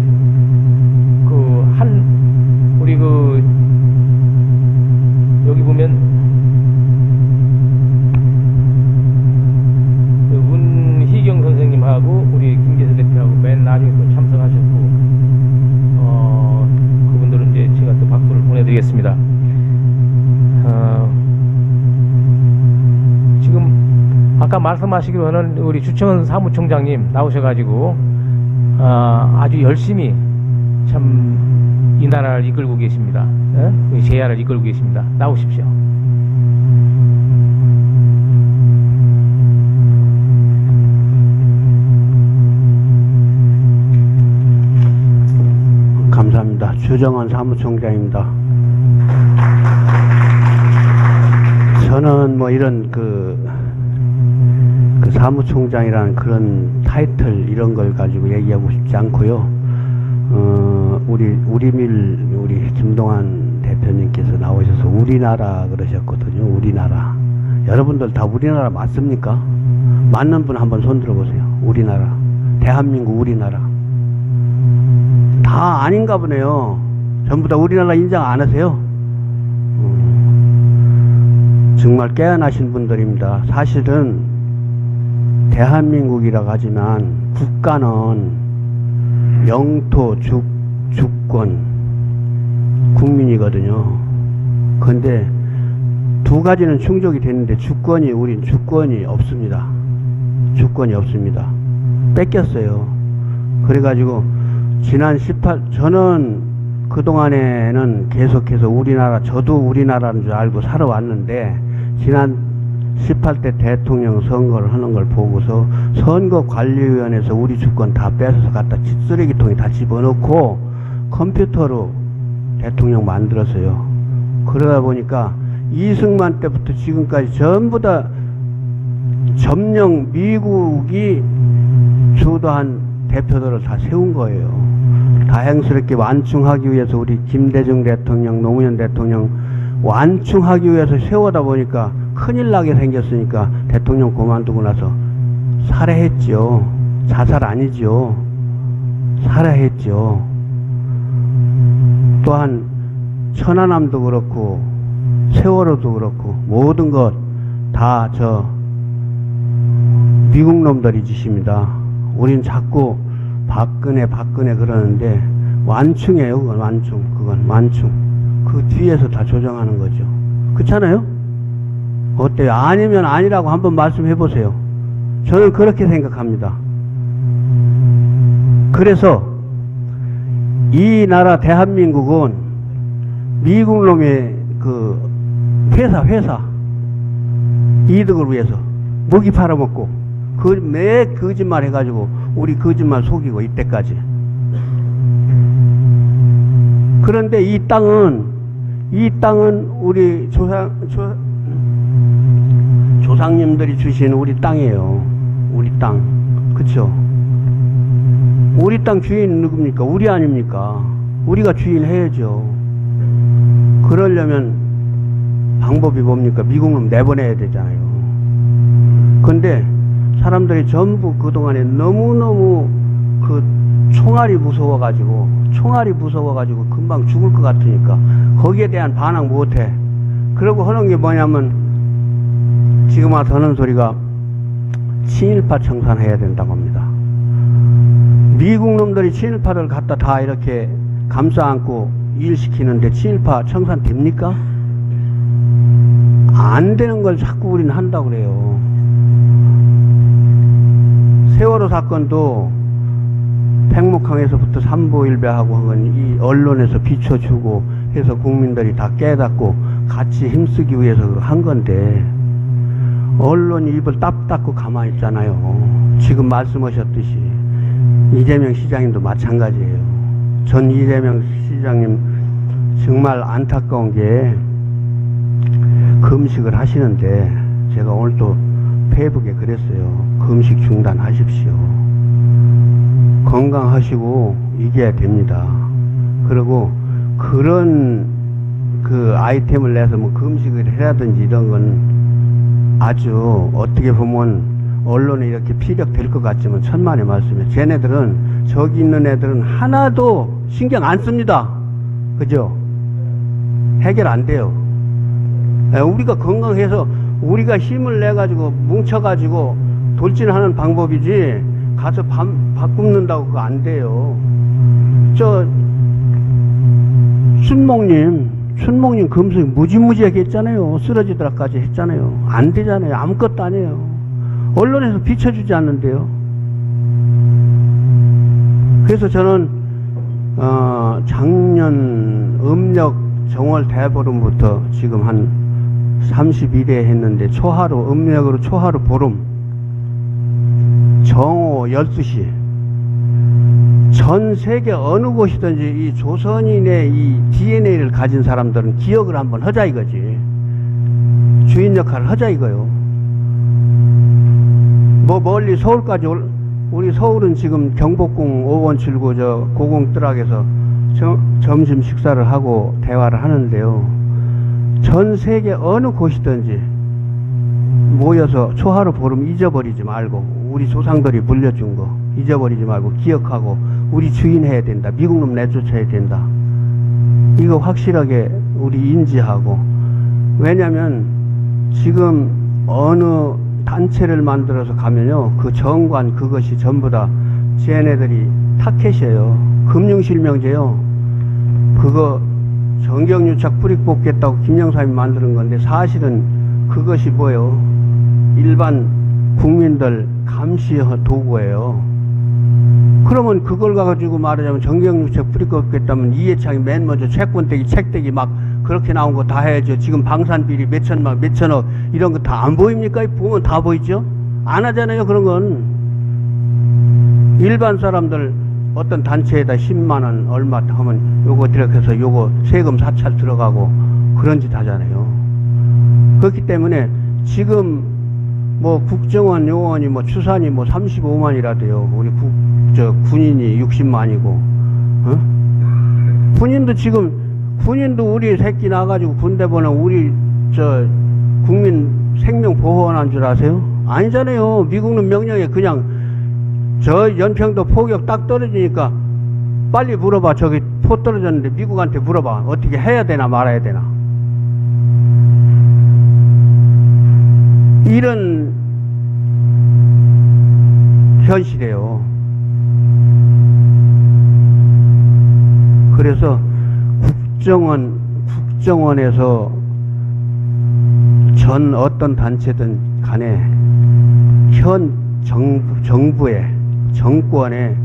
아까 말씀하시기로는 우리 주청은 사무총장님 나오셔가지고 아주 열심히 참 이 나라를 이끌고 계십니다. 이 제야를 이끌고 계십니다. 나오십시오. 감사합니다. 주정원 사무총장입니다. 저는 뭐 이런 그 사무총장이라는 그런 타이틀 이런 걸 가지고 얘기하고 싶지 않고요. 우리 김동완 대표님께서 나오셔서 우리나라 그러셨거든요. 우리나라. 여러분들 다 우리나라 맞습니까? 맞는 분 한번 손 들어보세요. 우리나라. 대한민국 우리나라. 다 아닌가 보네요. 전부 다 우리나라 인정 안 하세요? 정말 깨어나신 분들입니다. 사실은 대한민국이라고 하지만 국가는 영토, 주권, 국민이거든요. 그런데 두 가지는 충족이 되는데 우린 주권이 없습니다. 주권이 없습니다. 뺏겼어요. 그래가지고 저는 그동안에는 계속해서 저도 우리나라인 줄 알고 살아왔는데, 지난 18대 대통령 선거를 하는 걸 보고서 선거관리위원회에서 우리 주권 다 뺏어서 갖다 쓰레기통에 다 집어넣고 컴퓨터로 대통령 만들었어요. 그러다 보니까 이승만 때부터 지금까지 전부 다 점령 미국이 주도한 대표들을 다 세운 거예요. 다행스럽게 완충하기 위해서 우리 김대중 대통령, 노무현 대통령 완충하기 위해서 세우다 보니까 큰일 나게 생겼으니까 대통령 그만두고 나서 살해했죠. 자살 아니죠. 살해했죠. 또한 천안함도 그렇고 세월호도 그렇고 모든 것 다 미국 놈들이 짓입니다. 우린 자꾸 박근혜 그러는데 완충이에요. 그건 완충. 그 뒤에서 다 조정하는 거죠. 그렇잖아요? 어때요? 아니면 아니라고 한번 말씀해 보세요. 저는 그렇게 생각합니다. 그래서 이 나라 대한민국은 미국 놈의 그 회사 이득을 위해서 무기 팔아먹고 매 거짓말 해가지고 우리 거짓말 속이고 이때까지. 그런데 이 땅은 우리 조상님들이 주신 우리 땅이에요. 우리 땅. 그쵸? 우리 땅 주인 누굽니까? 우리 아닙니까? 우리가 주인 해야죠. 그러려면 방법이 뭡니까? 미국은 내보내야 되잖아요. 근데 사람들이 전부 그동안에 너무너무 그 총알이 무서워가지고 금방 죽을 것 같으니까 거기에 대한 반항 못해. 그러고 하는 게 뭐냐면 지금 와서 하는 소리가 친일파 청산해야 된다고 합니다. 미국 놈들이 친일파를 갖다 다 이렇게 감싸 안고 일시키는데 친일파 청산 됩니까? 안 되는 걸 자꾸 우리는 한다고 그래요. 세월호 사건도 팽목항에서부터 삼보일배하고 이 언론에서 비춰주고 해서 국민들이 다 깨닫고 같이 힘쓰기 위해서 한 건데 언론이 입을 딱 닫고 가만히 있잖아요. 지금 말씀하셨듯이 이재명 시장님도 마찬가지예요. 전 이재명 시장님 정말 안타까운 게 금식을 하시는데 제가 오늘 또 페이북에 그랬어요. 금식 중단하십시오. 건강하시고 이겨야 됩니다. 그리고 그런 그 아이템을 내서 뭐 금식을 해라든지 이런 건 아주 어떻게 보면 언론에 이렇게 피력될 것 같지만 천만의 말씀이에요. 쟤네들은 저기 있는 애들은 하나도 신경 안 씁니다. 그죠? 해결 안 돼요. 우리가 건강해서 우리가 힘을 내가지고 뭉쳐가지고 돌진하는 방법이지 가서 밥 굽는다고 그거 안 돼요. 춘목님 금식 무지무지하게 했잖아요. 쓰러지더라까지 했잖아요. 안 되잖아요. 아무것도 아니에요. 언론에서 비춰주지 않는데요. 그래서 저는 작년 음력 정월 대보름부터 지금 한 31회 했는데 초하루 음력으로 초하루 보름 정오 12시 전 세계 어느 곳이든지 이 조선인의 이 DNA를 가진 사람들은 기억을 한번 하자 이거지. 주인 역할을 하자 이거요. 뭐 멀리 서울까지 우리 서울은 지금 경복궁 5번 출구 저 고궁뜰락에서 점심 식사를 하고 대화를 하는데요. 전 세계 어느 곳이든지 모여서 초하루 보름 잊어버리지 말고 우리 조상들이 물려준 거 잊어버리지 말고 기억하고 우리 주인해야 된다. 미국 놈 내쫓아야 된다. 이거 확실하게 우리 인지하고 왜냐면 지금 어느 단체를 만들어서 가면요 그 정관 그것이 전부 다 쟤네들이 타켓이에요. 금융실명제요. 그거 정경유착 뿌리 뽑겠다고 김영삼이 만드는 건데 사실은 그것이 뭐예요? 일반 국민들 감시 도구예요. 그러면 그걸 가지고 말하자면 정경유착 뿌리 뽑겠다면 이해창이 맨 먼저 채권대기 책대기 막 그렇게 나온 거 다 해야죠. 지금 방산비리 몇천만 몇천억 이런 거 다 안 보입니까? 보면 다 보이죠? 안 하잖아요 그런 건. 일반 사람들 어떤 단체에다 10만원 얼마 하면 요거 이렇게 해서 요거 세금 사찰 들어가고 그런 짓 하잖아요. 그렇기 때문에 지금 뭐 국정원 요원이 뭐 추산이 뭐 35만이라도요. 우리 군인이 60만이고 군인도 우리 새끼 나가지고 군대 보내 우리 국민 생명 보호하는 줄 아세요? 아니잖아요. 미국은 명령에 그냥 저 연평도 포격 딱 떨어지니까 빨리 물어봐. 저기 포 떨어졌는데 미국한테 물어봐. 어떻게 해야 되나 말아야 되나. 이런 현실이에요. 그래서 국정원에서 전 어떤 단체든 간에 현 정부에 정권에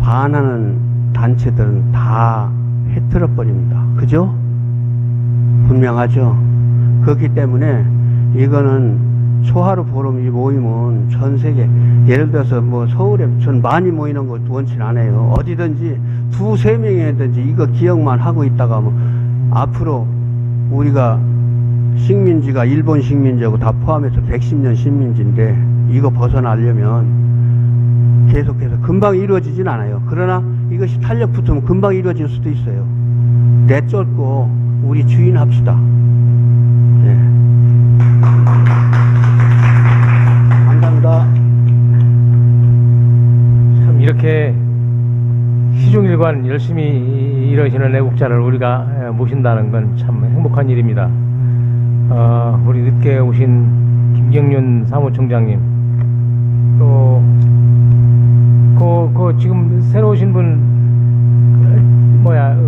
반하는 단체들은 다 해트려 버립니다. 그죠? 분명하죠? 그렇기 때문에 이거는 초하루 보름 이 모임은 전 세계 예를 들어서 뭐 서울에 전 많이 모이는 거 원치 않아요. 어디든지 두세 명이든지 이거 기억만 하고 있다가 뭐 앞으로 우리가 식민지가 일본 식민지하고 다 포함해서 110년 식민지인데 이거 벗어나려면 계속해서 금방 이루어지진 않아요. 그러나 이것이 탄력 붙으면 금방 이루어질 수도 있어요. 내쫓고 우리 주인 합시다. 네. 감사합니다. 참 이렇게 시종일관 열심히 일하시는 애국자를 우리가 모신다는 건 참 행복한 일입니다. 우리 늦게 오신 김경륜 사무총장님 또 지금 새로 오신 분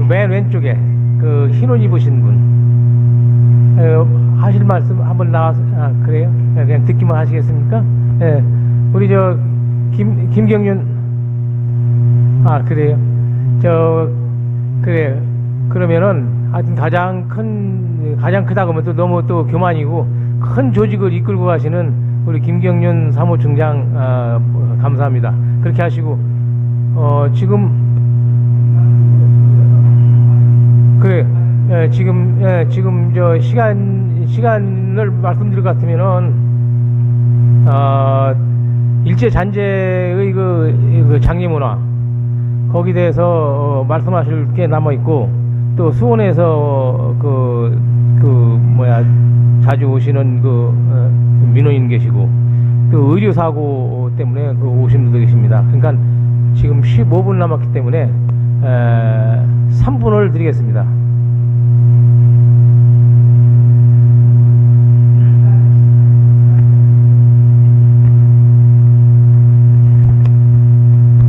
맨 왼쪽에 그 흰옷 입으신 분 하실 말씀 한번 나와서 그래요? 그냥 듣기만 하시겠습니까? 예. 우리 김경륜 그래요? 그래요. 그러면은 하여튼 가장 크다고 하면 또 너무 또 교만이고 큰 조직을 이끌고 가시는 우리 김경륜 사무총장 감사합니다. 그렇게 하시고 지금 그래 지금 저 시간을 말씀드릴 것 같으면은 일제 잔재의 그 장례문화 거기에 대해서 말씀하실 게 남아 있고 또 수원에서 자주 오시는 민원인 계시고 또 의료 사고 때문에 오신 분도 계십니다. 그러니까 지금 15분 남았기 때문에 3분을 드리겠습니다.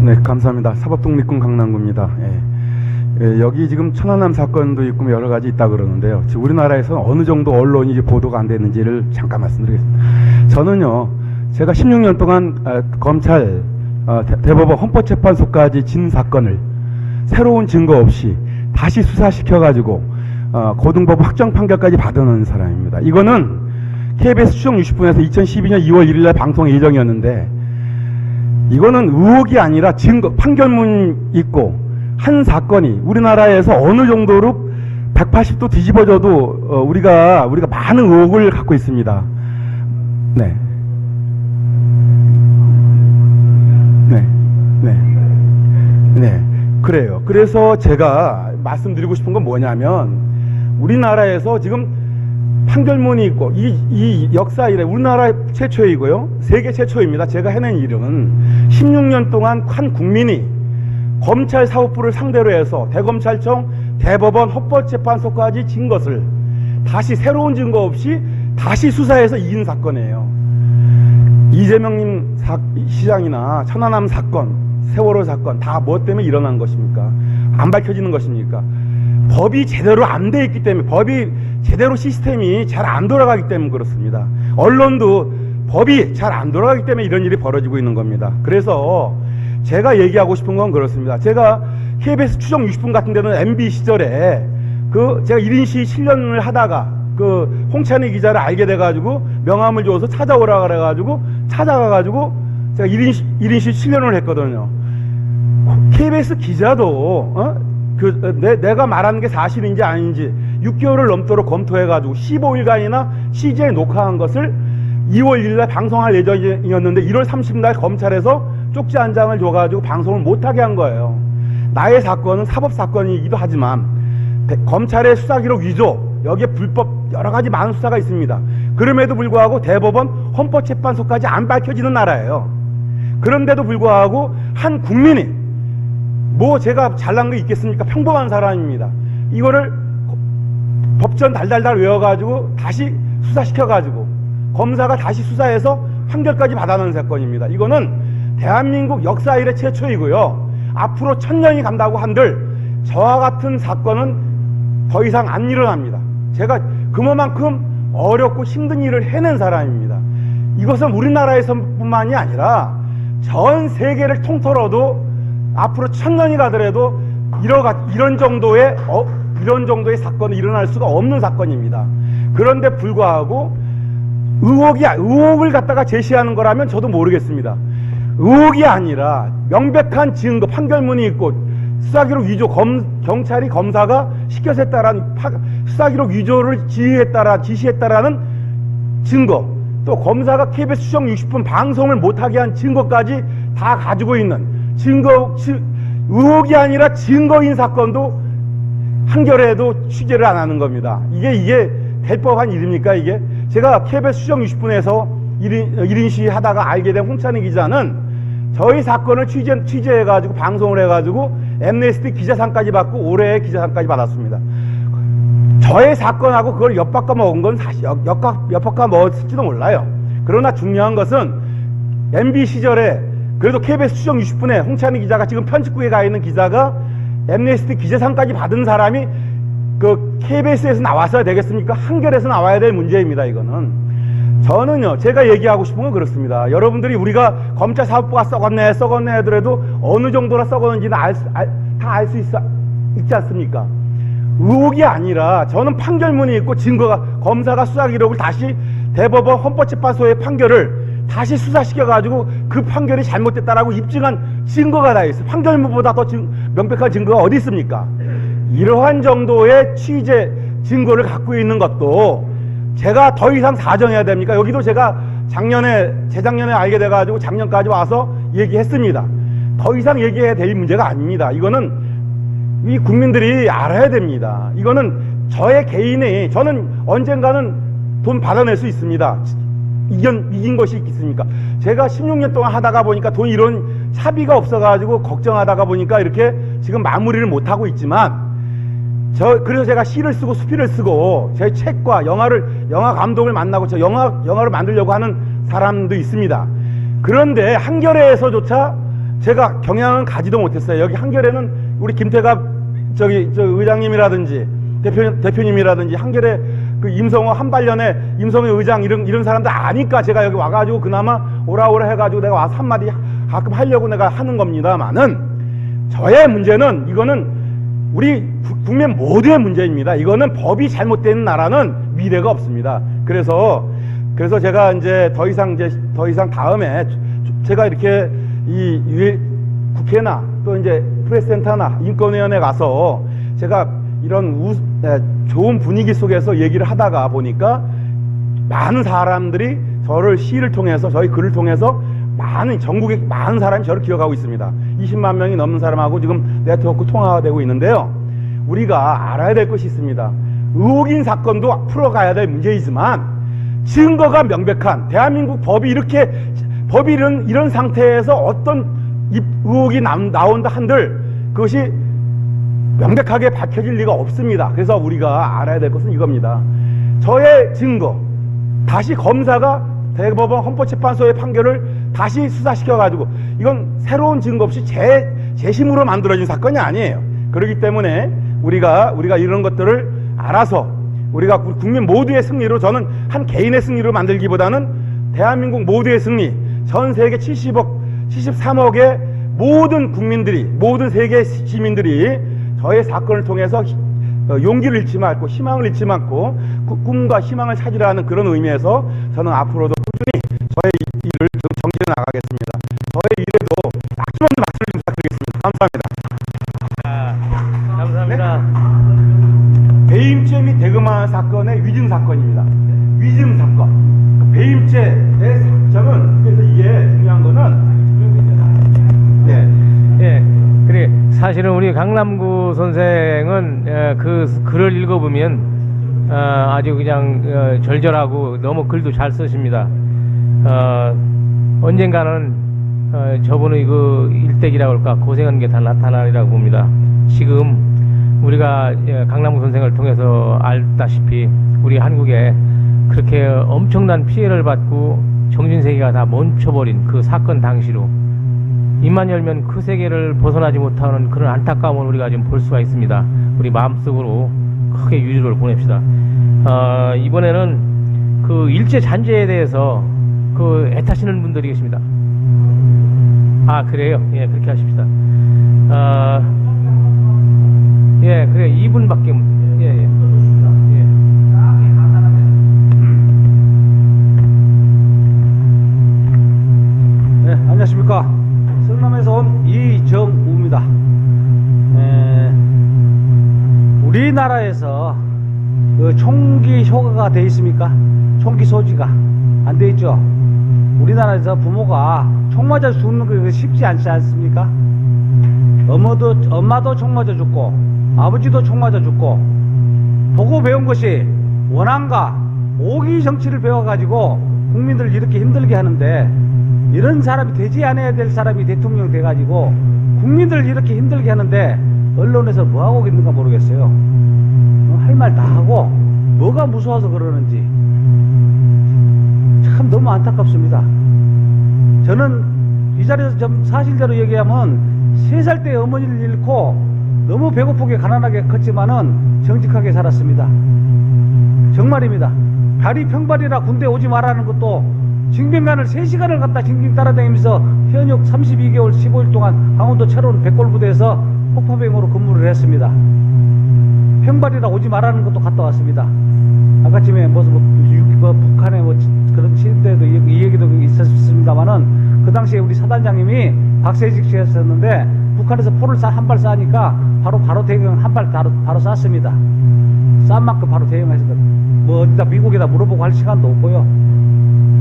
네, 감사합니다. 사법독립군 강남구입니다. 여기 지금 천안함 사건도 있고 여러 가지 있다 그러는데요. 지금 우리나라에서 어느 정도 언론이 보도가 안 됐는지를 잠깐 말씀드리겠습니다. 저는요, 제가 16년 동안 검찰, 대법원 헌법재판소까지 진 사건을 새로운 증거 없이 다시 수사시켜가지고 고등법원 확정 판결까지 받아놓은 사람입니다. 이거는 KBS 추정 60분에서 2012년 2월 1일 날 방송 예정이었는데 이거는 의혹이 아니라 증거, 판결문 있고 한 사건이 우리나라에서 어느 정도로 180도 뒤집어져도 우리가 많은 의혹을 갖고 있습니다. 네. 네. 그래요. 그래서 제가 말씀드리고 싶은 건 뭐냐면 우리나라에서 지금 판결문이 있고 이 역사 이래 우리나라 최초이고요. 세계 최초입니다. 제가 해낸 일은 16년 동안 한 국민이 검찰 사법부를 상대로 해서 대검찰청, 대법원, 헌법재판소까지 진 것을 다시 새로운 증거 없이 다시 수사해서 이긴 사건이에요. 이재명님 시장이나 천안함 사건, 세월호 사건 다 뭐 때문에 일어난 것입니까? 안 밝혀지는 것입니까? 법이 제대로 안 돼 있기 때문에, 법이 제대로 시스템이 잘 안 돌아가기 때문에 그렇습니다. 언론도 법이 잘 안 돌아가기 때문에 이런 일이 벌어지고 있는 겁니다. 그래서 제가 얘기하고 싶은 건 그렇습니다. 제가 KBS 추정 60분 같은 데는 MB 시절에 제가 1인시 7년을 하다가 홍찬희 기자를 알게 돼가지고 명함을 줘서 찾아오라 그래가지고 찾아가가지고 제가 1인시 7년을 했거든요. KBS 기자도 내가 말하는 게 사실인지 아닌지 6개월을 넘도록 검토해가지고 15일간이나 CJ에 녹화한 것을 2월 1일날 방송할 예정이었는데 1월 30일 검찰에서 쪽지 한 장을 줘가지고 방송을 못하게 한 거예요. 나의 사건은 사법사건이기도 하지만 검찰의 수사기록 위조, 여기에 불법 여러 가지 많은 수사가 있습니다. 그럼에도 불구하고 대법원, 헌법재판소까지 안 밝혀지는 나라예요. 그런데도 불구하고 한 국민이 뭐 제가 잘난 게 있겠습니까? 평범한 사람입니다. 이거를 법전 달달달 외워가지고 다시 수사시켜가지고 검사가 다시 수사해서 판결까지 받아놓은 사건입니다. 이거는 대한민국 역사 이래 최초이고요. 앞으로 1000년이 간다고 한들 저와 같은 사건은 더 이상 안 일어납니다. 제가 그만큼 어렵고 힘든 일을 해낸 사람입니다. 이것은 우리나라에서뿐만이 아니라 전 세계를 통틀어도 앞으로 1000년이 가더라도 이런 정도의 사건이 일어날 수가 없는 사건입니다. 그런데 불구하고 의혹을 갖다가 제시하는 거라면 저도 모르겠습니다. 의혹이 아니라 명백한 증거, 판결문이 있고 수사기록 위조, 경찰이 검사가 시켜서 했다라는 수사기록 위조를 지시했다라는 증거, 또 검사가 KBS 추정 60분 방송을 못하게 한 증거까지 다 가지고 있는 의혹이 아니라 증거인 사건도 한겨레도 취재를 안 하는 겁니다. 이게 될 법한 일입니까, 이게? 제가 KBS 추정 60분에서 1인시 하다가 알게 된 홍찬희 기자는 저희 사건을 취재해가지고 방송을 해가지고 엠네스티 기자상까지 받고 올해의 기자상까지 받았습니다. 저의 사건하고 그걸 엿바꿔 먹은 건 사실 엿바꿔 먹었을지도 몰라요. 그러나 중요한 것은 MB 시절에 그래도 KBS 추정 60분에 홍찬희 기자가 지금 편집국에 가 있는 기자가 엠네스티 기자상까지 받은 사람이 KBS에서 나왔어야 되겠습니까? 한겨레에서 나와야 될 문제입니다. 이거는. 저는요, 제가 얘기하고 싶은 건 그렇습니다. 여러분들이 우리가 검찰 사법부가 썩었네 하더라도 어느 정도나 썩었는지는 다 알 수 있지 않습니까? 의혹이 아니라 저는 판결문이 있고 증거가, 검사가 수사 기록을 다시 대법원 헌법재판소의 판결을 다시 수사시켜가지고 그 판결이 잘못됐다라고 입증한 증거가 다 있어요. 판결문보다 더 명백한 증거가 어디 있습니까? 이러한 정도의 취재 증거를 갖고 있는 것도 제가 더 이상 사정해야 됩니까? 여기도 제가 재작년에 알게 돼가지고 작년까지 와서 얘기했습니다. 더 이상 얘기해야 될 문제가 아닙니다. 이거는 이 국민들이 알아야 됩니다. 이거는 저는 언젠가는 돈 받아낼 수 있습니다. 이긴 것이 있겠습니까? 제가 16년 동안 하다가 보니까 돈 이런 차비가 없어가지고 걱정하다가 보니까 이렇게 지금 마무리를 못하고 있지만 그래서 제가 시를 쓰고 수필을 쓰고 제 책과 영화 감독을 만나고 영화를 만들려고 하는 사람도 있습니다. 그런데 한겨레에서조차 제가 경향은 가지도 못했어요. 여기 한겨레는 우리 김태갑 의장님이라든지 대표님이라든지 한겨레 그 임성호 한발년에 임성호 의장 이런 사람들 아니까 제가 여기 와가지고 그나마 오라 해가지고 내가 와서 한마디 가끔 하려고 내가 하는 겁니다만은 저의 문제는 이거는 우리 국민 모두의 문제입니다. 이거는 법이 잘못된 나라는 미래가 없습니다. 그래서 제가 이제 더 이상 다음에 제가 이렇게 국회나 또 이제 프레스센터나 인권위원회 가서 제가 이런 좋은 분위기 속에서 얘기를 하다가 보니까 많은 사람들이 시를 통해서 저희 글을 통해서 전국의 많은 사람이 저를 기억하고 있습니다. 20만 명이 넘는 사람하고 지금 네트워크 통화가 되고 있는데요. 우리가 알아야 될 것이 있습니다. 의혹인 사건도 풀어가야 될 문제이지만 증거가 명백한 대한민국 법이 이런 상태에서 어떤 의혹이 나온다 한들 그것이 명백하게 밝혀질 리가 없습니다. 그래서 우리가 알아야 될 것은 이겁니다. 저의 증거 다시 검사가 대법원 헌법재판소의 판결을 다시 수사시켜가지고 이건 새로운 증거 없이 재심으로 만들어진 사건이 아니에요. 그렇기 때문에 우리가 이런 것들을 알아서 우리가 국민 모두의 승리로 저는 한 개인의 승리로 만들기보다는 대한민국 모두의 승리, 전 세계 73억의 모든 국민들이, 모든 세계 시민들이 저의 사건을 통해서 용기를 잃지 말고 희망을 잃지 않고 꿈과 희망을 찾으라는 그런 의미에서 저는 앞으로도 꾸준히 저의 일을 정진해 나가겠습니다. 저의 일에도 아낌없는 박수를 부탁드리겠습니다. 감사합니다. 감사합니다. 배임죄 및 대금화 사건의 위증 사건입니다. 위증 사건. 배임죄의 사점은 그래서 이게 중요한 거는 그래 사실은 우리 강남구 선생은 그 글을 읽어보면 아주 그냥 절절하고 너무 글도 잘 쓰십니다. 언젠가는 저분의 그 일대기라고 할까 고생한 게 다 나타나리라고 봅니다. 지금 우리가 강남구 선생을 통해서 알다시피 우리 한국에 그렇게 엄청난 피해를 받고 정신세계가 다 멈춰버린 그 사건 당시로 입만 열면 그 세계를 벗어나지 못하는 그런 안타까움을 우리가 지금 볼 수가 있습니다. 우리 마음속으로 크게 유주를 보냅시다. 이번에는 그 일제 잔재에 대해서 그 애타시는 분들이 계십니다. 아 그래요? 예, 그렇게 하십시다. 예, 그래 2분밖에 예. 네, 안녕하십니까. 성남에서 온 이정우입니다. 우리나라에서 그 총기 효과가 돼 있습니까? 총기 소지가 안 돼 있죠. 우리나라에서 부모가 총 맞아 죽는 거 쉽지 않지 않습니까? 엄마도 총 맞아 죽고 아버지도 총 맞아 죽고 보고 배운 것이 원한과 오기 정치를 배워가지고 국민들 이렇게 힘들게 하는데 이런 사람이 되지 않아야 될 사람이 대통령 돼가지고 국민들 이렇게 힘들게 하는데 언론에서 뭐하고 있는가 모르겠어요. 할 말 다 하고 뭐가 무서워서 그러는지 참 너무 안타깝습니다. 저는 이 자리에서 좀 사실대로 얘기하면 3살 때 어머니를 잃고 너무 배고프게 가난하게 컸지만은 정직하게 살았습니다. 정말입니다. 다리 평발이라 군대 오지 말라는 것도 징병관을 3시간을 갖다 징징 따라다니면서 현역 32개월 15일 동안 강원도 철원 백골부대에서 폭파병으로 근무를 했습니다. 평발이라 오지 말라는 것도 갔다 왔습니다. 아까쯤에 북한에 그런 시대도 이 얘기도 있었습니다만은 그 당시에 우리 사단장님이 박세직 씨였었는데 북한에서 포를 한 발 쏴니까 바로 대응 한 발 바로 쐈습니다. 싼 만큼 바로 대응해서 어디다 미국에다 물어보고 할 시간도 없고요.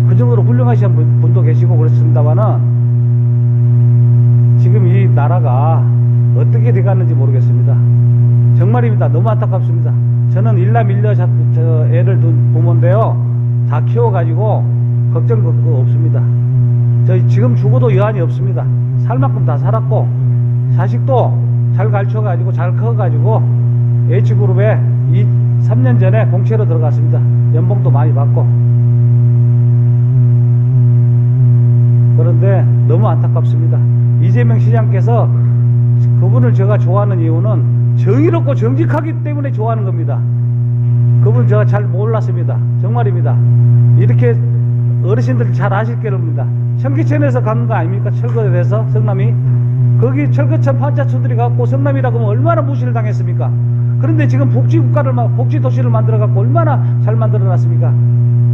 그 정도로 훌륭하신 분도 계시고 그렇습니다만은 지금 이 나라가 어떻게 돼가는지 모르겠습니다. 정말입니다. 너무 안타깝습니다. 저는 일남 일녀 애를 둔 부모인데요. 다 키워가지고 걱정 거 없습니다. 저 지금 죽어도 여한이 없습니다. 살 만큼 다 살았고 자식도 잘 가르쳐가지고 잘 커가지고 H그룹에 3년 전에 공채로 들어갔습니다. 연봉도 많이 받고. 그런데 너무 안타깝습니다. 이재명 시장께서 그분을 제가 좋아하는 이유는 정의롭고 정직하기 때문에 좋아하는 겁니다. 그분 그분 제가 잘 몰랐습니다. 정말입니다. 이렇게 어르신들 잘 아실 겁니다. 청계천에서 가는 거 아닙니까? 철거에 대해서 성남이 거기 철거천 판자촌들이 갖고 성남이라고 하면 얼마나 무시를 당했습니까? 그런데 지금 복지국가를 복지 도시를 만들어 갖고 얼마나 잘 만들어 놨습니까?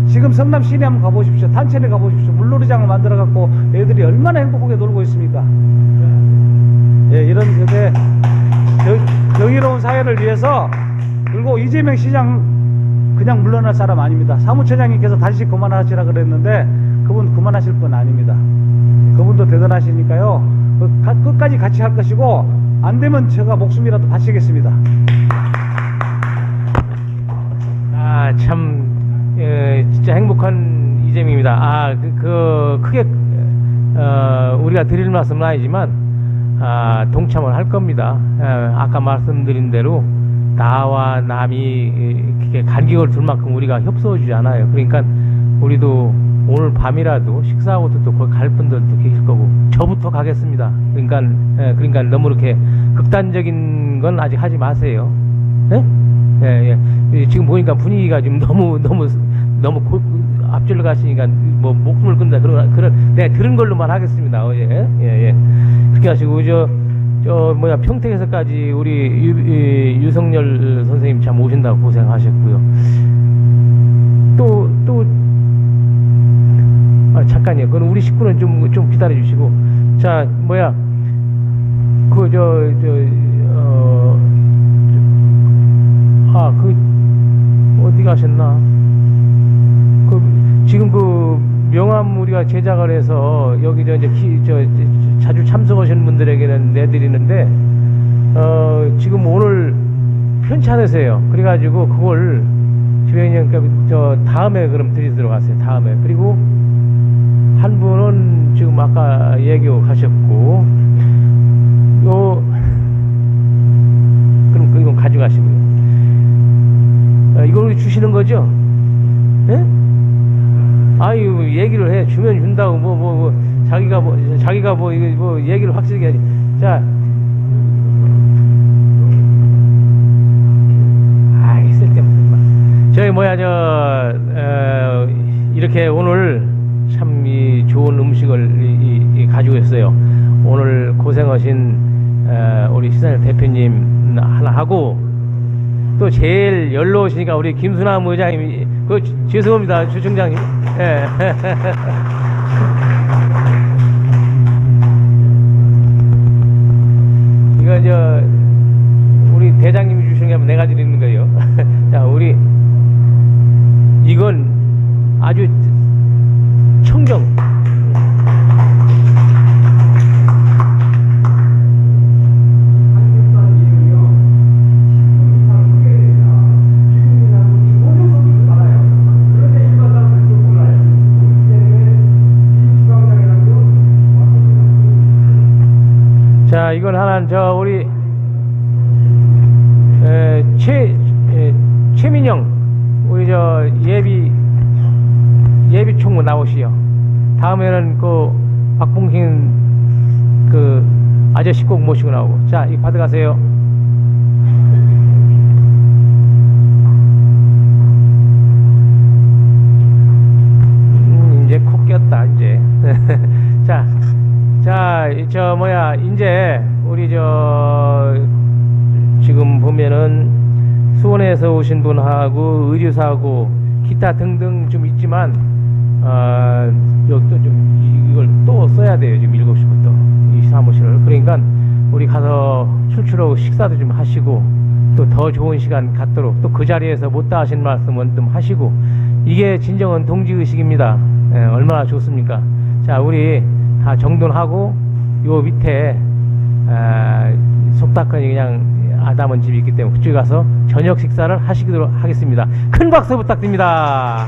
지금 성남 시내 한번 가보십시오. 단천에 가보십시오. 물놀이장을 만들어 갖고 애들이 얼마나 행복하게 놀고 있습니까? 예, 이런 정의로운 사회를 위해서. 그리고 이재명 시장 그냥 물러날 사람 아닙니다. 사무처장님께서 다시 그만하시라 그랬는데 그분 그만하실 분 아닙니다. 그분도 대단하시니까요. 끝까지 같이 할 것이고 안 되면 제가 목숨이라도 바치겠습니다. 아, 참 진짜 행복한 이재명입니다. 크게 우리가 드릴 말씀은 아니지만 동참을 할 겁니다. 아까 말씀드린 대로 나와 남이 간격을 둘 만큼 우리가 협소해주지 않아요. 그러니까 우리도 오늘 밤이라도 식사하고도 또 거기 갈 분들도 계실 거고 저부터 가겠습니다. 그러니까 너무 이렇게 극단적인 건 아직 하지 마세요. 예? 예. 지금 보니까 분위기가 지금 너무 앞질러 가시니까 뭐 목숨을 끊다 그런 내가 들은 걸로만 하겠습니다. 어제 예. 그렇게 하시고 평택에서까지 우리 유석열 선생님 참 오신다고 고생하셨고요. 잠깐요. 그럼 우리 식구는 좀 기다려 주시고. 자, 어디 가셨나? 지금 명함 우리가 제작을 해서 여기 자주 참석하시는 분들에게는 내드리는데, 지금 오늘 편찮으세요. 그래가지고 그걸 다음에 그럼 드리도록 하세요. 다음에. 그리고 한 분은 지금 아까 얘기하고 가셨고, 그럼 이건 가져가시고요. 이걸 주시는 거죠? 예? 아유, 얘기를 해. 주면 준다고, 자기가 얘기를 확실하게 하지. 자. 쓸데없는 말. 이렇게 오늘 참 좋은 음식을 가지고 있어요. 오늘 고생하신 우리 시사회 대표님 하나 하고, 또 제일 연로우시니까 우리 김수남 의장님이 죄송합니다, 주청장님. 예. 이거 우리 대장님이 주시는 게 아니라 내가 드리는 거예요. 자, 이건 아주 청정. 자, 이건 하나는 우리 최민영 우리 예비 총무 나오시요. 다음에는 박봉신 아저씨 꼭 모시고 나오고. 자, 이거 받아가세요. 이제 코 꼈다 이제. 이제 우리 지금 보면은 수원에서 오신 분하고 의류사하고 기타 등등 좀 있지만 여기 또 이걸 또 써야 돼요. 지금 7시부터 이 사무실을. 그러니까 우리 가서 출출하고 식사도 좀 하시고 또 더 좋은 시간 갖도록 또 그 자리에서 못다 하신 말씀은 좀 하시고, 이게 진정한 동지의식입니다. 얼마나 좋습니까? 자, 우리 다 정돈하고 요 밑에 속닥거니 그냥 아담한 집이 있기 때문에 그쪽에 가서 저녁 식사를 하시도록 하겠습니다. 큰 박수 부탁드립니다.